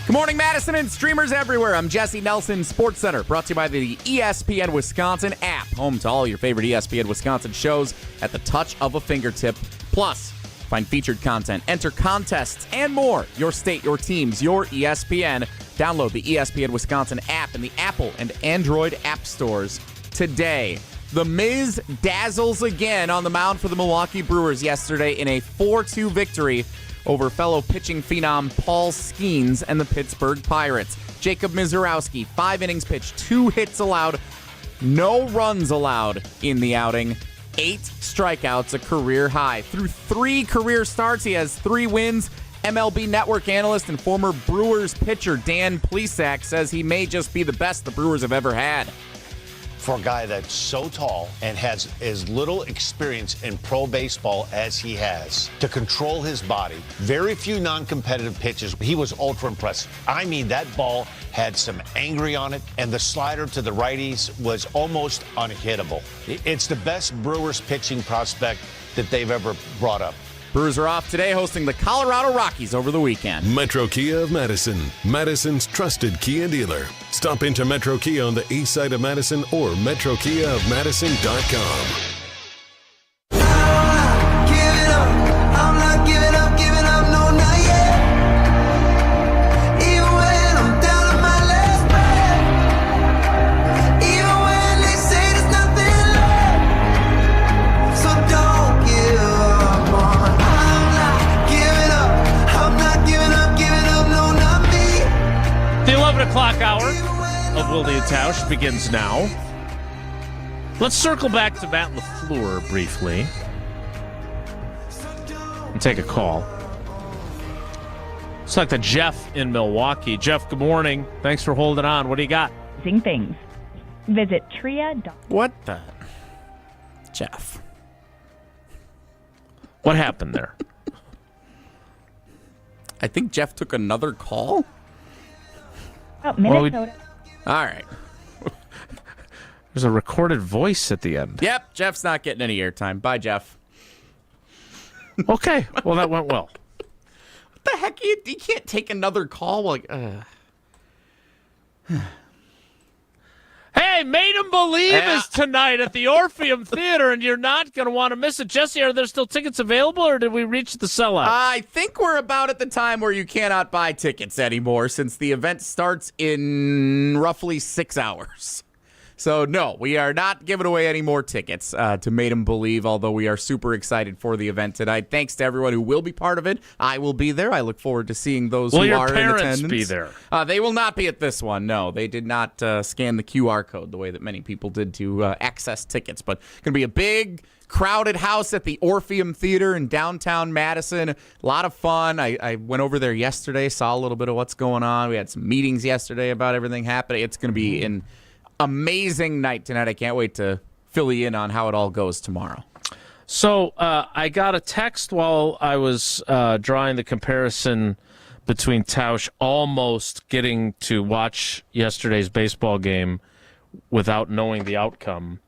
Good morning, Madison and streamers everywhere. I'm Jesse Nelson, Sports Center, brought to you by the ESPN Wisconsin app, home to all your favorite ESPN Wisconsin shows at the touch of a fingertip. Plus, find featured content, enter contests, and more. Your state, your teams, your ESPN. Download the ESPN Wisconsin app in the Apple and Android app stores today. The Miz dazzles again on the mound for the Milwaukee Brewers yesterday in a 4-2 victory over fellow pitching phenom Paul Skenes and the Pittsburgh Pirates. Jacob Misiorowski, 5 innings pitched, 2 hits allowed, no runs allowed in the outing. 8 strikeouts, a career high. Through 3 career starts, he has 3 wins. MLB Network analyst and former Brewers pitcher Dan Plesac says he may just be the best the Brewers have ever had. For a guy that's so tall and has as little experience in pro baseball as he has, to control his body, very few non-competitive pitches, he was ultra impressive. I mean, that ball had some angry on it, and the slider to the righties was almost unhittable. It's the best Brewers pitching prospect that they've ever brought up. Brewers are off today, hosting the Colorado Rockies over the weekend. Metro Kia of Madison, Madison's trusted Kia dealer. Stop into Metro Kia on the east side of Madison or metrokiaofmadison.com. O'clock hour of Wilde and Tausch begins now. Let's circle back to Matt Lafleur briefly and take a call. It's like the Jeff in Milwaukee. Jeff, good morning. Thanks for holding on. What do you got? Things. Visit Tria. What the? Jeff. What happened there? I think Jeff took another call. Oh, Minnesota. All right. There's a recorded voice at the end. Yep, Jeff's not getting any airtime. Bye, Jeff. Okay, well, that went well. What the heck? You can't take another call. Like, Hey, Made 'em Believe is tonight at the Orpheum Theater, and you're not going to want to miss it. Jesse, are there still tickets available, or did we reach the sellout? I think we're about at the time where you cannot buy tickets anymore since the event starts in roughly 6 hours. So, no, we are not giving away any more tickets to Made 'em Believe, although we are super excited for the event tonight. Thanks to everyone who will be part of it. I will be there. I look forward to seeing those who are in attendance. Will your parents be there? They will not be at this one, no. They did not scan the QR code the way that many people did to access tickets. But going to be a big, crowded house at the Orpheum Theater in downtown Madison. A lot of fun. I went over there yesterday, saw a little bit of what's going on. We had some meetings yesterday about everything happening. It's going to be an amazing night tonight. I can't wait to fill you in on how it all goes tomorrow. So I got a text while I was drawing the comparison between Tausch almost getting to watch yesterday's baseball game without knowing the outcome.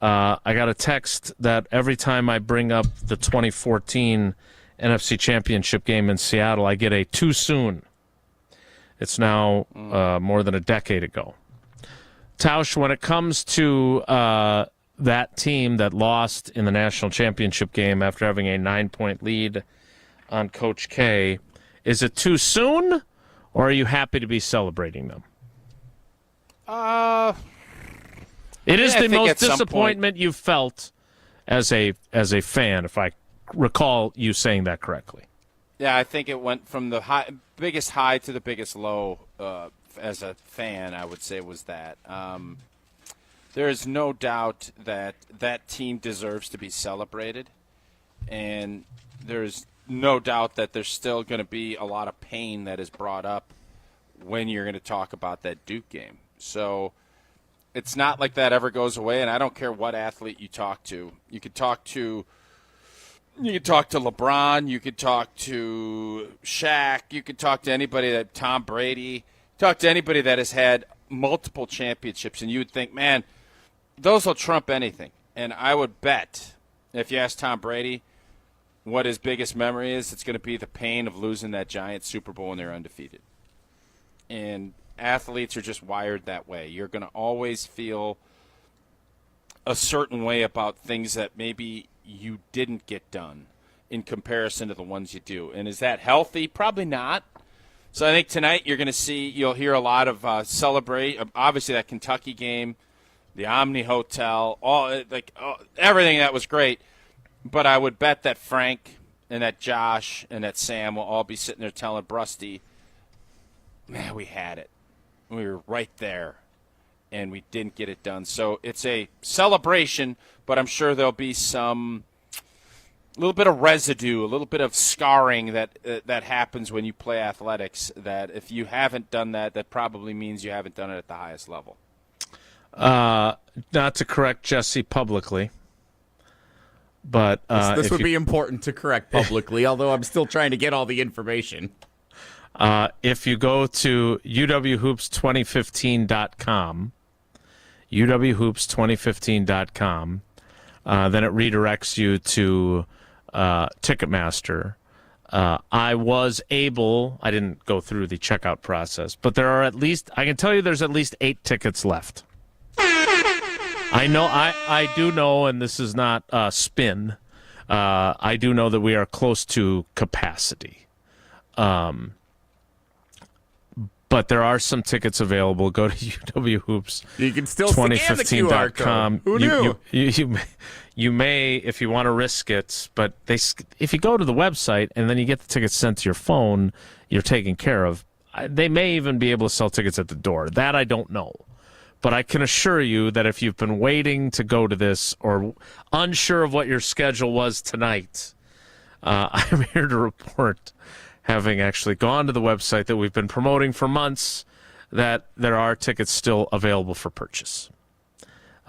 I got a text that every time I bring up the 2014 NFC Championship game in Seattle, I get a too soon. It's now more than a decade ago. Tausch, when it comes to that team that lost in the national championship game after having a 9-point lead on Coach K, is it too soon, or are you happy to be celebrating them? It is the most disappointment you've felt as a fan, if I recall you saying that correctly. Yeah, I think it went from the biggest high to the biggest low. As a fan, I would say was that. There is no doubt that that team deserves to be celebrated, and there's no doubt that there's still going to be a lot of pain that is brought up when you're going to talk about that Duke game. So it's not like that ever goes away, and I don't care what athlete you talk to. You could talk to You could talk to LeBron. You could talk to Shaq. You could talk to anybody that Tom Brady. Talk to anybody that has had multiple championships, and you would think, man, those will trump anything. And I would bet, if you ask Tom Brady what his biggest memory is, it's going to be the pain of losing that giant Super Bowl when they're undefeated. And athletes are just wired that way. You're going to always feel a certain way about things that maybe you didn't get done in comparison to the ones you do. And is that healthy? Probably not. So I think tonight you'll hear a lot of celebrate. Obviously that Kentucky game, the Omni Hotel, everything that was great. But I would bet that Frank and that Josh and that Sam will all be sitting there telling Brusty, man, we had it. We were right there, and we didn't get it done. So it's a celebration, but I'm sure there'll be some little bit of residue, a little bit of scarring that happens when you play athletics, that if you haven't done that, that probably means you haven't done it at the highest level. Not to correct Jesse publicly, but this would be important to correct publicly, although I'm still trying to get all the information. If you go to uwhoops2015.com, uwhoops2015.com, then it redirects you to Ticketmaster. I didn't go through the checkout process, but I can tell you there's at least 8 tickets left. I do know, and this is not spin, I do know that we are close to capacity. But there are some tickets available. Go to UW-Hoops. You can still scan the QR code. Who knew? You may, if you want to risk it, but if you go to the website and then you get the tickets sent to your phone, you're taken care of. They may even be able to sell tickets at the door. That I don't know. But I can assure you that if you've been waiting to go to this or unsure of what your schedule was tonight, I'm here to report, having actually gone to the website that we've been promoting for months, that there are tickets still available for purchase.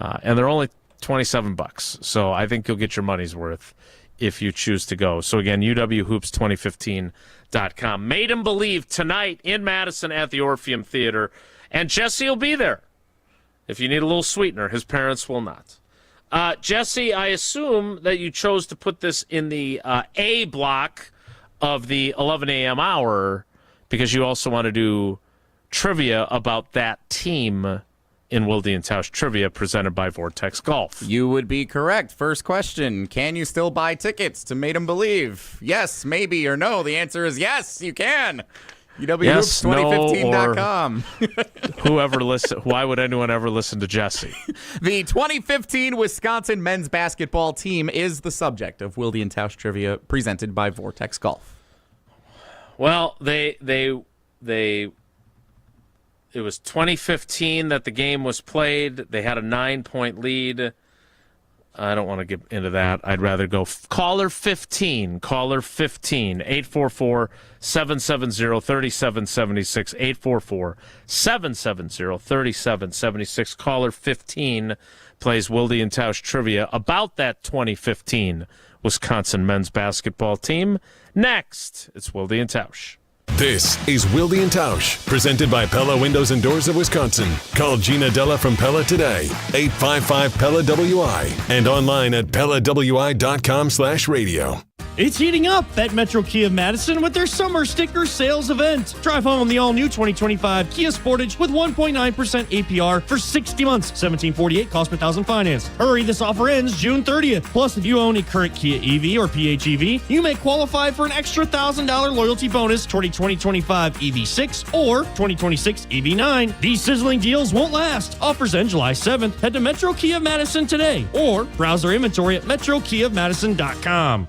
And they're only $27, so I think you'll get your money's worth if you choose to go. So again, uwhoops2015.com. Made him believe tonight in Madison at the Orpheum Theater, and Jesse will be there. If you need a little sweetener, his parents will not. Jesse, I assume that you chose to put this in the A block of the 11 a.m. hour because you also want to do trivia about that team in Wilde and Tausch Trivia presented by Vortex Golf. You would be correct. First question, can you still buy tickets to Made 'em Believe? Yes, maybe, or no. The answer is yes, you can. UWHoops2015.com. Whoever listen? Why would anyone ever listen to Jesse? The 2015 Wisconsin men's basketball team is the subject of Wilde and Tausch Trivia presented by Vortex Golf. Well, it was 2015 that the game was played. They had a 9-point lead. I don't want to get into that. I'd rather go caller 15, 844-770-3776, 844-770-3776. Caller 15 plays Wilde and Tausch Trivia about that 2015 Wisconsin men's basketball team. Next, it's Wilde and Tausch. This is Wilde and Tausch, presented by Pella Windows and Doors of Wisconsin. Call Gina Della from Pella today, 855-PELLA-WI, and online at PellaWI.com/radio. It's heating up at Metro Kia of Madison with their summer sticker sales event. Drive home the all-new 2025 Kia Sportage with 1.9% APR for 60 months, $1,748 cost per thousand finance. Hurry, this offer ends June 30th. Plus, if you own a current Kia EV or PHEV, you may qualify for an extra $1,000 loyalty bonus toward a 2025 EV6 or 2026 EV9. These sizzling deals won't last. Offers end July 7th. Head to Metro Kia of Madison today or browse their inventory at metrokiaofmadison.com.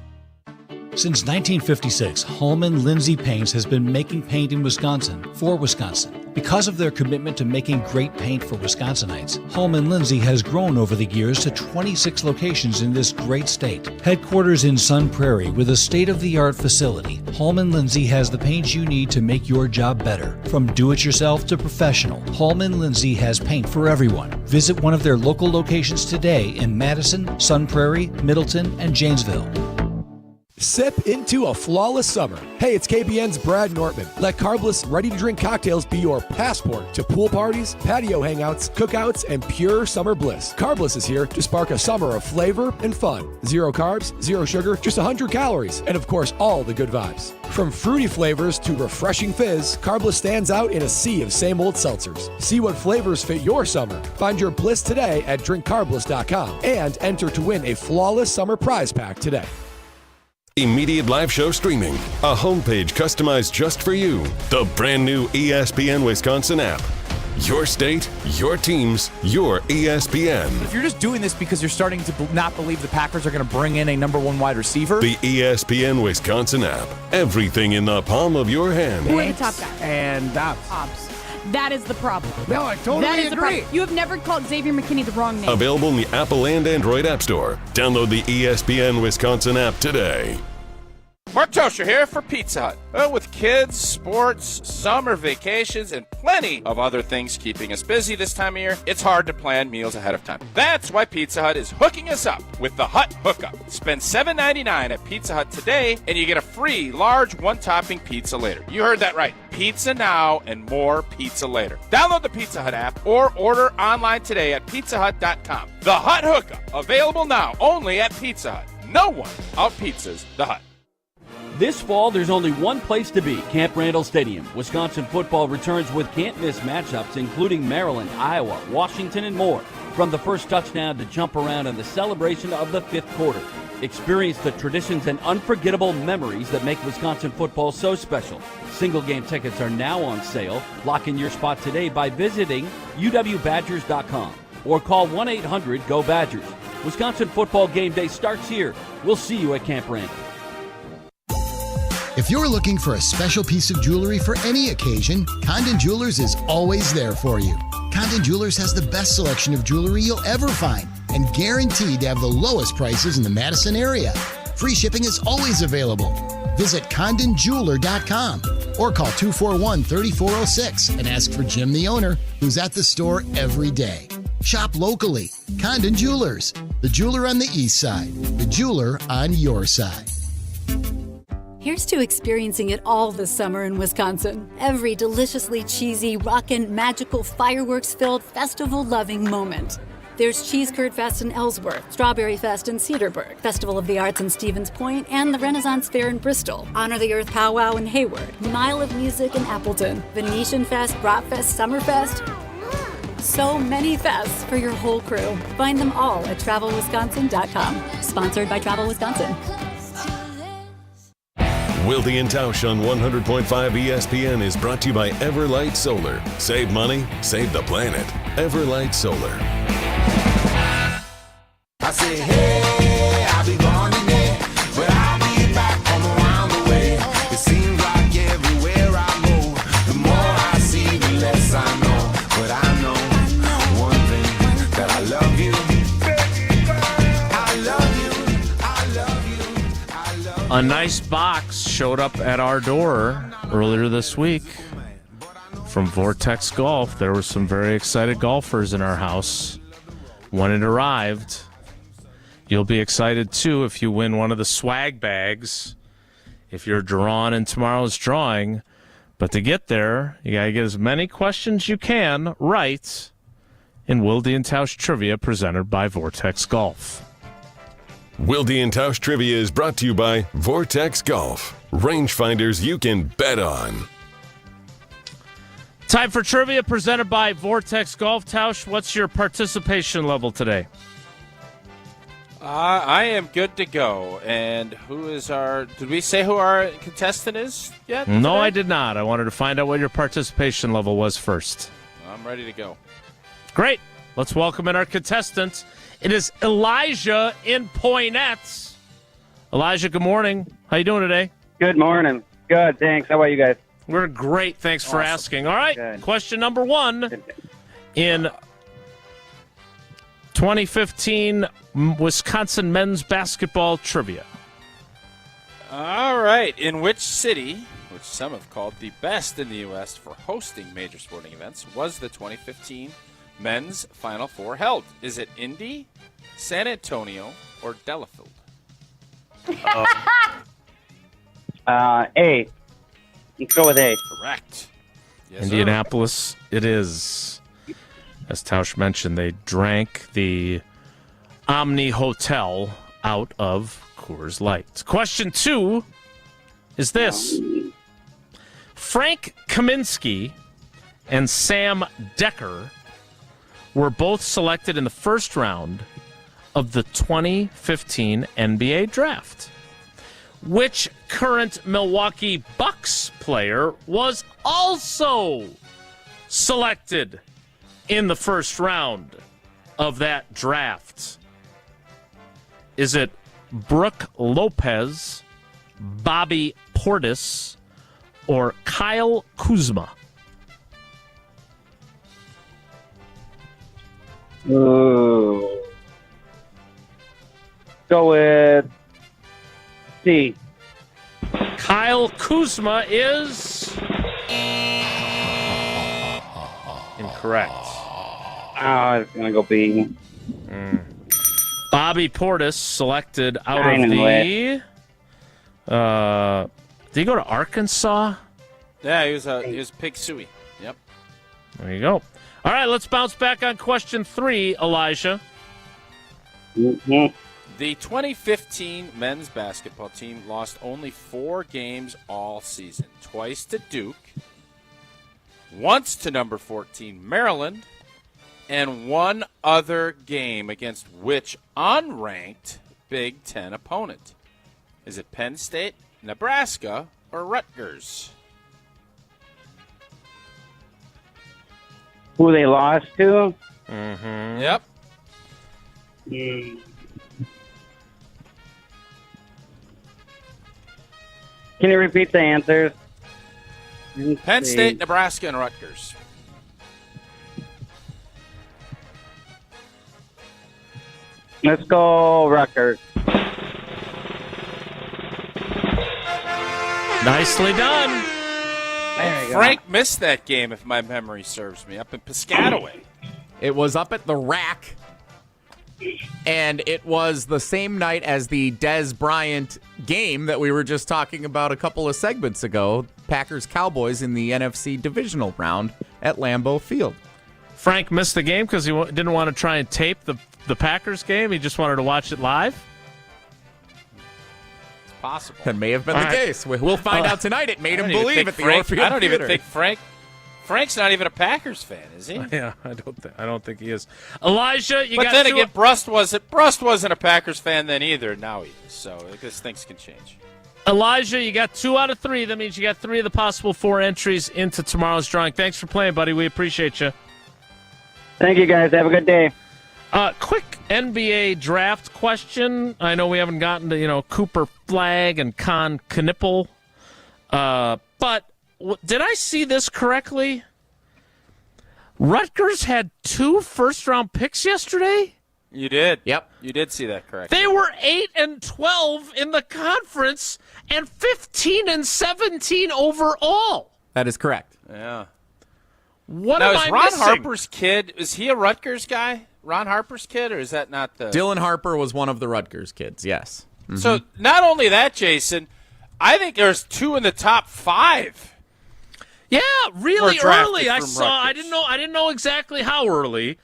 Since 1956, Holman Lindsay Paints has been making paint in Wisconsin for Wisconsin. Because of their commitment to making great paint for Wisconsinites, Holman Lindsay has grown over the years to 26 locations in this great state. Headquarters in Sun Prairie with a state-of-the-art facility, Holman Lindsay has the paint you need to make your job better. From do-it-yourself to professional, Holman Lindsay has paint for everyone. Visit one of their local locations today in Madison, Sun Prairie, Middleton, and Janesville. Sip into a flawless summer. Hey, it's KBN's Brad Nortman. Let carbless, ready-to-drink cocktails be your passport to pool parties, patio hangouts, cookouts, and pure summer bliss. Carbless is here to spark a summer of flavor and fun. 0 carbs, 0 sugar, just 100 calories, and of course, all the good vibes. From fruity flavors to refreshing fizz, Carbless stands out in a sea of same-old seltzers. See what flavors fit your summer. Find your bliss today at drinkcarbless.com and enter to win a flawless summer prize pack today. Immediate live show streaming. A homepage customized just for you. The brand new ESPN Wisconsin app. Your state, your teams, your ESPN. If you're just doing this because you're starting to not believe the Packers are going to bring in a number 1 wide receiver. The ESPN Wisconsin app. Everything in the palm of your hand. Who are the top guys? And Dobbs. That is the problem. No, I totally agree. You have never called Xavier McKinney the wrong name. Available in the Apple and Android App Store. Download the ESPN Wisconsin app today. Mark Toscher here for Pizza Hut. Well, with kids, sports, summer vacations, and plenty of other things keeping us busy this time of year, it's hard to plan meals ahead of time. That's why Pizza Hut is hooking us up with the Hut Hookup. Spend $7.99 at Pizza Hut today, and you get a free large one-topping pizza later. You heard that right. Pizza now and more pizza later. Download the Pizza Hut app or order online today at pizzahut.com. The Hut Hookup, available now only at Pizza Hut. No one out-pizzas the Hut. This fall, there's only one place to be, Camp Randall Stadium. Wisconsin football returns with can't-miss matchups, including Maryland, Iowa, Washington, and more. From the first touchdown to jump around and the celebration of the 5th quarter. Experience the traditions and unforgettable memories that make Wisconsin football so special. Single-game tickets are now on sale. Lock in your spot today by visiting uwbadgers.com or call 1-800-GO-BADGERS. Wisconsin football game day starts here. We'll see you at Camp Randall. If you're looking for a special piece of jewelry for any occasion, Condon Jewelers is always there for you. Condon Jewelers has the best selection of jewelry you'll ever find and guaranteed to have the lowest prices in the Madison area. Free shipping is always available. Visit CondonJeweler.com or call 241-3406 and ask for Jim, the owner, who's at the store every day. Shop locally. Condon Jewelers, the jeweler on the east side, the jeweler on your side. Here's to experiencing it all this summer in Wisconsin. Every deliciously cheesy, rockin', magical, fireworks-filled, festival-loving moment. There's Cheese Curd Fest in Ellsworth, Strawberry Fest in Cedarburg, Festival of the Arts in Stevens Point, and the Renaissance Fair in Bristol, Honor the Earth Powwow in Hayward, Mile of Music in Appleton, Venetian Fest, Bratfest, Summerfest. So many fests for your whole crew. Find them all at TravelWisconsin.com. Sponsored by Travel Wisconsin. Wilde and Tausch on 100.5 ESPN is brought to you by Everlight Solar. Save money, save the planet. Everlight Solar. I say, hey, I'll be gone today, but I'll be back from around the way. It seems like everywhere I go, the more I see, the less I know. But I know one thing, that I love you. I love you. I love you. I love you. A nice box showed up at our door earlier this week from Vortex Golf. There were some very excited golfers in our house when it arrived. You'll be excited, too, if you win one of the swag bags, if you're drawn in tomorrow's drawing. But to get there, you got to get as many questions you can right in Wilde and Tausch Trivia presented by Vortex Golf. Wilde and Tausch Trivia is brought to you by Vortex Golf. Rangefinders you can bet on. Time for trivia presented by Vortex Golf. Tausch, what's your participation level today? I am good to go. And who is our... Did we say who our contestant is yet? No, today? I did not. I wanted to find out what your participation level was first. I'm ready to go. Great. Let's welcome in our contestant. It is Elijah in Poynette. Elijah, good morning. How you doing today? Good morning. Good, thanks. How about you guys? We're great. Thanks for asking. All right, good. Question number one. In 2015 Wisconsin men's basketball trivia. All right. In which city, which some have called the best in the U.S. for hosting major sporting events, was the 2015 men's Final Four held? Is it Indy, San Antonio, or Delafield? A. Let's go with A. Correct. Yes, Indianapolis, it is. As Tausch mentioned, they drank the Omni Hotel out of Coors Light. Question 2 is this. Frank Kaminsky and Sam Decker were both selected in the first round of the 2015 NBA draft. Which current Milwaukee Bucks player was also selected in the first round of that draft? Is it Brook Lopez, Bobby Portis, or Kyle Kuzma? Ooh. Go with C. Kyle Kuzma is incorrect. I was going to go B. Bobby Portis selected out I of knew the... did he go to Arkansas? Yeah, he was Pig Suey. Yep. There you go. All right, let's bounce back on question 3, Elijah. Mm-hmm. The 2015 men's basketball team lost only 4 games all season. Twice to Duke, once to number 14 Maryland, and one other game against which unranked Big Ten opponent? Is it Penn State, Nebraska, or Rutgers? Who they lost to? Mm-hmm. Yep. Can you repeat the answers? Penn State, Nebraska, and Rutgers. Let's go Rutgers. Nicely done. There you Frank missed that game, if my memory serves me, up in Piscataway. It was up at the Rack, and it was the same night as the Des Bryant game that we were just talking about a couple of segments ago. Packers-Cowboys in the NFC divisional round at Lambeau Field. Frank missed the game because he didn't want to try and tape the Packers game. He just wanted to watch it live. It's possible. That may have been the case. We'll find out tonight. It made him believe at the Frank, Orpheum I don't Theater. even think Frank's not even a Packers fan, is he? Yeah, I don't think he is. Elijah, you but got then two. again, Brust wasn't a Packers fan then either. Now he is. So I guess things can change. Elijah, you got 2 out of 3. That means you got 3 of the possible 4 entries into tomorrow's drawing. Thanks for playing, buddy. We appreciate you. Thank you, guys. Have a good day. Quick NBA draft question. I know we haven't gotten to, Cooper Flagg and Con Knippel. But did I see this correctly? Rutgers had 2 first-round picks yesterday? You did. Yep. You did see that correctly. They were 8-12 in the conference and 15-17 overall. That is correct. Yeah. What now, am is I Ron missing? Harper's kid, is he a Rutgers guy? Ron Harper's kid, or is that not the... Dylan Harper was one of the Rutgers kids, yes. Mm-hmm. So not only that, Jason, I think there's 2 in the top 5. Yeah, really Were drafted early. I from saw. Rutgers. I didn't know exactly how early.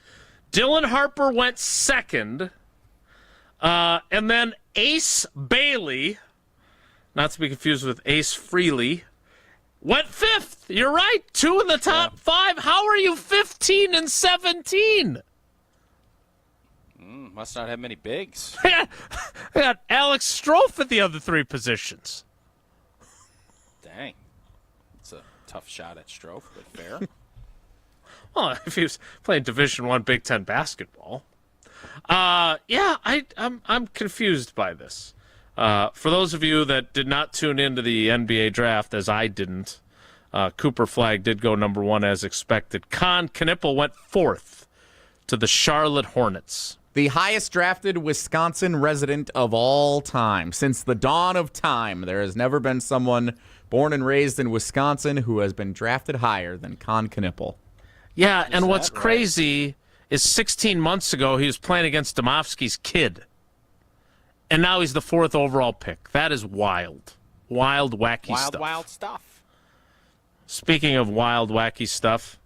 Dylan Harper went second, and then Ace Bailey, not to be confused with Ace Frehley, went 5th. You're right. 2 in the top 5. How are you 15-17? Must not have many bigs. I got Alex Strofe at the other 3 positions. Dang. It's a tough shot at Strofe, but fair. Well, if he was playing Division I Big Ten basketball. I'm confused by this. For those of you that did not tune into the NBA draft, as I didn't, Cooper Flagg did go number 1 as expected. Con Knippel went 4th to the Charlotte Hornets. The highest drafted Wisconsin resident of all time. Since the dawn of time, there has never been someone born and raised in Wisconsin who has been drafted higher than Con Knippel. Yeah, and what's crazy is 16 months ago he was playing against Domofsky's kid. And now he's the 4th overall pick. That is wild. Wild, wacky stuff. Wild stuff. Speaking of wild, wacky stuff,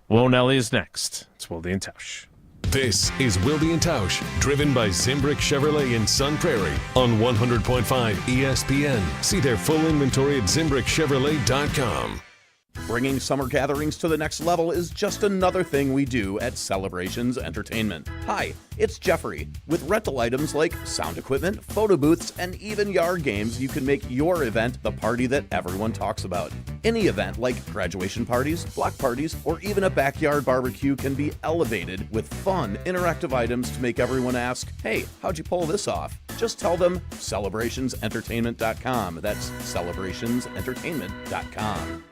Will Nelly is next. It's Wilde and Tausch. This is Wilde and Tausch, driven by Zimbrick Chevrolet in Sun Prairie on 100.5 ESPN. See their full inventory at ZimbrickChevrolet.com. Bringing summer gatherings to the next level is just another thing we do at Celebrations Entertainment. Hi, it's Jeffrey. With rental items like sound equipment, photo booths, and even yard games, you can make your event the party that everyone talks about. Any event like graduation parties, block parties, or even a backyard barbecue can be elevated with fun, interactive items to make everyone ask, hey, how'd you pull this off? Just tell them celebrationsentertainment.com. That's celebrationsentertainment.com.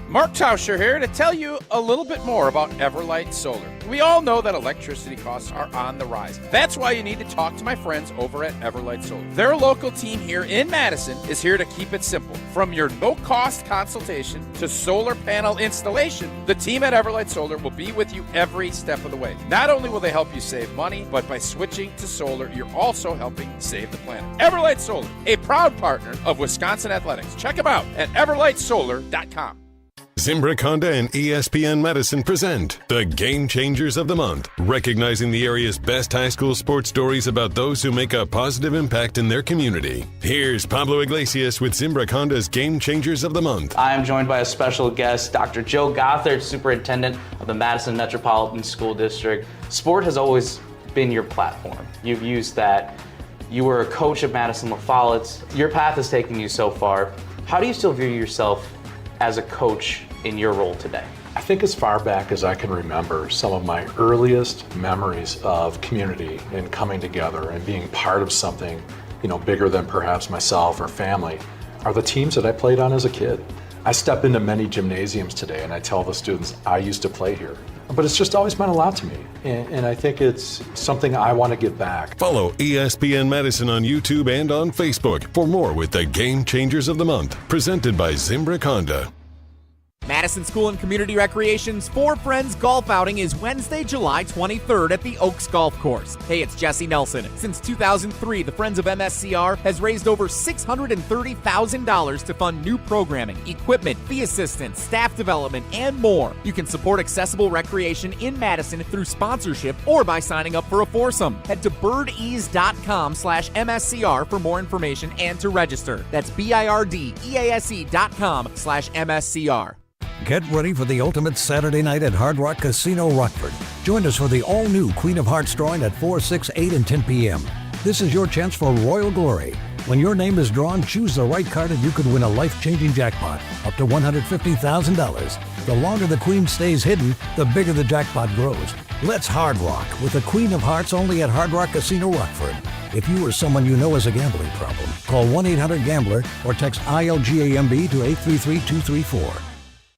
Mark Tauscher here to tell you a little bit more about Everlight Solar. We all know that electricity costs are on the rise. That's why you need to talk to my friends over at Everlight Solar. Their local team here in Madison is here to keep it simple. From your no-cost consultation to solar panel installation, the team at Everlight Solar will be with you every step of the way. Not only will they help you save money, but by switching to solar, you're also helping save the planet. Everlight Solar, a proud partner of Wisconsin Athletics. Check them out at everlightsolar.com. Zimbrick Honda and ESPN Madison present the Game Changers of the Month, recognizing the area's best high school sports stories about those who make a positive impact in their community. Here's Pablo Iglesias with Zimbrick Honda's Game Changers of the Month. I am joined by a special guest, Dr. Joe Gothard, Superintendent of the Madison Metropolitan School District. Sport has always been your platform. You've used that. You were a coach at Madison La Follette. Your path has taken you so far. How do you still view yourself as a coach in your role today? I think as far back as I can remember, some of my earliest memories of community and coming together and being part of something, bigger than perhaps myself or family, are the teams that I played on as a kid. I step into many gymnasiums today and I tell the students I used to play here. But it's just always meant a lot to me, and I think it's something I want to give back. Follow ESPN Madison on YouTube and on Facebook for more with the Game Changers of the Month, presented by Zimbrick Honda. Madison School and Community Recreation's For Friends golf outing is Wednesday, July 23rd at the Oaks Golf Course. Hey, it's Jesse Nelson. Since 2003, the Friends of MSCR has raised over $630,000 to fund new programming, equipment, fee assistance, staff development, and more. You can support accessible recreation in Madison through sponsorship or by signing up for a foursome. Head to birdease.com/MSCR for more information and to register. That's BIRDEASE.com/MSCR. Get ready for the ultimate Saturday night at Hard Rock Casino Rockford. Join us for the all-new Queen of Hearts drawing at 4, 6, 8, and 10 p.m. This is your chance for royal glory. When your name is drawn, choose the right card and you could win a life-changing jackpot, up to $150,000. The longer the Queen stays hidden, the bigger the jackpot grows. Let's Hard Rock with the Queen of Hearts only at Hard Rock Casino Rockford. If you or someone you know has a gambling problem, call 1-800-GAMBLER or text ILGAMB to 833-234.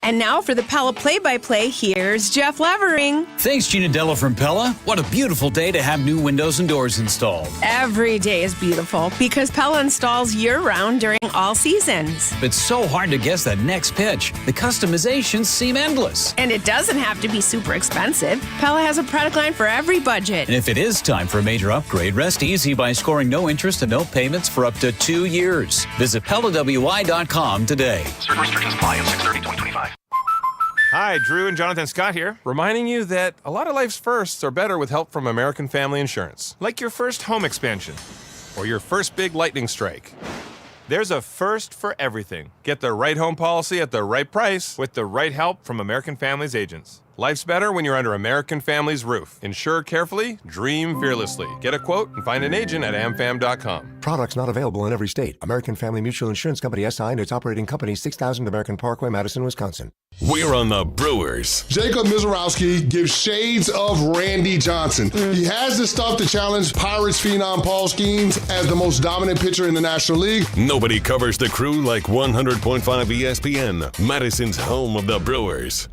And now for the Pella play-by-play, here's Jeff Levering. Thanks, Gina Della from Pella. What a beautiful day to have new windows and doors installed. Every day is beautiful because Pella installs year-round during all seasons. It's so hard to guess that next pitch. The customizations seem endless. And it doesn't have to be super expensive. Pella has a product line for every budget. And if it is time for a major upgrade, rest easy by scoring no interest and no payments for up to 2 years. Visit PellaWI.com today. Certain restrictions apply on 6/30/2025. Hi, Drew and Jonathan Scott here, reminding you that a lot of life's firsts are better with help from American Family Insurance. Like your first home expansion or your first big lightning strike. There's a first for everything. Get the right home policy at the right price with the right help from American Family's agents. Life's better when you're under American Family's roof. Insure carefully, dream fearlessly. Get a quote and find an agent at AmFam.com. Products not available in every state. American Family Mutual Insurance Company SI and its operating company 6000 American Parkway, Madison, Wisconsin. We're on the Brewers. Jacob Misiorowski gives shades of Randy Johnson. He has the stuff to challenge Pirates phenom Paul Skenes as the most dominant pitcher in the National League. Nobody covers the crew like 100.5 ESPN, Madison's home of the Brewers.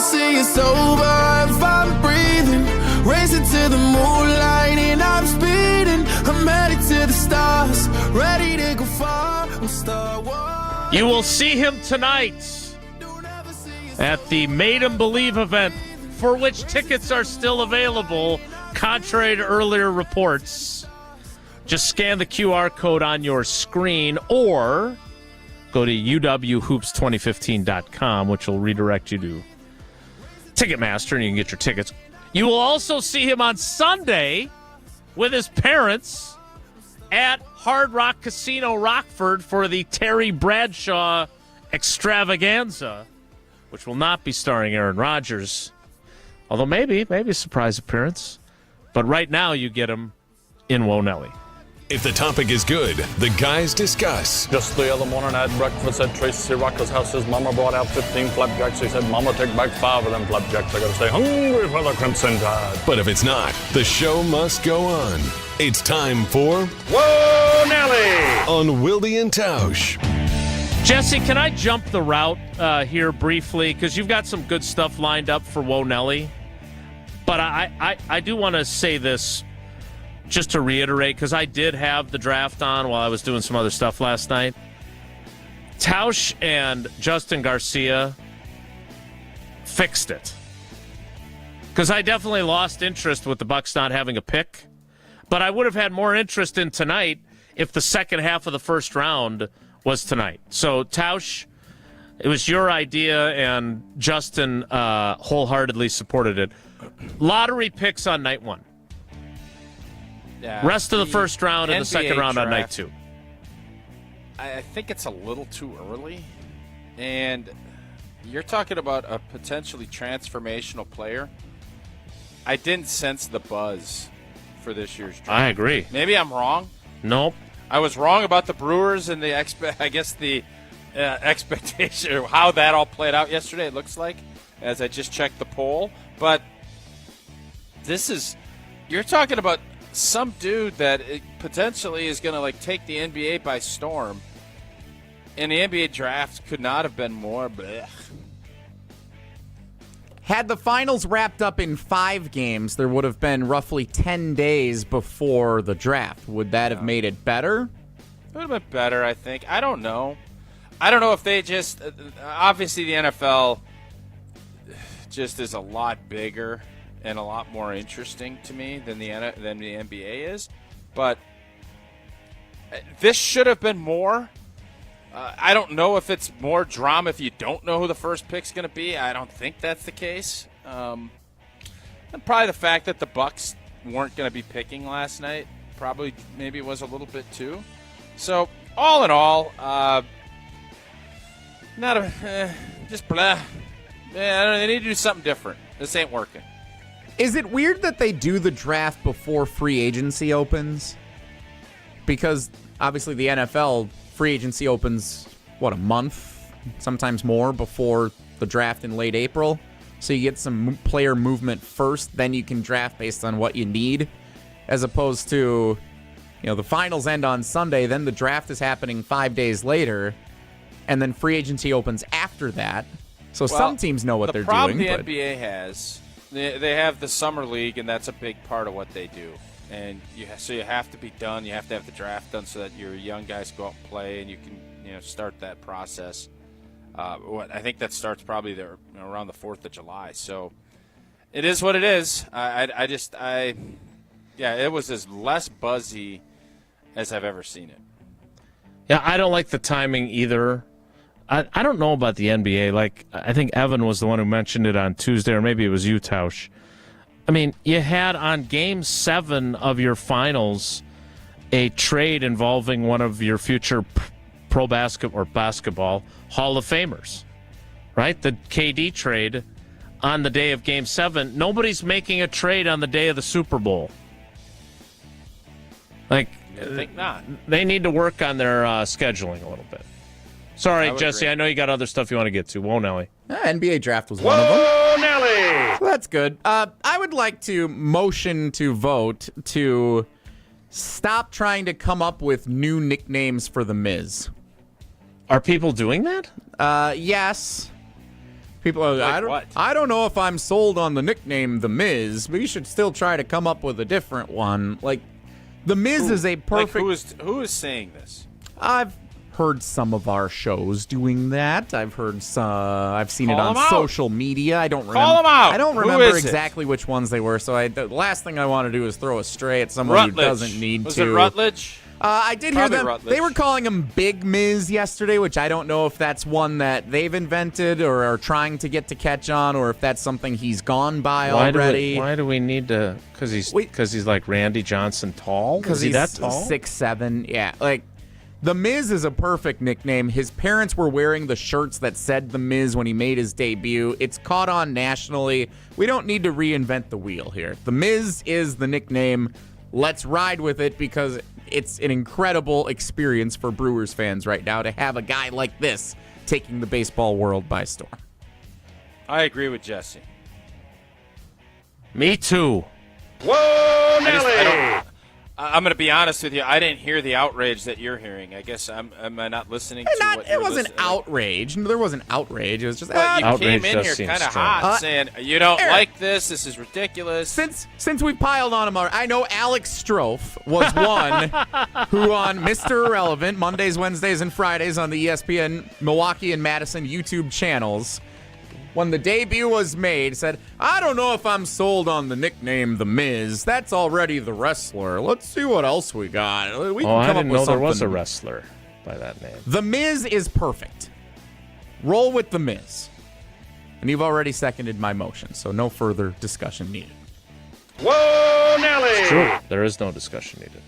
See it's over if I'm breathing. Racing to the moonlight and I'm speeding. I'm headed to the stars, ready to go far. I'm Star Wars. You will see him tonight at the Made 'em Believe event, for which tickets are still available, contrary to earlier reports. Just scan the QR code on your screen or go to uwhoops2015.com, which will redirect you to Ticketmaster, and you can get your tickets. You will also see him on Sunday with his parents at Hard Rock Casino Rockford for the Terry Bradshaw extravaganza, which will not be starring Aaron Rodgers. Although maybe a surprise appearance. But right now you get him in Wonelli. If the topic is good, the guys discuss. Just the other morning I had breakfast at Tracy Rocker's house. His mama brought out 15 flapjacks. He said, Mama, take back 5 of them flapjacks. I gotta stay hungry for the Crimson Tide. But if it's not, the show must go on. It's time for Whoa, Nelly! On Wilde and Tausch. Jesse, can I jump the route here briefly? Because you've got some good stuff lined up for Whoa Nelly. But I do want to say this just to reiterate, because I did have the draft on while I was doing some other stuff last night. Tausch and Justin Garcia fixed it. Because I definitely lost interest with the Bucs not having a pick. But I would have had more interest in tonight if the second half of the first round was tonight. So, Tausch, it was your idea, and Justin wholeheartedly supported it. Lottery picks on night 1. Yeah, Rest of the first round and the second round draft, on night 2. I think it's a little too early. And you're talking about a potentially transformational player. I didn't sense the buzz for this year's draft. I agree. Maybe I'm wrong. Nope. I was wrong about the Brewers and the expectation of how that all played out yesterday, it looks like, as I just checked the poll. But you're talking about some dude that potentially is going to take the NBA by storm, and the NBA draft could not have been more blech. Had the finals wrapped up in 5 games, there would have been roughly 10 days before the draft. Would that have made it better? It would have been better, I think. I don't know. I don't know if they just obviously the NFL just is a lot bigger and a lot more interesting to me than the NBA is. But this should have been more. I don't know if it's more drama if you don't know who the first pick's going to be. I don't think that's the case. And probably the fact that the Bucs weren't going to be picking last night probably maybe was a little bit too. So all in all, just blah. Yeah, they need to do something different. This ain't working. Is it weird that they do the draft before free agency opens? Because obviously the NFL free agency opens, a month, sometimes more, before the draft in late April. So you get some player movement first, then you can draft based on what you need, as opposed to, the finals end on Sunday, then the draft is happening 5 days later, and then free agency opens after that. So some teams know what they're doing. The problem the NBA has, they have the summer league, and that's a big part of what they do. And you have to be done. You have to have the draft done so that your young guys go out and play, and you can start that process. I think that starts probably there around the 4th of July. So it is what it is. It was as less buzzy as I've ever seen it. Yeah, I don't like the timing either. I don't know about the NBA. I think Evan was the one who mentioned it on Tuesday, or maybe it was you, Tausch. I mean, you had on Game 7 of your finals a trade involving one of your future pro basketball Hall of Famers, right? The KD trade on the day of Game 7. Nobody's making a trade on the day of the Super Bowl. I think not. They need to work on their scheduling a little bit. Sorry, Jesse, I know you got other stuff you want to get to. Whoa, Nelly. NBA draft was one of them. Whoa, Nelly! So that's good. I would like to motion to vote to stop trying to come up with new nicknames for The Miz. Are people doing that? Yes. People are, what? I don't know if I'm sold on the nickname The Miz, but you should still try to come up with a different one. The Miz is a perfect... who is saying this? I've heard some of our shows doing that. I've seen it Call on 'em out. social media. I don't remember. Call 'em out. I don't Who remember is it? exactly which ones they were. So the last thing I want to do is throw a stray at someone Rutledge. who doesn't need Was to. it Rutledge? I did Probably hear them. Rutledge. They were calling him Big Miz yesterday, which I don't know if that's one that they've invented or are trying to get to catch on, or if that's something he's gone by already. Why do we need to? Because he's like Randy Johnson tall. Because Is he he's that tall? 6'7". Yeah, like the Miz is a perfect nickname. His parents were wearing the shirts that said the Miz when he made his debut. It's caught on nationally. We don't need to reinvent the wheel here. The Miz is the nickname. Let's ride with it because it's an incredible experience for Brewers fans right now to have a guy like this taking the baseball world by storm. I agree with Jesse. Me too. Whoa, Nelly! I'm going to be honest with you. I didn't hear the outrage that you're hearing. I guess am I not listening to what you're It wasn't listening? outrage. There wasn't outrage. It was just But you outrage came in does here seem kind of strong. hot, saying you don't Eric. like this. This is ridiculous. Since we piled on him, I know Alex Strofe was one who on Mr. Irrelevant Mondays, Wednesdays, and Fridays on the ESPN Milwaukee and Madison YouTube channels, when the debut was made, said, I don't know if I'm sold on the nickname The Miz. That's already the wrestler. Let's see what else we got. We can I come didn't up with know there was a something." wrestler by that name. The Miz is perfect. Roll with The Miz. And you've already seconded my motion, so no further discussion needed. Whoa, Nelly! It's true. There is no discussion needed.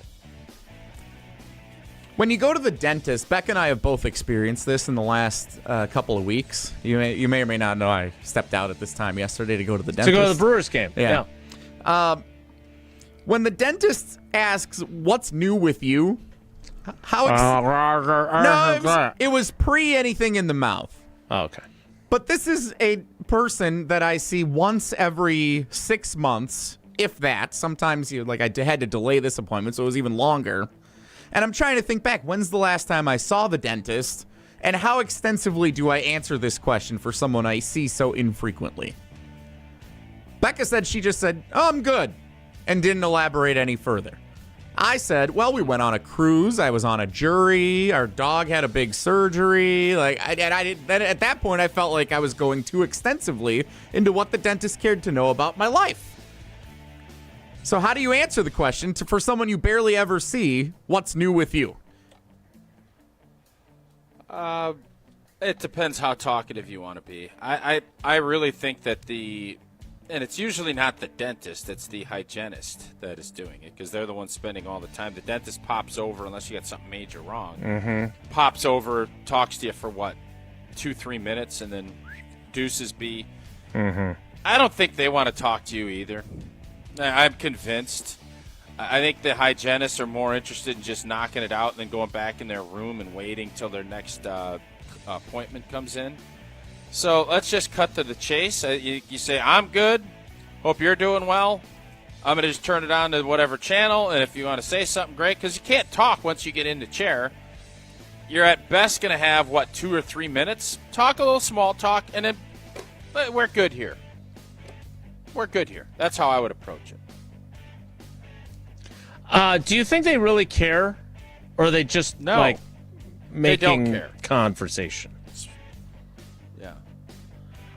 When you go to the dentist, Beck and I have both experienced this in the last couple of weeks. You may or may not know I stepped out at this time yesterday to go to the dentist. To go to the Brewers game. Yeah. When the dentist asks, what's new with you? It was pre anything in the mouth. Oh, okay. But this is a person that I see once every 6 months, if that. Sometimes I had to delay this appointment, so it was even longer. And I'm trying to think back, when's the last time I saw the dentist, and how extensively do I answer this question for someone I see so infrequently? Becca said she just said, oh, I'm good, and didn't elaborate any further. I said, well, we went on a cruise, I was on a jury, our dog had a big surgery. At that point, I felt like I was going too extensively into what the dentist cared to know about my life. So how do you answer the question for someone you barely ever see, what's new with you? It depends how talkative you want to be. I really think that and it's usually not the dentist, it's the hygienist that is doing it because they're the ones spending all the time. The dentist pops over, unless you got something major wrong, pops over, talks to you for 2-3 minutes, and then deuces be. I don't think they want to talk to you either. I'm convinced. I think the hygienists are more interested in just knocking it out and then going back in their room and waiting till their next appointment comes in. So let's just cut to the chase. You say, I'm good. Hope you're doing well. I'm going to just turn it on to whatever channel, and if you want to say something, great, because you can't talk once you get in the chair. You're at best going to have, 2 or 3 minutes? Talk a little small talk, and then we're good here. We're good here. That's how I would approach it. Do you think they really care, or are they just They don't making care. conversation? Yeah,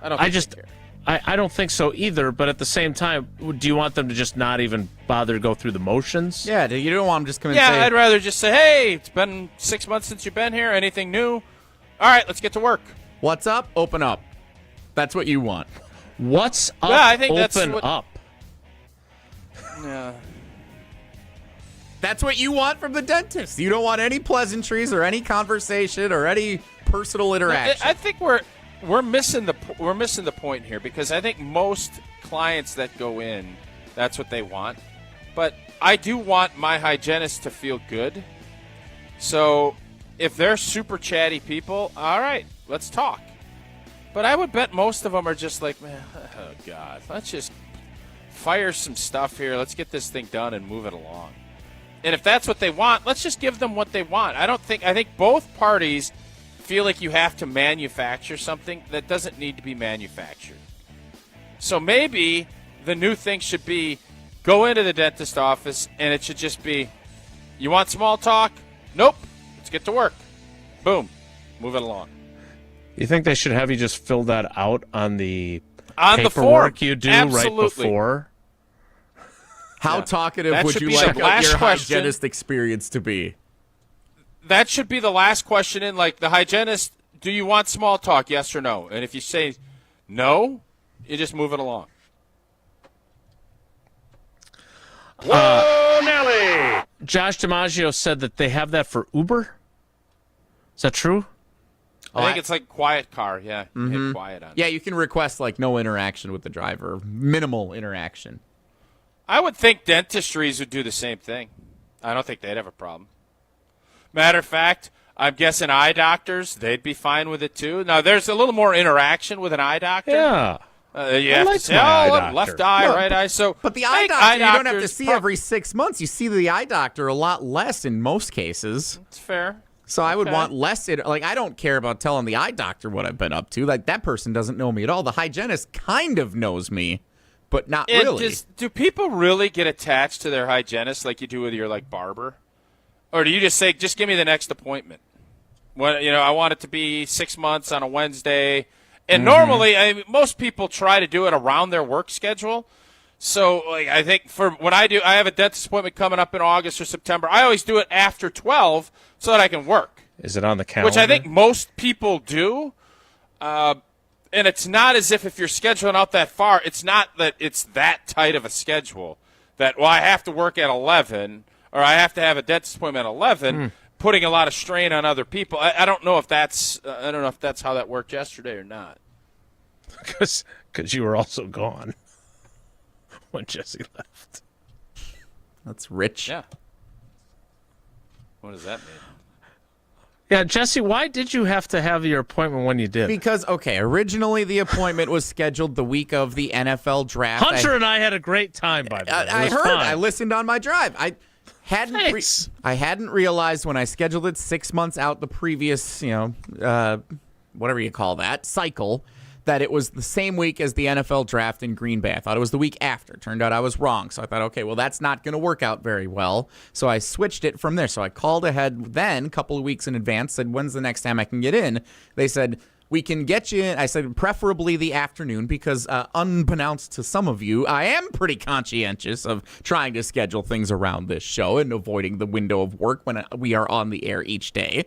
I don't. Think they care. I don't think so either. But at the same time, do you want them to just not even bother to go through the motions? Yeah, you don't want them to just come and Yeah, say. I'd rather just say, hey, it's been 6 months since you've been here. Anything new? All right, let's get to work. What's up? Open up. That's what you want. What's up? Yeah, I think open that's what- up. Yeah. That's what you want from the dentist. You don't want any pleasantries or any conversation or any personal interaction. I think we're missing the point here because I think most clients that go in, that's what they want. But I do want my hygienist to feel good. So if they're super chatty people, all right, let's talk. But I would bet most of them are just like, man, oh God, let's just fire some stuff here. Let's get this thing done and move it along. And if that's what they want, let's just give them what they want. I think both parties feel like you have to manufacture something that doesn't need to be manufactured. So maybe the new thing should be go into the dentist office and it should just be, you want small talk? Nope. Let's get to work. Boom. Move it along. You think they should have you just fill that out on the the form paperwork you do Absolutely. right before? How talkative That would should you be like the last your question. hygienist experience to be? That should be the last question in, like, the hygienist, do you want small talk, yes or no? And if you say no, you just move it along. Nelly! Josh DiMaggio said that they have that for Uber. Is that true? I think it's like quiet car, yeah. Mhm. Hit quiet on it. Yeah, you can request like no interaction with the driver, minimal interaction. I would think dentistries would do the same thing. I don't think they'd have a problem. Matter of fact, I'm guessing eye doctors, they'd be fine with it too. Now, there's a little more interaction with an eye doctor. Yeah. You I have like to say, my eye look, doctor. left eye, No, right eye. So, But the I eye think doctor, you don't have to doctors see every 6 months. You see the eye doctor a lot less in most cases. It's fair. So I would Okay. want less. Like, I don't care about telling the eye doctor what I've been up to. Like, that person doesn't know me at all. The hygienist kind of knows me, but not And really. do people really get attached to their hygienist like you do with your, like, barber? Or do you just say, just give me the next appointment? When, I want it to be 6 months on a Wednesday. And normally, most people try to do it around their work schedule. So, like, I think when I have a dentist appointment coming up in August or September, I always do it after 12 so that I can work. Is it on the calendar? Which I think most people do. And it's not as if you're scheduling out that far, it's not that it's that tight of a schedule that, I have to work at 11 or I have to have a dentist appointment at 11, putting a lot of strain on other people. I don't know if that's how that worked yesterday or not. Because you were also gone when Jesse left. That's rich. Yeah. What does that mean? Yeah, Jesse, why did you have to have your appointment when you did? Because, originally the appointment was scheduled the week of the NFL draft. Hunter and I had a great time, by the way. I heard. Fine. I listened on my drive. I hadn't realized when I scheduled it 6 months out the previous, whatever you call that, cycle, that it was the same week as the NFL draft in Green Bay. I thought it was the week after. Turned out I was wrong. So I thought, okay, well, that's not going to work out very well. So I switched it from there. So I called ahead then, a couple of weeks in advance, said, when's the next time I can get in? They said, we can get you in. I said, preferably the afternoon, because unbeknownst to some of you, I am pretty conscientious of trying to schedule things around this show and avoiding the window of work when we are on the air each day.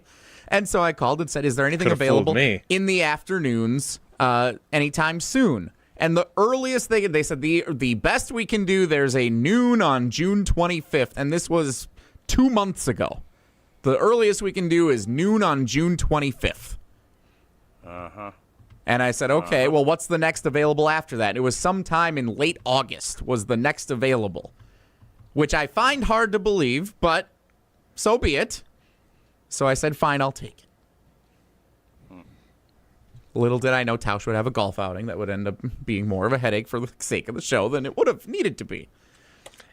And so I called and said, is there anything Could've fooled available me. in the afternoons anytime soon? And the earliest they said the best we can do, there's a noon on June 25th, and this was 2 months ago. The earliest we can do is noon on June 25th. And I said, okay, well, what's the next available after that? It was sometime in late August was the next available, which I find hard to believe, but so be it. So I said, fine, I'll take it. Little did I know Tausch would have a golf outing that would end up being more of a headache for the sake of the show than it would have needed to be.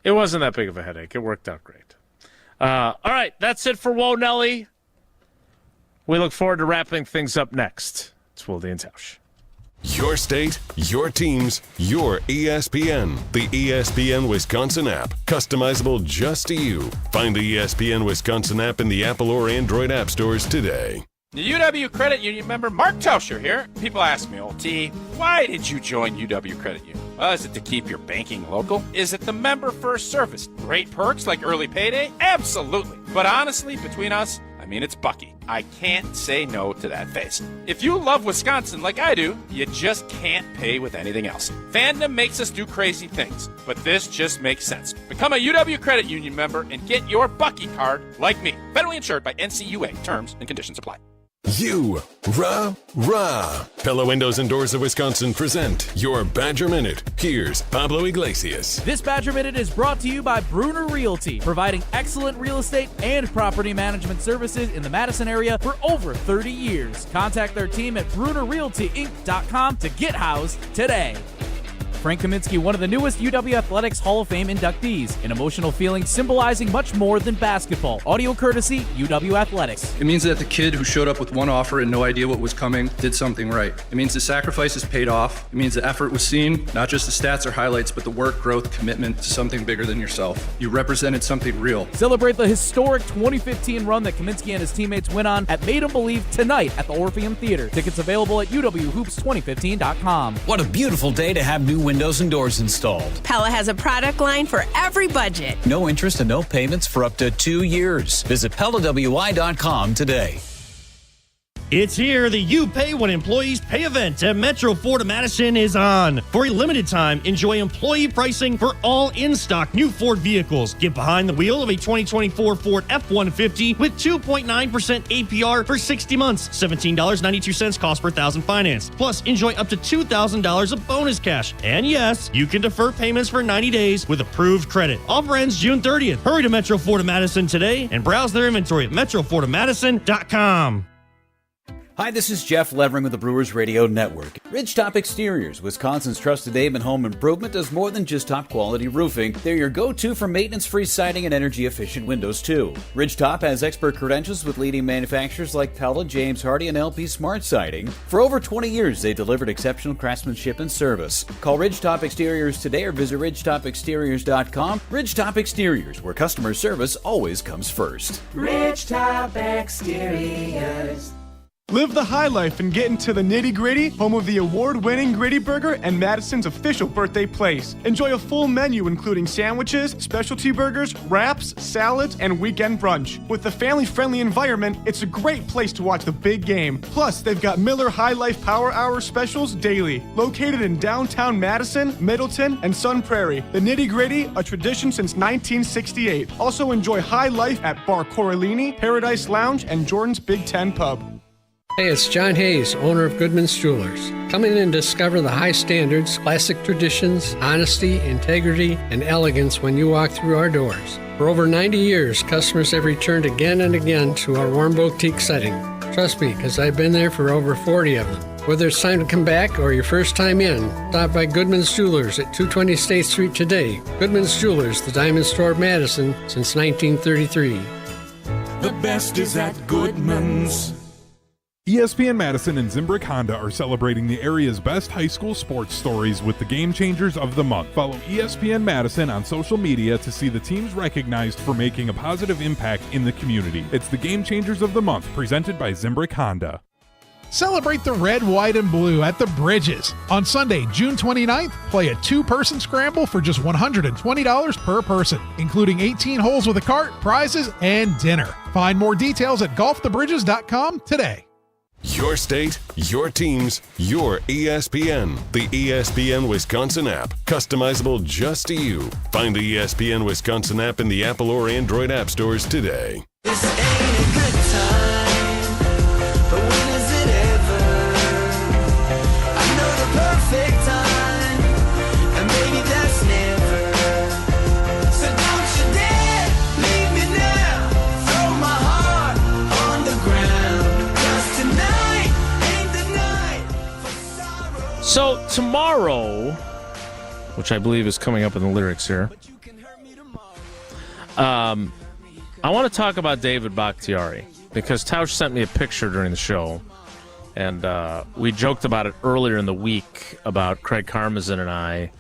It wasn't that big of a headache. It worked out great. All right, that's it for Whoa Nelly. We look forward to wrapping things up next. It's Wilde and Tausch. Your state, your teams, your ESPN. The ESPN Wisconsin app. Customizable just to you. Find the ESPN Wisconsin app in the Apple or Android app stores today. The UW Credit Union member Mark Tauscher here. People ask me, T, why did you join UW Credit Union? Well, is it to keep your banking local? Is it the member first service? Great perks like early payday? Absolutely. But honestly, between us, it's Bucky. I can't say no to that face. If you love Wisconsin like I do, you just can't pay with anything else. Fandom makes us do crazy things, but this just makes sense. Become a UW Credit Union member and get your Bucky card like me. Federally insured by NCUA. Terms and conditions apply. Rah. Pella Windows and Doors of Wisconsin present your Badger Minute. Here's Pablo Iglesias. This Badger Minute is brought to you by Bruner Realty, providing excellent real estate and property management services in the Madison area for over 30 years. Contact their team at BrunerRealtyInc.com to get housed today. Frank Kaminsky, one of the newest UW Athletics Hall of Fame inductees. An emotional feeling symbolizing much more than basketball. Audio courtesy UW Athletics. It means that the kid who showed up with one offer and no idea what was coming did something right. It means the sacrifices paid off. It means the effort was seen, not just the stats or highlights, but the work, growth, commitment to something bigger than yourself. You represented something real. Celebrate the historic 2015 run that Kaminsky and his teammates went on at Made 'em Believe tonight at the Orpheum Theater. Tickets available at uwhoops2015.com. What a beautiful day to have new windows and doors installed. Pella has a product line for every budget. No interest and no payments for up to 2 years. Visit PellaWI.com today. It's here. The You Pay When Employees Pay event at Metro Ford of Madison is on. For a limited time, enjoy employee pricing for all in-stock new Ford vehicles. Get behind the wheel of a 2024 Ford F-150 with 2.9% APR for 60 months, $17.92 cost per thousand finance. Plus, enjoy up to $2,000 of bonus cash. And yes, you can defer payments for 90 days with approved credit. Offer ends June 30th. Hurry to Metro Ford of Madison today and browse their inventory at metrofordofmadison.com. Hi, this is Jeff Levering with the Brewers Radio Network. Ridgetop Exteriors, Wisconsin's trusted name in home improvement, does more than just top-quality roofing. They're your go-to for maintenance-free siding and energy-efficient windows, too. Ridgetop has expert credentials with leading manufacturers like Pella, James Hardie, and LP Smart Siding. For over 20 years, they delivered exceptional craftsmanship and service. Call Ridgetop Exteriors today or visit ridgetopexteriors.com. Ridgetop Exteriors, where customer service always comes first. Ridgetop Exteriors. Live the high life and get into the nitty-gritty, home of the award-winning Gritty Burger and Madison's official birthday place. Enjoy a full menu including sandwiches, specialty burgers, wraps, salads, and weekend brunch. With the family-friendly environment, it's a great place to watch the big game. Plus, they've got Miller High Life Power Hour specials daily. Located in downtown Madison, Middleton, and Sun Prairie. The nitty-gritty, a tradition since 1968. Also enjoy high life at Bar Coralini, Paradise Lounge, and Jordan's Big Ten Pub. Hey, it's John Hayes, owner of Goodman's Jewelers. Come in and discover the high standards, classic traditions, honesty, integrity, and elegance when you walk through our doors. For over 90 years, customers have returned again and again to our warm boutique setting. Trust me, because I've been there for over 40 of them. Whether it's time to come back or your first time in, stop by Goodman's Jewelers at 220 State Street today. Goodman's Jewelers, the diamond store of Madison since 1933. The best is at Goodman's. ESPN Madison and Zimbrick Honda are celebrating the area's best high school sports stories with the Game Changers of the Month. Follow ESPN Madison on social media to see the teams recognized for making a positive impact in the community. It's the Game Changers of the Month, presented by Zimbrick Honda. Celebrate the red, white, and blue at the Bridges. On Sunday, June 29th, play a two-person scramble for just $120 per person, including 18 holes with a cart, prizes, and dinner. Find more details at golfthebridges.com today. Your state, your teams, your ESPN. The ESPN Wisconsin app. Customizable just to you. Find the ESPN Wisconsin app in the Apple or Android app stores today. This ain't a good time, but when is it ever? I know the perfect time, and maybe that's never. So don't you dare leave me now. Throw my heart on the ground. Tonight ain't the night for sorrow. So tomorrow, which I believe is coming up in the lyrics here, I want to talk about David Bakhtiari because Tausch sent me a picture during the show, and we joked about it earlier in the week about Craig Karmazin and I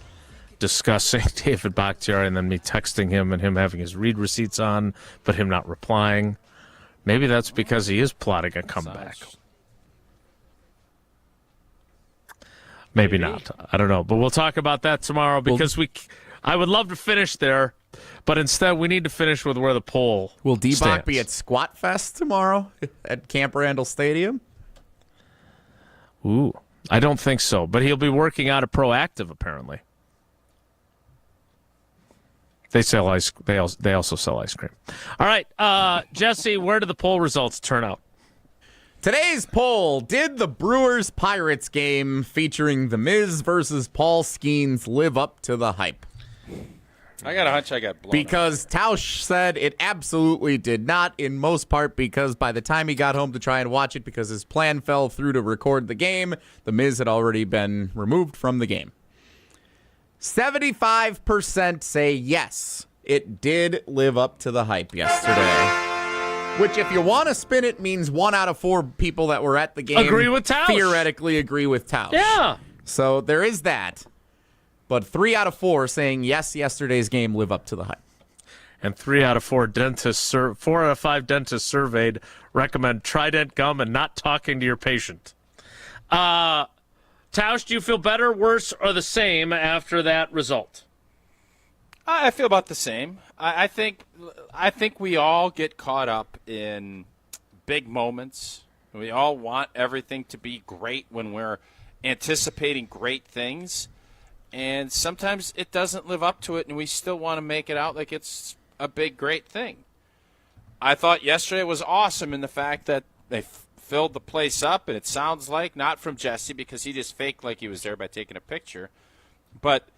discussing David Bakhtiari and then me texting him and him having his read receipts on, but him not replying. Maybe that's because he is plotting a comeback. Maybe not. I don't know. But we'll talk about that tomorrow because I would love to finish there, but instead we need to finish with where the poll Will D-Bach stands. be at Squat Fest tomorrow at Camp Randall Stadium? Ooh, I don't think so. But he'll be working out at Proactive, apparently. They sell ice. They also sell ice cream. All right, Jesse, where do the poll results turn out? Today's poll: did the Brewers-Pirates game featuring The Miz versus Paul Skenes live up to the hype? I got a hunch I got blown Because Tausch said it absolutely did not, in most part because by the time he got home to try and watch it, because his plan fell through to record the game, The Miz had already been removed from the game. 75% say yes, it did live up to the hype yesterday. Which, if you want to spin it, means 1 out of 4 people that were at the game agree with Tausch. Theoretically agree with Tausch. Yeah. So there is that. But 3 out of 4 saying yes, yesterday's game lived up to the hype. And 4 out of 5 dentists surveyed recommend Trident gum and not talking to your patient. Tausch, do you feel better, worse, or the same after that result? I feel about the same. I think we all get caught up in big moments. We all want everything to be great when we're anticipating great things. And sometimes it doesn't live up to it, and we still want to make it out like it's a big, great thing. I thought yesterday was awesome in the fact that they filled the place up, and it sounds like, not from Jesse because he just faked like he was there by taking a picture, but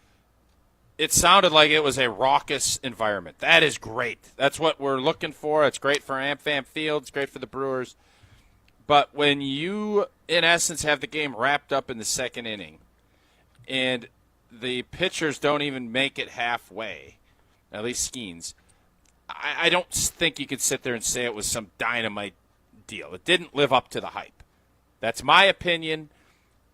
it sounded like it was a raucous environment. That is great. That's what we're looking for. It's great for AmFam Field. It's great for the Brewers. But when you, in essence, have the game wrapped up in the second inning and the pitchers don't even make it halfway, at least Skenes, I don't think you could sit there and say it was some dynamite deal. It didn't live up to the hype. That's my opinion,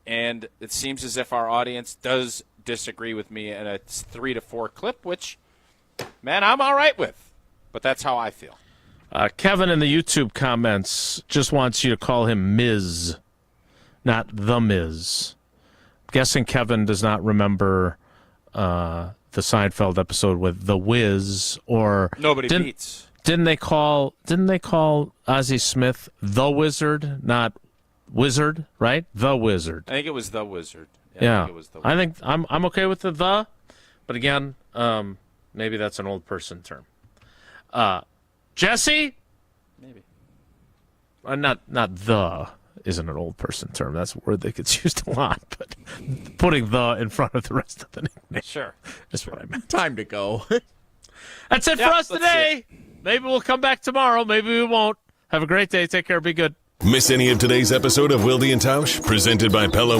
and it seems as if our audience does disagree with me in a 3-4 clip, which, man, I'm all right with. But that's how I feel. Kevin in the YouTube comments just wants you to call him Miz, not the Miz. Guessing Kevin does not remember the Seinfeld episode with the Wiz, or Nobody Beats. Didn't they call Ozzie Smith the Wizard, not Wizard, right? The Wizard. I think it was the Wizard. Yeah. I think it was the I think I'm okay with the, but again, maybe that's an old person term. Jesse? Maybe. Not the isn't an old person term. That's a word that gets used a lot, but putting the in front of the rest of the nickname. Sure. That's what I meant. Time to go. That's it for us today. Maybe we'll come back tomorrow. Maybe we won't. Have a great day. Take care. Be good. Miss any of today's episode of Wilde and Tausch? Presented by Pella